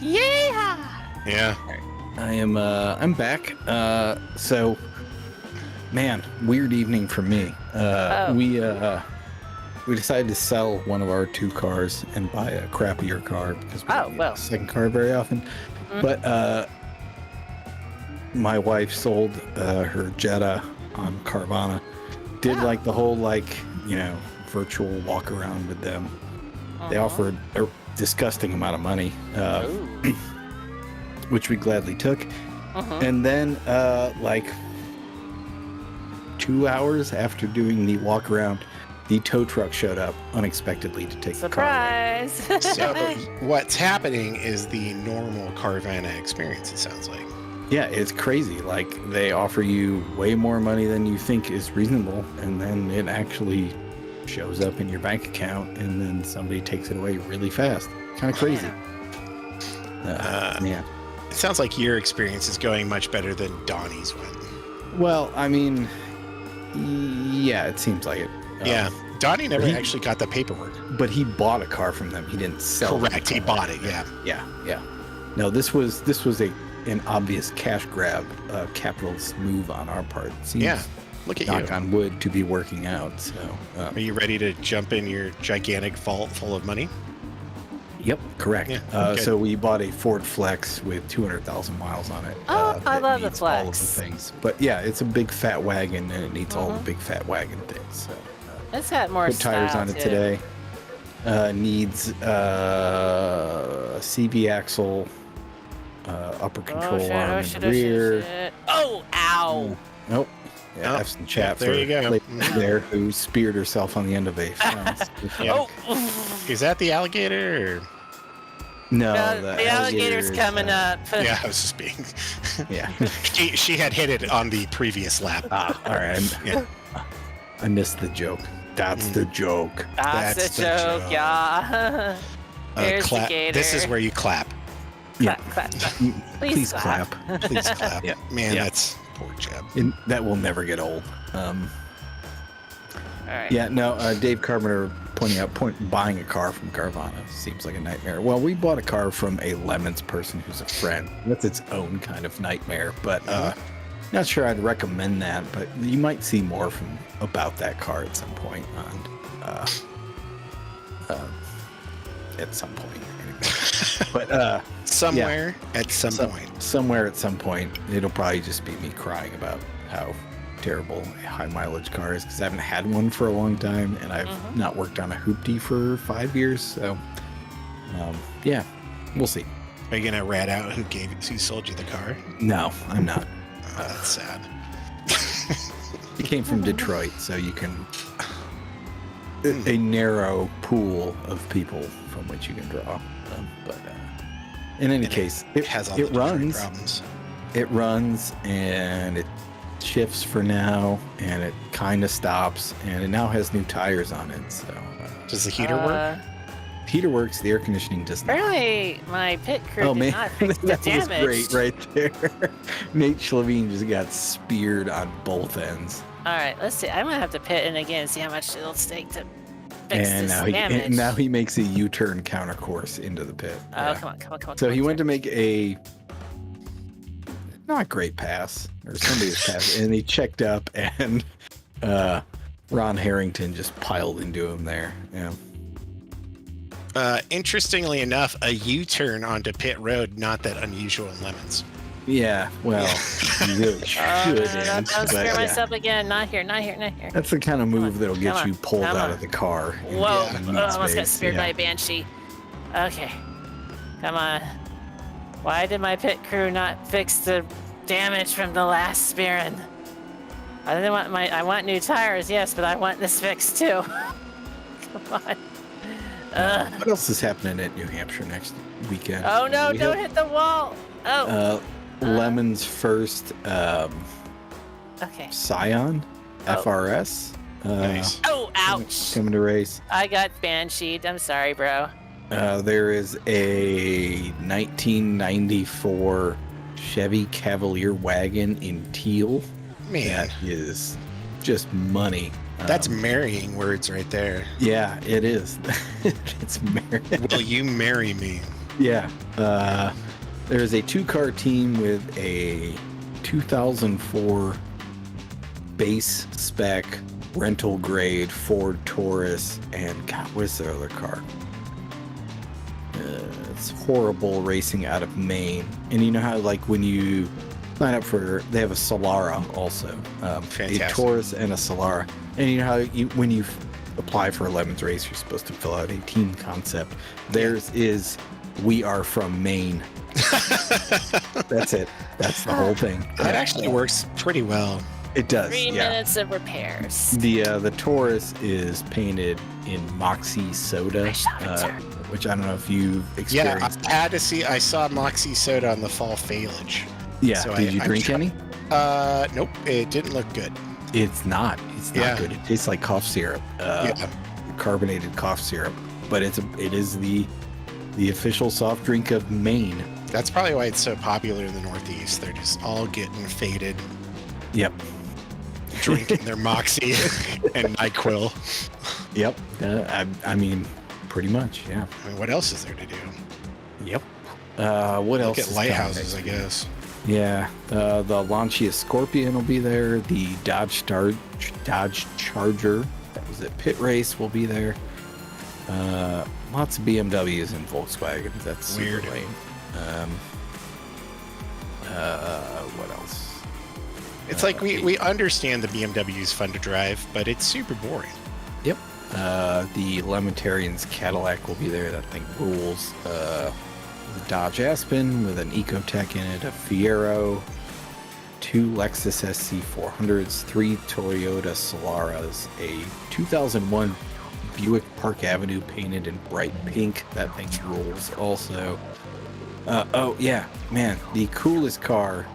Yeah. Yeah. I'm back. So, man, weird evening for me. We decided to sell one of our 2 cars and buy a crappier car because we don't get a second car very often. But my wife sold her Jetta on Carvana. Did like the whole virtual walk around with them. They offered a disgusting amount of money, which we gladly took. And then 2 hours after doing the walk around, the tow truck showed up unexpectedly to take the car away. Surprise! So what's happening is the normal Carvana experience, it sounds like. Yeah, it's crazy. Like, they offer you way more money than you think is reasonable, and then it actually shows up in your bank account, and then somebody takes it away really fast. Kind of crazy. Yeah. It sounds like your experience is going much better than Donnie's went. Well, I mean, yeah, it seems like it. Yeah. Donnie never actually got the paperwork. But he bought a car from them. He didn't sell it. Correct. He bought it, yeah. Yeah. No, this was an obvious cash grab, capitalist move on our part. Seems, look at knock you. on wood, to be working out. So, are you ready to jump in your gigantic vault full of money? Yep, correct. Yeah, so we bought a Ford Flex with 200,000 miles on it. I love the needs all of the Flex. things. But yeah, it's a big fat wagon, and it needs all the big fat wagon things. So It's got more put tires style, on it too. today. Needs CV axle, upper control arm in the rear. Shit. Oh, ow! Nope. Yeah, I have some chat there for you go. lady there who speared herself on the end of a fence. Yeah. Is that the alligator? Or? No, The alligator's is, coming up. Yeah, I was just being. Yeah. she had hit it on the previous lap. All right. Yeah. I missed the joke. That's the joke. That's the joke, yeah. Here's the gator. This is where you clap. Yeah. Clap. Please clap. Please clap. Yeah. Man, Yeah. that's poor Jeb. And that will never get old. All right. Yeah, no, Dave Carpenter pointing out buying a car from Carvana seems like a nightmare. Well, we bought a car from a Lemons person who's a friend. That's its own kind of nightmare, but not sure I'd recommend that, but you might see more about that car at some point at some point. Anyway. But Somewhere at some point. Somewhere at some point, it'll probably just be me crying about how terrible a high mileage car is, because I haven't had one for a long time, and I've not worked on a hoopty for 5 years. So, yeah, we'll see. Are you gonna rat out who sold you the car? No, I'm not. Oh, that's sad. It came from Detroit, so you can a narrow pool of people from which you can draw. But in any case, it has all it the different runs. problems. It runs and it shifts for now, and it kind of stops, and it now has new tires on it. So Does the heater work? heater works. The air conditioning does not. Apparently, my pit crew did not fix the that was damage. great right there. Nate Schleveen just got speared on both ends. All right, let's see. I'm gonna have to pit in again and see how much it'll take to fix And this now damage. now he makes a U-turn counter course into the pit. Oh, come on. So he went to make a not great pass, or somebody's pass, and he checked up, and Ron Harrington just piled into him there. Yeah. Interestingly enough, a U-turn onto pit road, not that unusual in Lemons. Yeah, well, you really should. Don't scare myself again. Not here. That's the kind of move that'll get come you on, pulled come out on. of the car. Whoa, into I almost got space. speared by a banshee. Okay, come on. Why did my pit crew not fix the damage from the last spearing? I want new tires, yes, but I want this fixed too. Come on. What else is happening at New Hampshire next weekend? Oh no, We don't have, hit the wall. Oh, Lemon's first okay. Scion FRS. Nice. Oh, ouch. Coming to race. I got bansheed. I'm sorry, bro. There is a 1994 Chevy Cavalier wagon in teal. Man, That is just money. that's marrying words right there. Yeah, it is. It's Will you marry me? Yeah. There's a 2-car team with a 2004 base spec rental grade Ford Taurus, and God, what's the other car? It's horrible racing out of Maine. And you know how, like, when you sign up for, they have a Solara also, a Fantastic. Taurus and a Solara. And you know how when you apply for a Lemons race, you're supposed to fill out a team concept. Theirs is, we are from Maine. That's it. That's the whole thing. That actually works pretty well. It does. 3 Yeah. minutes of repairs. The Taurus is painted in Moxie soda, I shot it, sir. which I don't know if you've Yeah, experienced. I had to see. I saw Moxie Soda on the fall foliage. Yeah. so Did you I'm drink sure- any? Nope, it didn't look good. It's not. It's not Yeah. good. It tastes like cough syrup. Yeah. Carbonated cough syrup. But it is the official soft drink of Maine. That's probably why it's so popular in the Northeast. They're just all getting faded, Yep. drinking their Moxie and NyQuil. Yep. I mean, pretty much. Yeah. I mean, what else is there to do? Yep. What else? Look at is lighthouses, coming? I guess. Yeah, the Lancia Scorpion will be there. The Dodge Charger, that was at Pit Race, will be there. Lots of BMWs and Volkswagens. That's super Weird. lame. What else? It's like we understand the BMW is fun to drive, but it's super boring. Yep. The Lementarians Cadillac will be there. That thing rules. The Dodge Aspen with an Ecotec in it, a Fiero, 2 Lexus SC400s, 3 Toyota Solaras, a 2001 Buick Park Avenue painted in bright pink. That thing rules also. Oh yeah, man, the coolest car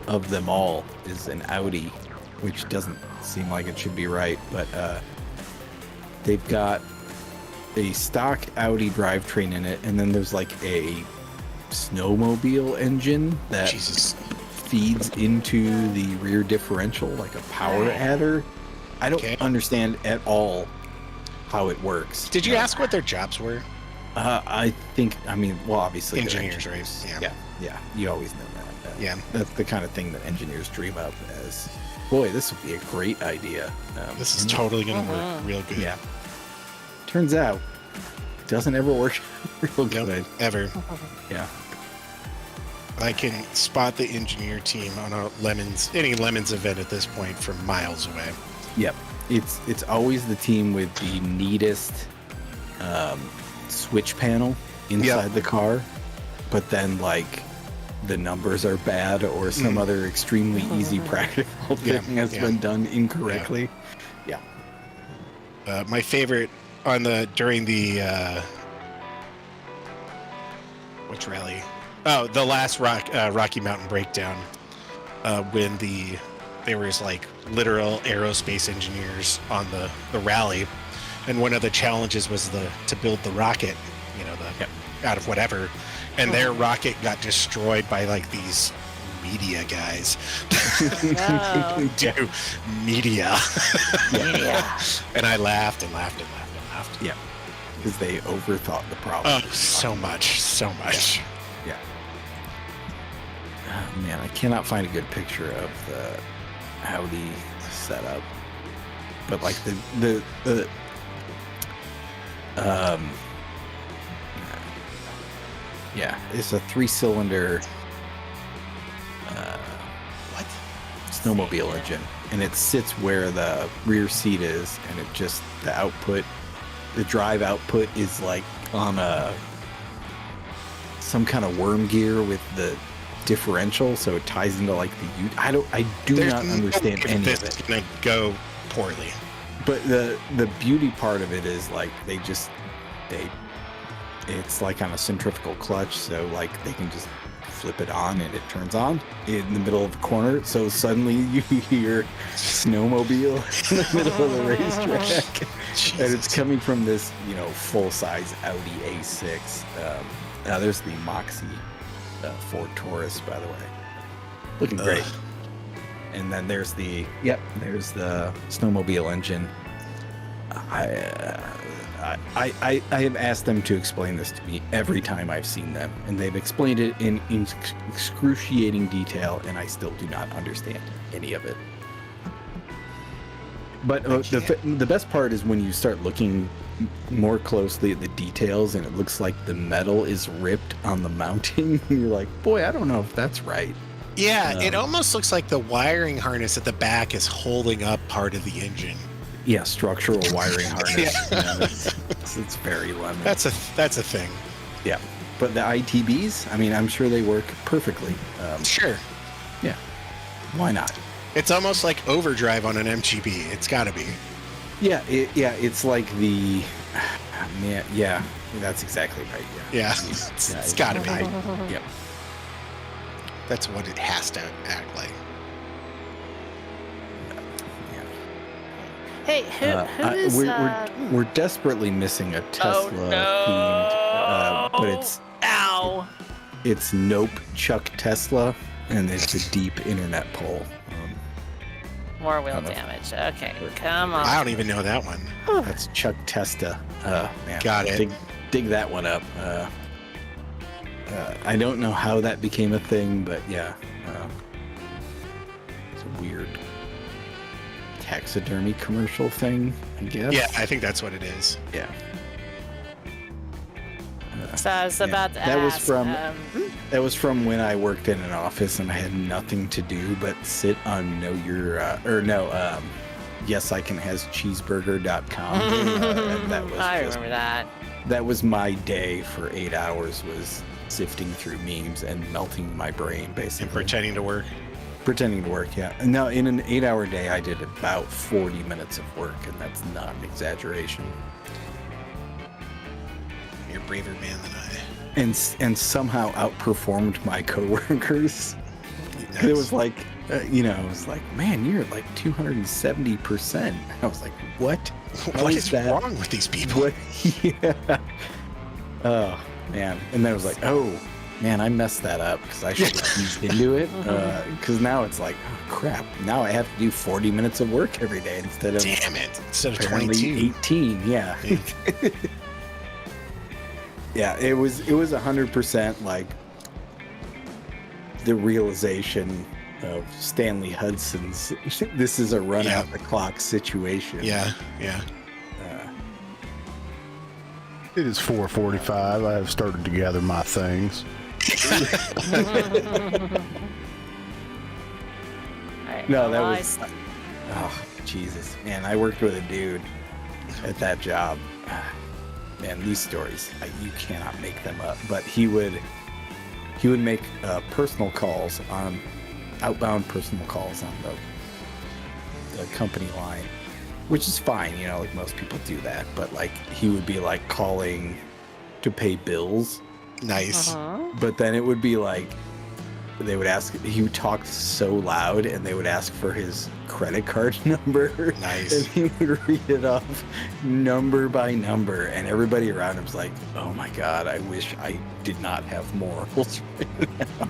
of them all is an Audi, which doesn't seem like it should be right, but they've got a stock Audi drivetrain in it, and then there's like a snowmobile engine that Jesus. feeds into the rear differential, like a power adder. I don't Okay. understand at all how it works. Did you ask what their jobs were? I mean, well, obviously they're Engineers, right? Yeah, yeah, you always know that. Yeah. That's the kind of thing that engineers dream up as, boy, this would be a great idea. This is totally going to work real good. Yeah. Turns out, doesn't ever work real Nope, good. ever. Yeah. I can spot the engineer team on any Lemons event at this point from miles away. Yep. It's always the team with the neatest switch panel inside the car, but then like the numbers are bad or some other extremely easy practical thing has been done incorrectly. Yeah. My favorite during the which rally? Oh, the last Rocky Mountain breakdown, when there was like literal aerospace engineers on the rally, and one of the challenges was to build the rocket, out of whatever, and their rocket got destroyed by like these media guys. No. Do media. Yeah. And I laughed and laughed and laughed and laughed. Yeah, because they overthought the problem. Oh, so much. Yeah. Oh, man, I cannot find a good picture of the Audi setup, but like yeah, it's a 3-cylinder What? snowmobile engine, and it sits where the rear seat is, and it just the drive output is like on some kind of worm gear with the differential, so it ties into like I do There's not no understand way any this of is it. gonna go poorly. But the beauty part of it is like it's like on a centrifugal clutch, so like they can just flip it on and it turns on in the middle of the corner, so suddenly you hear snowmobile in the middle of the racetrack. And it's coming from this full-size Audi A6. Now there's the Moxie Ford Taurus, by the way, looking great. And then there's the snowmobile engine. I have asked them to explain this to me every time I've seen them, and they've explained it in excruciating detail, and I still do not understand any of it. But the best part is when you start looking more closely at the details, and it looks like the metal is ripped on the mounting. And you're like, boy, I don't know if that's right. Yeah, it almost looks like the wiring harness at the back is holding up part of the engine. Yeah, structural wiring harness. Yeah. It's very lemon. That's a thing. Yeah, but the ITBs, I mean, I'm sure they work perfectly. Sure. Yeah, why not? It's almost like overdrive on an MGB. It's got to be. Yeah, it's like yeah, that's exactly right. Yeah, it's got to be. Yep. That's what it has to act like. Hey, who is... We're desperately missing a Tesla themed, but Ow! it's Nope Chuck Tesla, and it's a deep internet poll. More wheel damage. Okay, come on. I don't even know that one. That's Chuck Testa. Man, Got it. Dig that one up. I don't know how that became a thing, but yeah, it's a weird taxidermy commercial thing, I guess. Yeah, I think that's what it is. Yeah. So I was about to ask. That was from when I worked in an office and I had nothing to do but sit on Yes I Can Has Cheeseburger.com. And that was I remember that. That was my day for 8 hours, was sifting through memes and melting my brain, basically. And pretending to work. Pretending to work, yeah. Now, in an 8-hour day, I did about 40 minutes of work, and that's not an exaggeration. You're a braver man than I. And somehow outperformed my coworkers. Nice. It was like, it was like, man, you're at like 270%. I was like, what? What is wrong with these people? What? Yeah. Oh, man. And then I was like, oh, man, I messed that up because I should have eased into it. Because now it's like, oh, crap. Now I have to do 40 minutes of work every day instead of... Damn it. Instead of apparently 22. 18, yeah. Yeah, it was 100% like the realization of Stanley Hudson's this is a run out the clock situation. Yeah. It is 4:45. I have started to gather my things. No, that was... Oh, Jesus. Man, I worked with a dude at that job. Man, these stories, you cannot make them up. But he would make personal calls outbound personal calls on the company line. which is fine, you know, like most people do that. But like he would be like calling to pay bills, Nice. but then it would be like they would ask. He would talk so loud, and they would ask for his credit card number. Nice. And he would read it off number by number, and everybody around him's like, "Oh my god, I wish I did not have morals right now."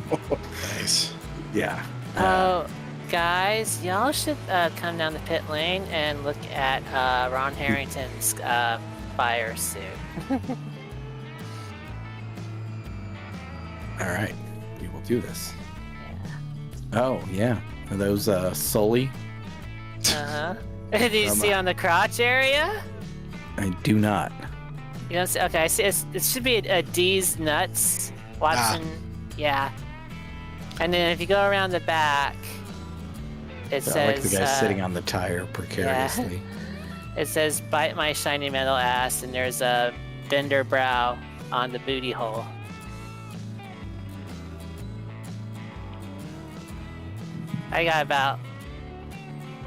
Nice. Yeah. Oh, guys, y'all should come down the pit lane and look at Ron Harrington's fire suit. All right, we will do this. Oh yeah, are those Sully? Uh-huh. Do you see on the crotch area? I do not. You don't see? Okay, I see. It should be a D's nuts. Watson. Yeah. And then if you go around the back, it says. Like the guy sitting on the tire precariously. It says, "Bite my shiny metal ass," and there's a bender brow on the booty hole. I got about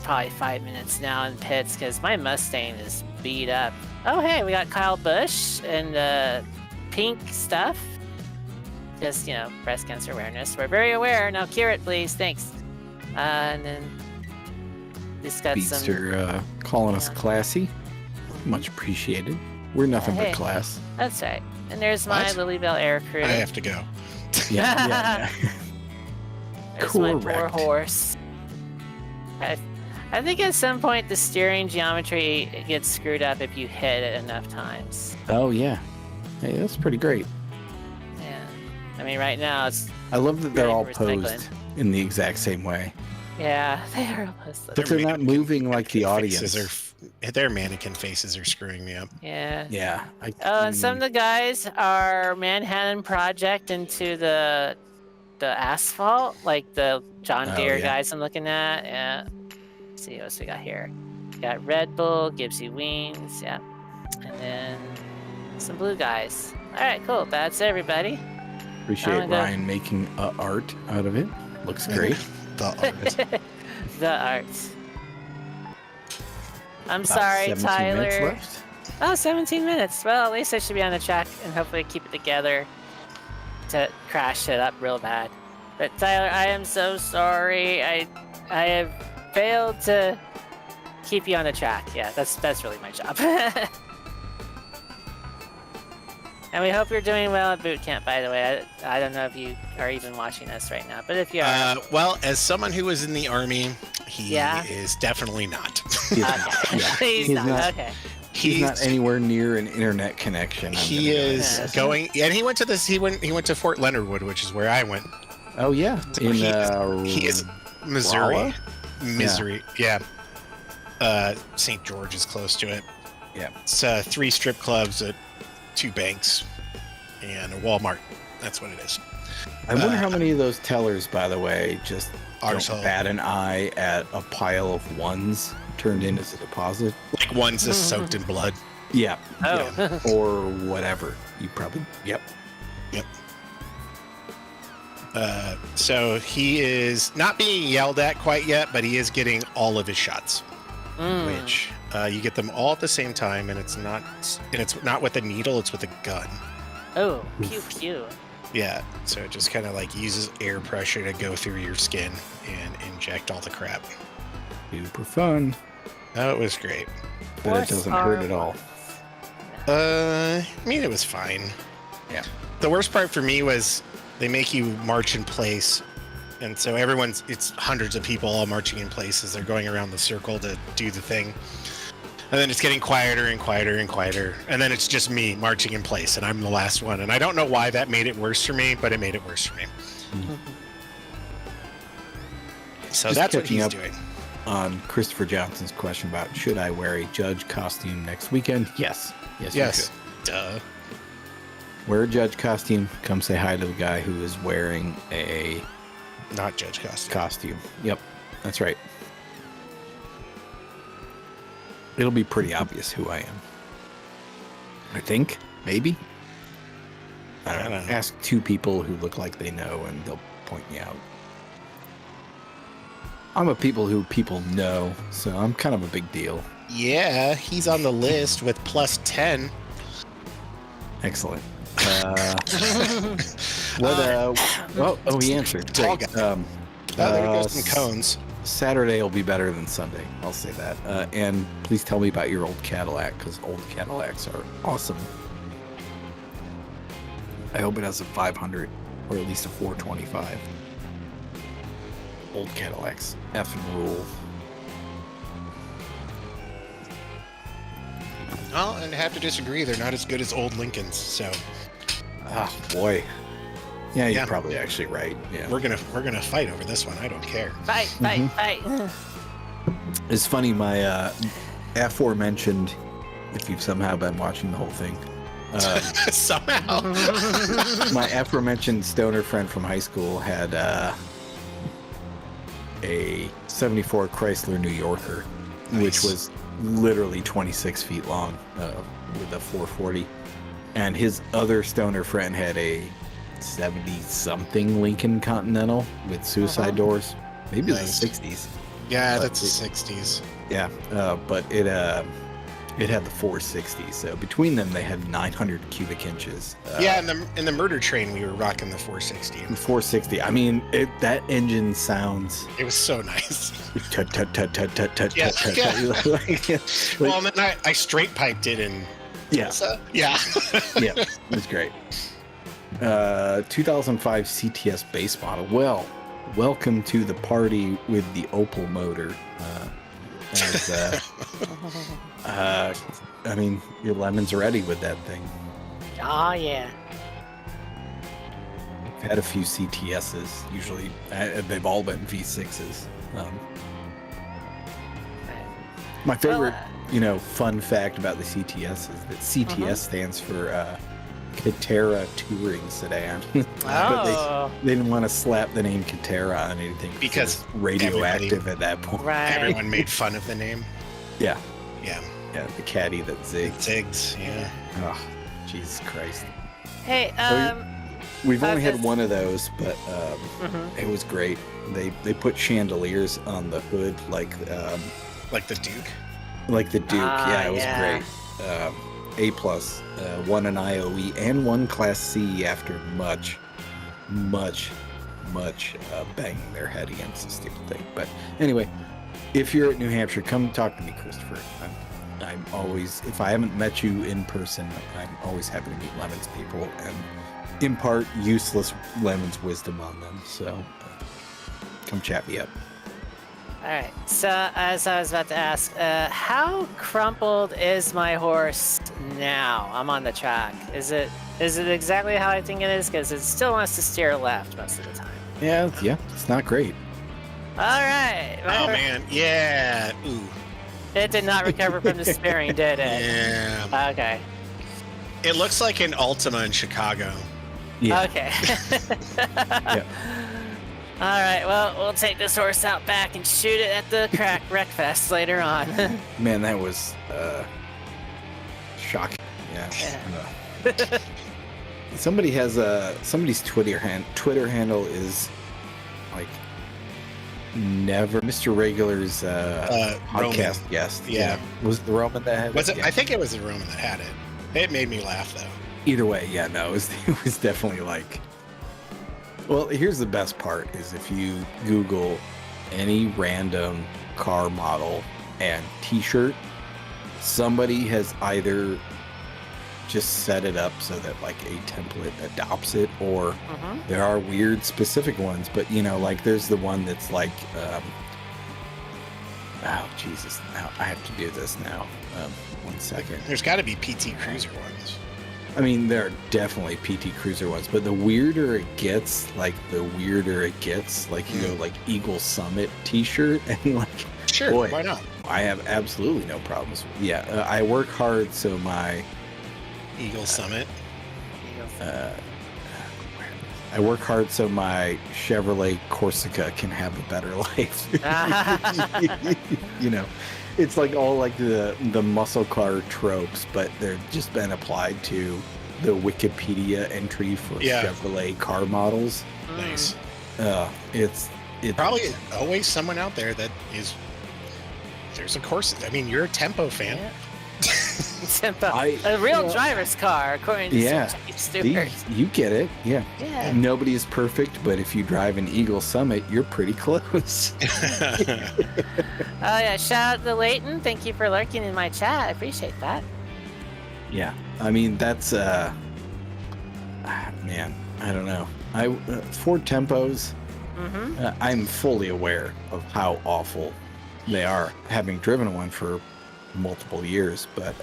probably 5 minutes now in pits because my Mustang is beat up. Oh, hey, we got Kyle Busch and pink stuff. Just, you know, breast cancer awareness. We're very aware. Now cure it, please. Thanks. And then this got some... Beatster calling us classy. Much appreciated. We're nothing Hey. but class. That's right. And there's my What? Lilybell Air Crew. I have to go. Yeah. There's my poor Correct. horse. I think at some point the steering geometry gets screwed up if you hit it enough times. Oh yeah. Hey, that's pretty great. Yeah. I mean, right now it's... I love that they're Great all for posed recycling. in the exact same way. Yeah, they are almost... But they're not moving like the audience. Their mannequin faces are screwing me up. Yeah. Yeah. Oh, and some of the guys are Manhattan Project into the asphalt, like the John Oh, Deere yeah. guys I'm looking at. Yeah. Let's see what else we got here. We got Red Bull, Gibbsy Wings, yeah. And then some blue guys. All right, cool. That's everybody. Appreciate I'm gonna- Ryan making art out of it. Looks great. The art. The arts. I'm About sorry, 17 minutes Tyler. left. Oh, 17 minutes. Well, at least I should be on the track and hopefully keep it together to crash it up real bad. But Tyler, I am so sorry. I have failed to keep you on the track. Yeah, that's really my job. And we hope you're doing well at boot camp, by the way. I don't know if you are even watching us right now, but if you are, Well, as someone who was in the army, he Yeah? is definitely not. He's okay. not. Yeah. He's not. Okay. He's not anywhere near an internet connection. I'm He gonna go is ahead. Yes. going, and he went to this. He went to Fort Leonard Wood, which is where I went. Oh yeah, in He is Missouri. Rolla? Missouri, yeah. St. George is close to it. Yeah. It's 3 strip clubs, 2 banks, and a Walmart. That's what it is. I wonder how many of those tellers, by the way, just don't Arsehole. bat an eye at a pile of ones turned in as a deposit. Like one's just soaked in blood. Yeah, Oh. or whatever. You probably. Yep. So he is not being yelled at quite yet, but he is getting all of his shots, which you get them all at the same time, and it's not with a needle; it's with a gun. Oh, pew pew. Yeah, so it just kind of like uses air pressure to go through your skin and inject all the crap. Super fun, Oh, it was great. but it doesn't hurt at all. I mean, it was fine. Yeah. The worst part for me was they make you march in place. And so it's hundreds of people all marching in place as they're going around the circle to do the thing. And then it's getting quieter and quieter and quieter. And then it's just me marching in place, and I'm the last one. And I don't know why that made it worse for me, but it made it worse for me. So Just that's what catching he's up. doing. On Christopher Johnson's question about should I wear a judge costume next weekend? Yes. Yes. You Yes. should. Duh. Wear a judge costume. Come say hi to the guy who is wearing a Not Judge Costume. costume. Yep, that's right. It'll be pretty obvious who I am. I think, maybe. I don't know. Ask 2 people who look like they know, and they'll point me out. I'm a people who people know, so I'm kind of a big deal. Yeah, he's on the list with plus 10. Excellent. He answered. Tall Great. guy. There goes some cones. Saturday will be better than Sunday. I'll say that. And please tell me about your old Cadillac, because old Cadillacs are awesome. I hope it has a 500 or at least a 425. Old Cadillacs effing rule. Well, and I have to disagree. They're not as good as old Lincolns. So, Ah, boy. Yeah, you're Yeah. probably actually right. Yeah. we're gonna fight over this one. I don't care. Fight, fight, fight. It's funny, my aforementioned, if you've somehow been watching the whole thing, Somehow. my aforementioned stoner friend from high school had a 74 Chrysler New Yorker, which Nice. was literally 26 feet long with a 440. And his other stoner friend had a 70-something Lincoln Continental with suicide doors. Maybe it was Nice. the 60s. Yeah, But that's the 60s. Yeah, but it had the 460. So between them, they had 900 cubic inches. Yeah, in the murder train, we were rocking the 460. The 460. I mean, that engine sounds. It was so nice. Tut, tut, tut, tut, tut, tut, Yeah, tut, tut, yeah. like, Well, and then I straight piped it in. yeah, Yeah. yeah, it was great. 2005 CTS base model. Well, welcome to the party with the Opel motor. I mean, your lemon's ready with that thing. Oh, yeah. I've had a few CTSs. Usually, they've all been V6s. My favorite, fun fact about the CTS is that CTS stands for Catera Touring Sedan. But Oh, they didn't want to slap the name Catera on anything Because it's radioactive at that point. right. Everyone made fun of the name. Yeah, Yeah. yeah, the caddy that It zigs. zigs. Yeah. Oh, Jesus Christ. Hey, We've only had this- one of those, but mhm. it was great. They put chandeliers on the hood like Like the Duke. the Duke. Yeah, it was yeah. great. A+, won an IOE and one Class C after much banging their head against the stupid thing. But anyway, if you're at New Hampshire, come talk to me, Christopher. I'm always, if I haven't met you in person, I'm always happy to meet Lemon's people and impart useless Lemon's wisdom on them. So come chat me up. All right. So, as I was about to ask, how crumpled is my horse now? I'm on the track. Is it exactly how I think it is? Because it still wants to steer left most of the time. Yeah, it's not great. All right. Oh, man. Yeah. Ooh. It did not recover from the steering, did it? Yeah. Okay. It looks like an Altima in Chicago. Yeah. Okay. Yeah. All right. Well, we'll take this horse out back and shoot it at the crack wreckfest later on. Man, that was shocking. Yeah. Somebody has somebody's Twitter handle is like never Mr. Regular's podcast Roman. guest. Yeah. Was it the Roman that had Was it? it? Yeah. I think it was the Roman that had it. It made me laugh though. Either way, yeah, no, it was definitely like. Well, here's the best part: is if you Google any random car model and T-shirt, somebody has either just set it up so that like a template adopts it, or there are weird specific ones. But like there's the one that's like, oh Jesus, now I have to do this now. 1 second. There's got to be PT Cruiser ones. I mean, there are definitely PT Cruiser ones, but the weirder it gets, like you go like Eagle Summit T-shirt, and like, Sure. boy, Why not? I have absolutely no problems. Yeah, I work hard so my Eagle Summit. Chevrolet Corsica can have a better life. It's like all like the muscle car tropes, but they're just been applied to the Wikipedia entry for Yeah. Chevrolet car models. Nice. It's Probably always someone out there that is. There's a course. I mean, you're a tempo fan. Yeah. Tempo. A real driver's car, according to Yeah. Stewart. You get it. Yeah. Yeah. Nobody is perfect, but if you drive an Eagle Summit, you're pretty close. Oh yeah, shout out to Leighton. Thank you for lurking in my chat. I appreciate that. Yeah. I mean, that's man, I don't know. Ford Tempos, I'm fully aware of how awful they are, having driven one for multiple years, but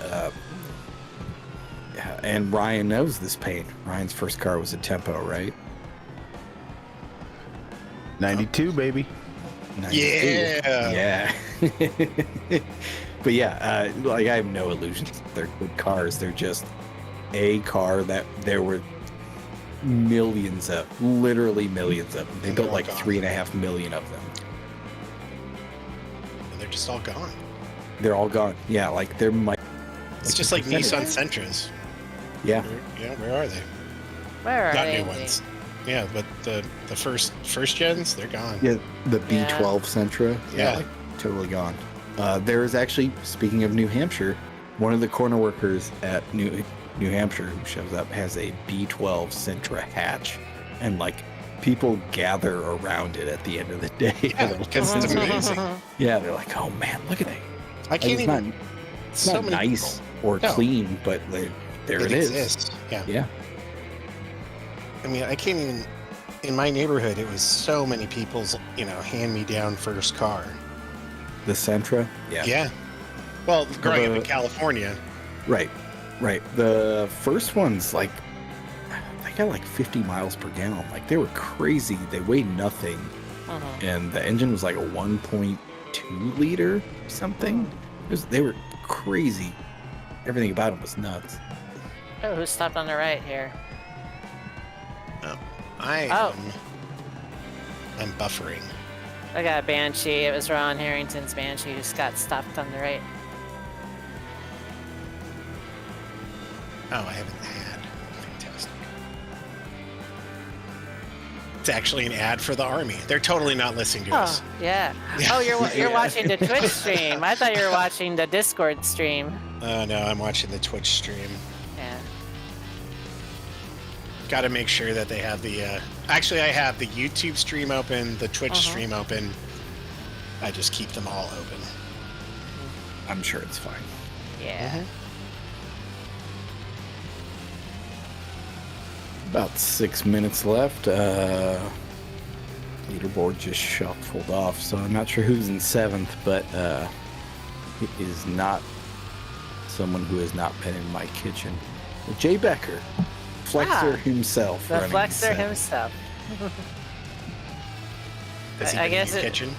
yeah, and Ryan knows this pain. Ryan's first car was a Tempo, right? 92, baby. 92. Yeah. But yeah, like I have no illusions. They're good cars. They're just a car that there were millions of, literally millions of them. They And built they're all like gone. 3.5 million of them. And they're just all gone. They're all gone. Yeah, like there might. It's just like Nissan Sentras. Yeah, Yeah, where are they? Where are Not they? new ones. Yeah, but the first gens, they're gone. yeah. The Yeah. B12 Sentra. Yeah. Like, totally gone. There is actually, speaking of New Hampshire, one of the corner workers at New Hampshire who shows up has a B12 Sentra hatch, and like people gather around it at the end of the day. Yeah, because it's amazing. Yeah, they're like, oh man, look at it. I can't It's even. not, it's so not many nice people. or No. clean, but there it is. exists. Yeah. Yeah. I mean, I can't even. In my neighborhood, it was so many people's, hand-me-down first car. The Sentra. Yeah. Yeah. Well, growing up in The- California, Right. The first one's like, they got like 50 miles per gallon. Like they were crazy. They weighed nothing. And the engine was like a 1.2 liter something. They were crazy. Everything about them was nuts. Oh, who stopped on the right here? I'm buffering. I got a Banshee. It was Ron Harrington's Banshee who got stopped on the right. Oh, I haven't had. Fantastic. It's actually an ad for the Army. They're totally not listening to us. Oh, yeah. Oh, you're watching the Twitch stream. I thought you were watching the Discord stream. No, I'm watching the Twitch stream. Yeah. Got to make sure that they have the. Actually, I have the YouTube stream open, the Twitch stream open. I just keep them all open. I'm sure it's fine. Yeah. About 6 minutes left. Leaderboard just shuffled off, so I'm not sure who's in 7th, but it is not someone who has not been in my kitchen. Jay Becker, Flexer himself. The running Flexer 7th. himself. Has he I been guess in your it- kitchen?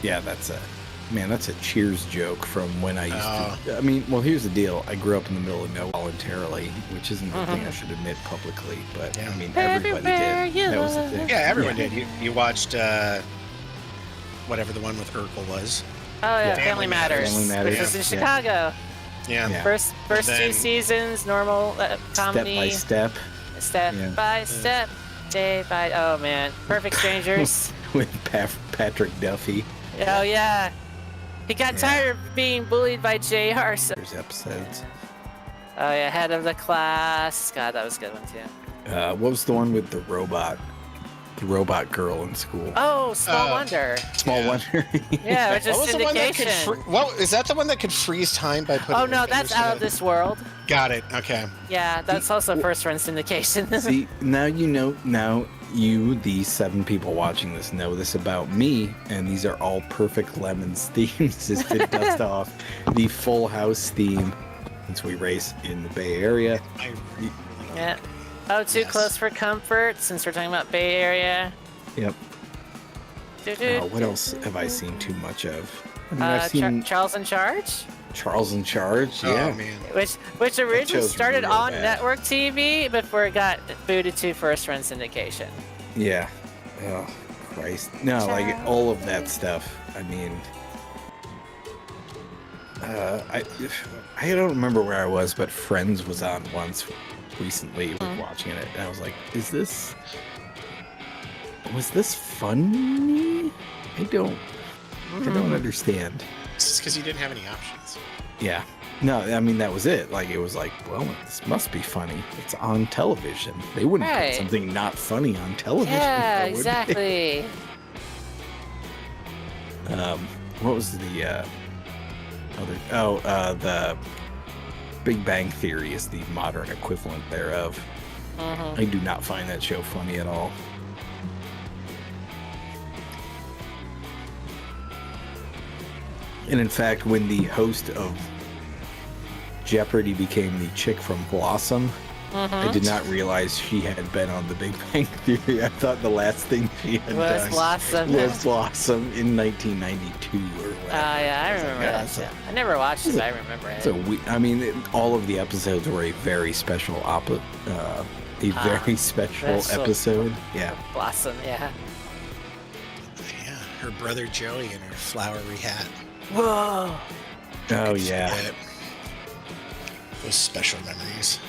Yeah, that's a Cheers joke from when I used Oh. to. I mean, well, here's the deal. I grew up in the middle of nowhere voluntarily, which isn't a thing I should admit publicly, but I mean, everybody Everywhere did. you That was the look. thing. Yeah, everyone did. You watched whatever the one with Urkel was. Oh yeah, Yeah. Family Matters. Family Matters, Which was in yeah. Chicago. Yeah. Yeah. First then- 2 seasons, normal comedy. Step Step Yeah. by step, day by. Oh man, Perfect Strangers. with Patrick Duffy. Oh yeah, he got tired of being bullied by JR. So. There's episodes. Oh yeah, head of the class. God, that was a good one too. What was the one with the robot girl in school? Oh, Small Wonder. Small yeah. Wonder. Yeah, which is What was the one that could? syndication. Well, is that the one that could freeze time by putting? Oh your no, that's fingers Out in of it? This World. Got it. Okay. Yeah, that's also first run syndication. See, now you know. Now you, the 7 people watching this, know this about me, and these are all Perfect Lemons themes. Is to dust off the Full House theme, since we race in the Bay Area. Yeah. Oh, Too Yes. Close for Comfort, since we're talking about Bay Area. Yep. Doo-doo. What else have I seen too much of? I mean, I've seen Charles in Charge, Charles in Charge. Oh Yeah. man. which originally show's started real on bad. network TV before it got booted to first run syndication. Yeah. Oh, Christ. No, like all of that stuff. I mean, I don't remember where I was, but Friends was on once recently. Was watching it, and I was like, "Is this was this funny? I don't understand. It's because you didn't have any options. Yeah. No, I mean, that was it. Like, it was like, well, this must be funny. It's on television. They wouldn't Right. put something not funny on television. Yeah, would they? exactly. What was the other? The Big Bang Theory is the modern equivalent thereof. I do not find that show funny at all. And in fact, when the host of Jeopardy became the chick from Blossom, I did not realize she had been on the Big Bang Theory. I thought the last thing she had Was done Blossom. was Blossom in 1992 or whatever. Oh, yeah, I remember Yeah, that show. I never watched it, but I remember it. So I mean, all of the episodes were a very special very special special. episode. Yeah. Blossom, yeah. Yeah, her brother Joey in her flowery hat. Whoa. Oh yeah. Those special memories.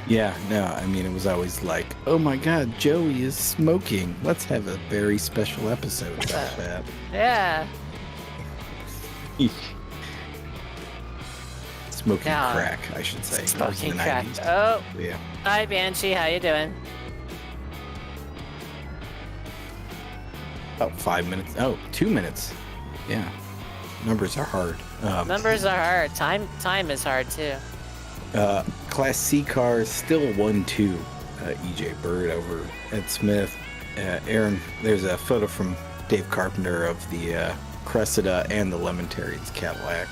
Yeah. No, I mean, it was always like, oh my God, Joey is smoking. Let's have a very special episode about that. Yeah. Smoking Yeah. crack, I should say. That was in Smoking the crack. 90s. Oh, Yeah. hi, Banshee. How you doing? About 5 minutes. Oh, 2 minutes. Yeah. Numbers are hard. Numbers are hard. Time is hard, too. Class C cars still 1-2. EJ Bird over Ed Smith. Aaron, there's a photo from Dave Carpenter of the Cressida and the Lementarians Cadillac,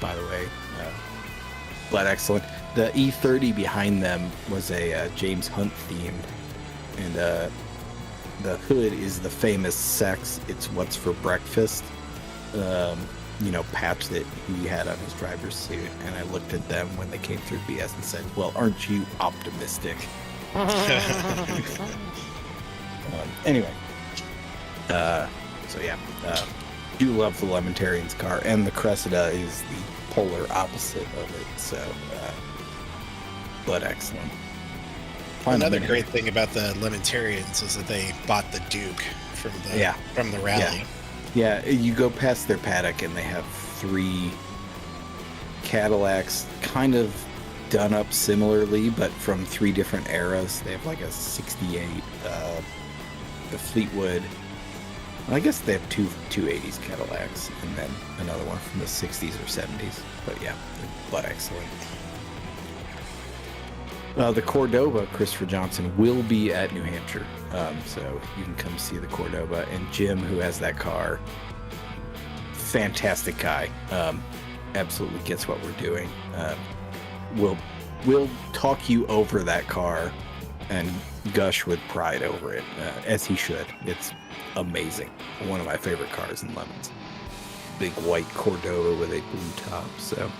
by the way. But excellent. The E30 behind them was a James Hunt theme. And the hood is the famous Sex, It's What's for Breakfast, patch that he had on his driver's suit. And I looked at them when they came through BS and said, well, aren't you optimistic? Anyway. So yeah, do love the Lementarians car, and the Cressida is the polar opposite of it. So, but excellent. Another great thing about the Lementarians is that they bought the Duke from the rally. Yeah, you go past their paddock and they have 3 Cadillacs, kind of done up similarly, but from 3 different eras. They have like a 68, the Fleetwood. I guess they have two 80s Cadillacs, and then another one from the 60s or 70s. But yeah, but excellent. The Cordoba, Christopher Johnson, will be at New Hampshire. So you can come see the Cordoba. And Jim, who has that car, fantastic guy. Absolutely gets what we're doing. We'll talk you over that car and gush with pride over it, as he should. It's amazing. One of my favorite cars in Lemons. Big white Cordoba with a blue top. So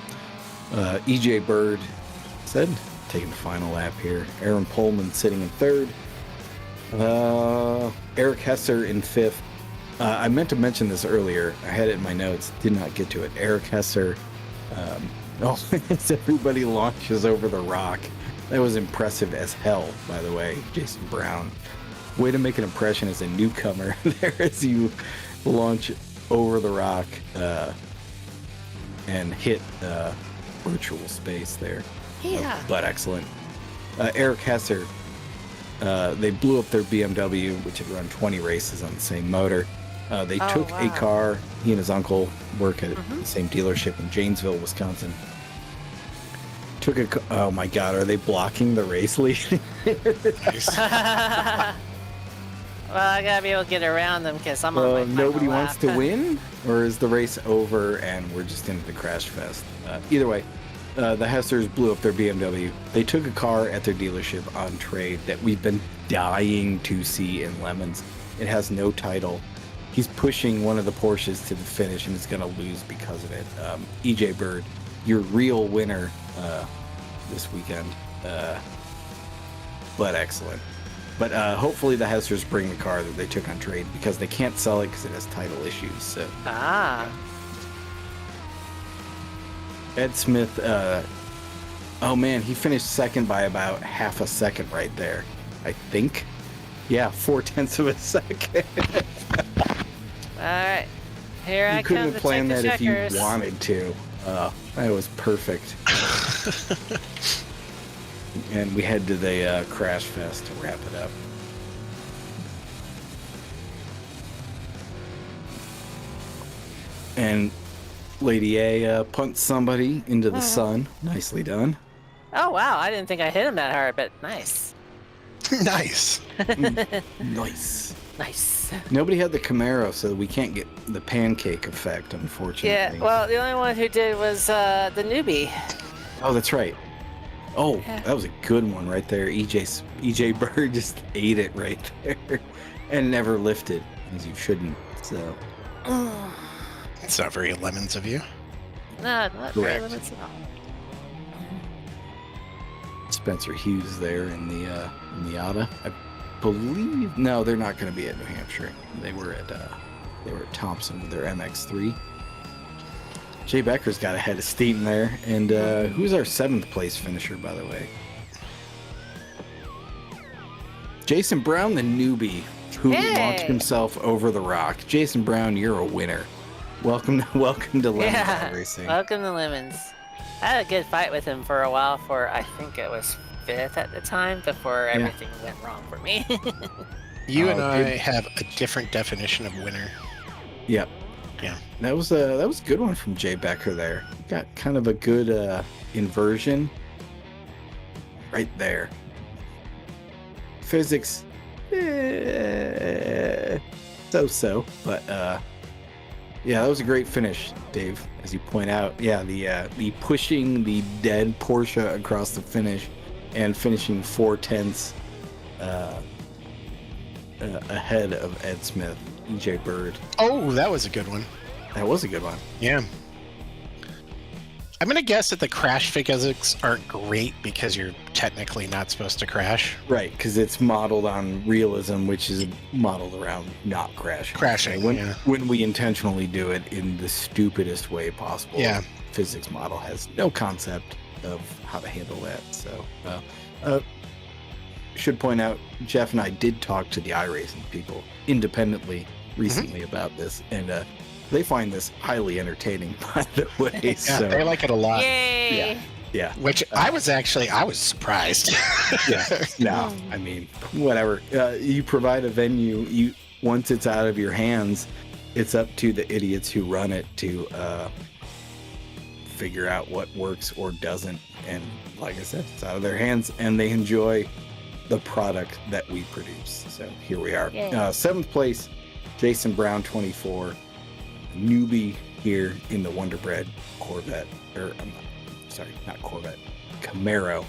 EJ Bird said, taking the final lap here. Aaron Pullman sitting in 3rd. Eric Hesser in 5th. I meant to mention this earlier. I had it in my notes. Did not get to it. Eric Hesser. As everybody launches over the rock. That was impressive as hell, by the way, Jason Brown. Way to make an impression as a newcomer there as you launch over the rock and hit virtual space there. Yeah. But excellent. Eric Hesser, they blew up their BMW, which had run 20 races on the same motor. They took a car. He and his uncle work at the same dealership in Janesville, Wisconsin. Oh my God, are they blocking the race lead? Well, I gotta be able to get around them because I'm on my final nobody lap. wants to win? Or is the race over and we're just into the crash fest? Either way, the Hessers blew up their BMW. They took a car at their dealership on trade that we've been dying to see in Lemons. It has no title. He's pushing one of the Porsches to the finish and is going to lose because of it. EJ Bird, your real winner this weekend. But excellent. But hopefully the Hessers bring the car that they took on trade because they can't sell it because it has title issues. So. Ed Smith, oh man, he finished second by about half a second right there, I think. Yeah, 0.4 of a second. All right. Here I You couldn't come have to planned check that the if checkers. you wanted to. That was perfect. And we head to the Crash Fest to wrap it up. And Lady A punts somebody into the sun. Nicely done. Oh, wow. I didn't think I hit him that hard, but nice. Nice. Nice. Nice. Nobody had the Camaro, so we can't get the pancake effect, unfortunately. Yeah, well, the only one who did was the newbie. Oh, that's right. Oh, Yeah. that was a good one right there. EJ Bird just ate it right there and never lifted, as you shouldn't. So, It's not very lemons of you. No, not very Correct. limits at all. Spencer Hughes there in the M.I.A.T.A. I believe no, they're not going to be at New Hampshire. They were at Thompson with their MX3. Jay Becker's got a head of steam there, and who's our 7th place finisher, by the way? Jason Brown, the newbie, who launched himself over the rock. Jason Brown, you're a winner. Welcome to Lemon Racing. Welcome to Lemons. I had a good fight with him for a while for, I think it was 5th at the time, before everything went wrong for me. You and I good. have a different definition of winner. Yep. Yeah. That was a good one from Jay Becker there. Got kind of a good inversion right there. Physics, so, but yeah, that was a great finish, Dave. As you point out, yeah, the pushing the dead Porsche across the finish and finishing 0.4 ahead of Ed Smith, EJ Bird. Oh, that was a good one. That was a good one. Yeah. I'm going to guess that the crash physics aren't great because you're technically not supposed to crash. Right, because it's modeled on realism, which is modeled around not crashing. Crashing, when we intentionally do it in the stupidest way possible. Yeah. Physics model has no concept of how to handle that. So, should point out, Jeff and I did talk to the iRacing people independently recently about this, and they find this highly entertaining, by the way. Yeah, So, they like it a lot. Yay! yeah. Which I was surprised. Yeah, no, I mean, whatever. You provide a venue. Once it's out of your hands, it's up to the idiots who run it to figure out what works or doesn't. And like I said, it's out of their hands, and they enjoy the product that we produce. So here we are. Yay. 7th place, Jason Brown, 24. Newbie here in the Wonder Bread Corvette, not Corvette, Camaro.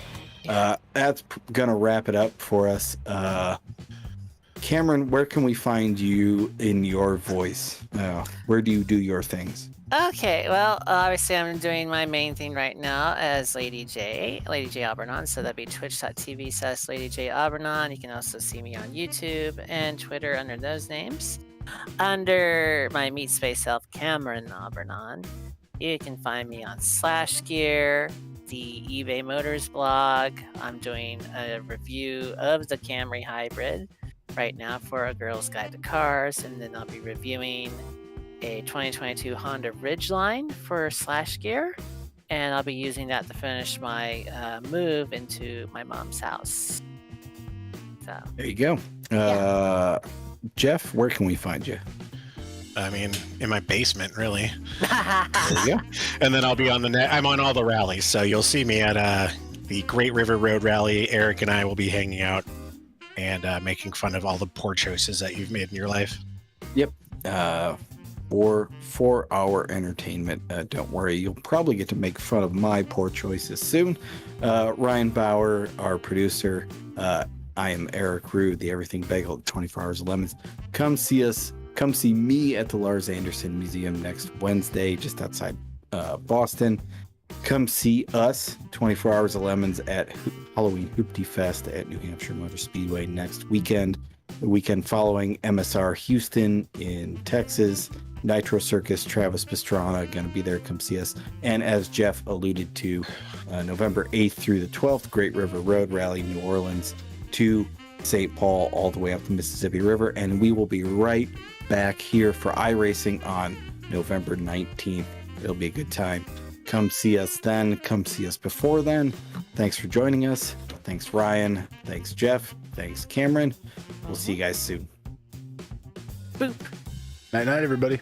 That's gonna wrap it up for us. Cameron, where can we find you in your voice? Where do you do your things? Okay, well, obviously I'm doing my main thing right now as Lady J Albernon, so that'd be twitch.tv/Lady J Albernon. You can also see me on YouTube and Twitter under those names. Under my Meat Space self, Cameron Albernon, you can find me on /gear, the eBay Motors blog. I'm doing a review of the Camry Hybrid right now for A Girl's Guide to Cars, and then I'll be reviewing a 2022 Honda Ridgeline for /gear, and I'll be using that to finish my move into my mom's house. So There you go. Jeff, where can we find you? I mean, in my basement, really. There you go. And then I'll be on the net. I'm on all the rallies, so you'll see me at the Great River Road Rally. Eric and I will be hanging out and making fun of all the poor choices that you've made in your life. Yep. For our entertainment. Don't worry, you'll probably get to make fun of my poor choices soon. Ryan Bauer, our producer. I am Eric Rude, the Everything Bagel at 24 Hours of Lemons. Come see us. Come see me at the Lars Anderson Museum next Wednesday, just outside Boston. Come see us, 24 Hours of Lemons, at Halloween HOOPTIEFEST at New Hampshire Motor Speedway next weekend. The weekend following, MSR Houston in Texas. Nitro Circus, Travis Pastrana, going to be there. Come see us. And as Jeff alluded to, November 8th through the 12th, Great River Road Rally, New Orleans, to St. Paul all the way up the Mississippi River. And we will be right back here for iRacing on November 19th. It'll be a good time. Come see us then. Come see us before then. Thanks for joining us. Thanks, Ryan. Thanks, Jeff. Thanks, Cameron. We'll see you guys soon. Boop. Night, everybody.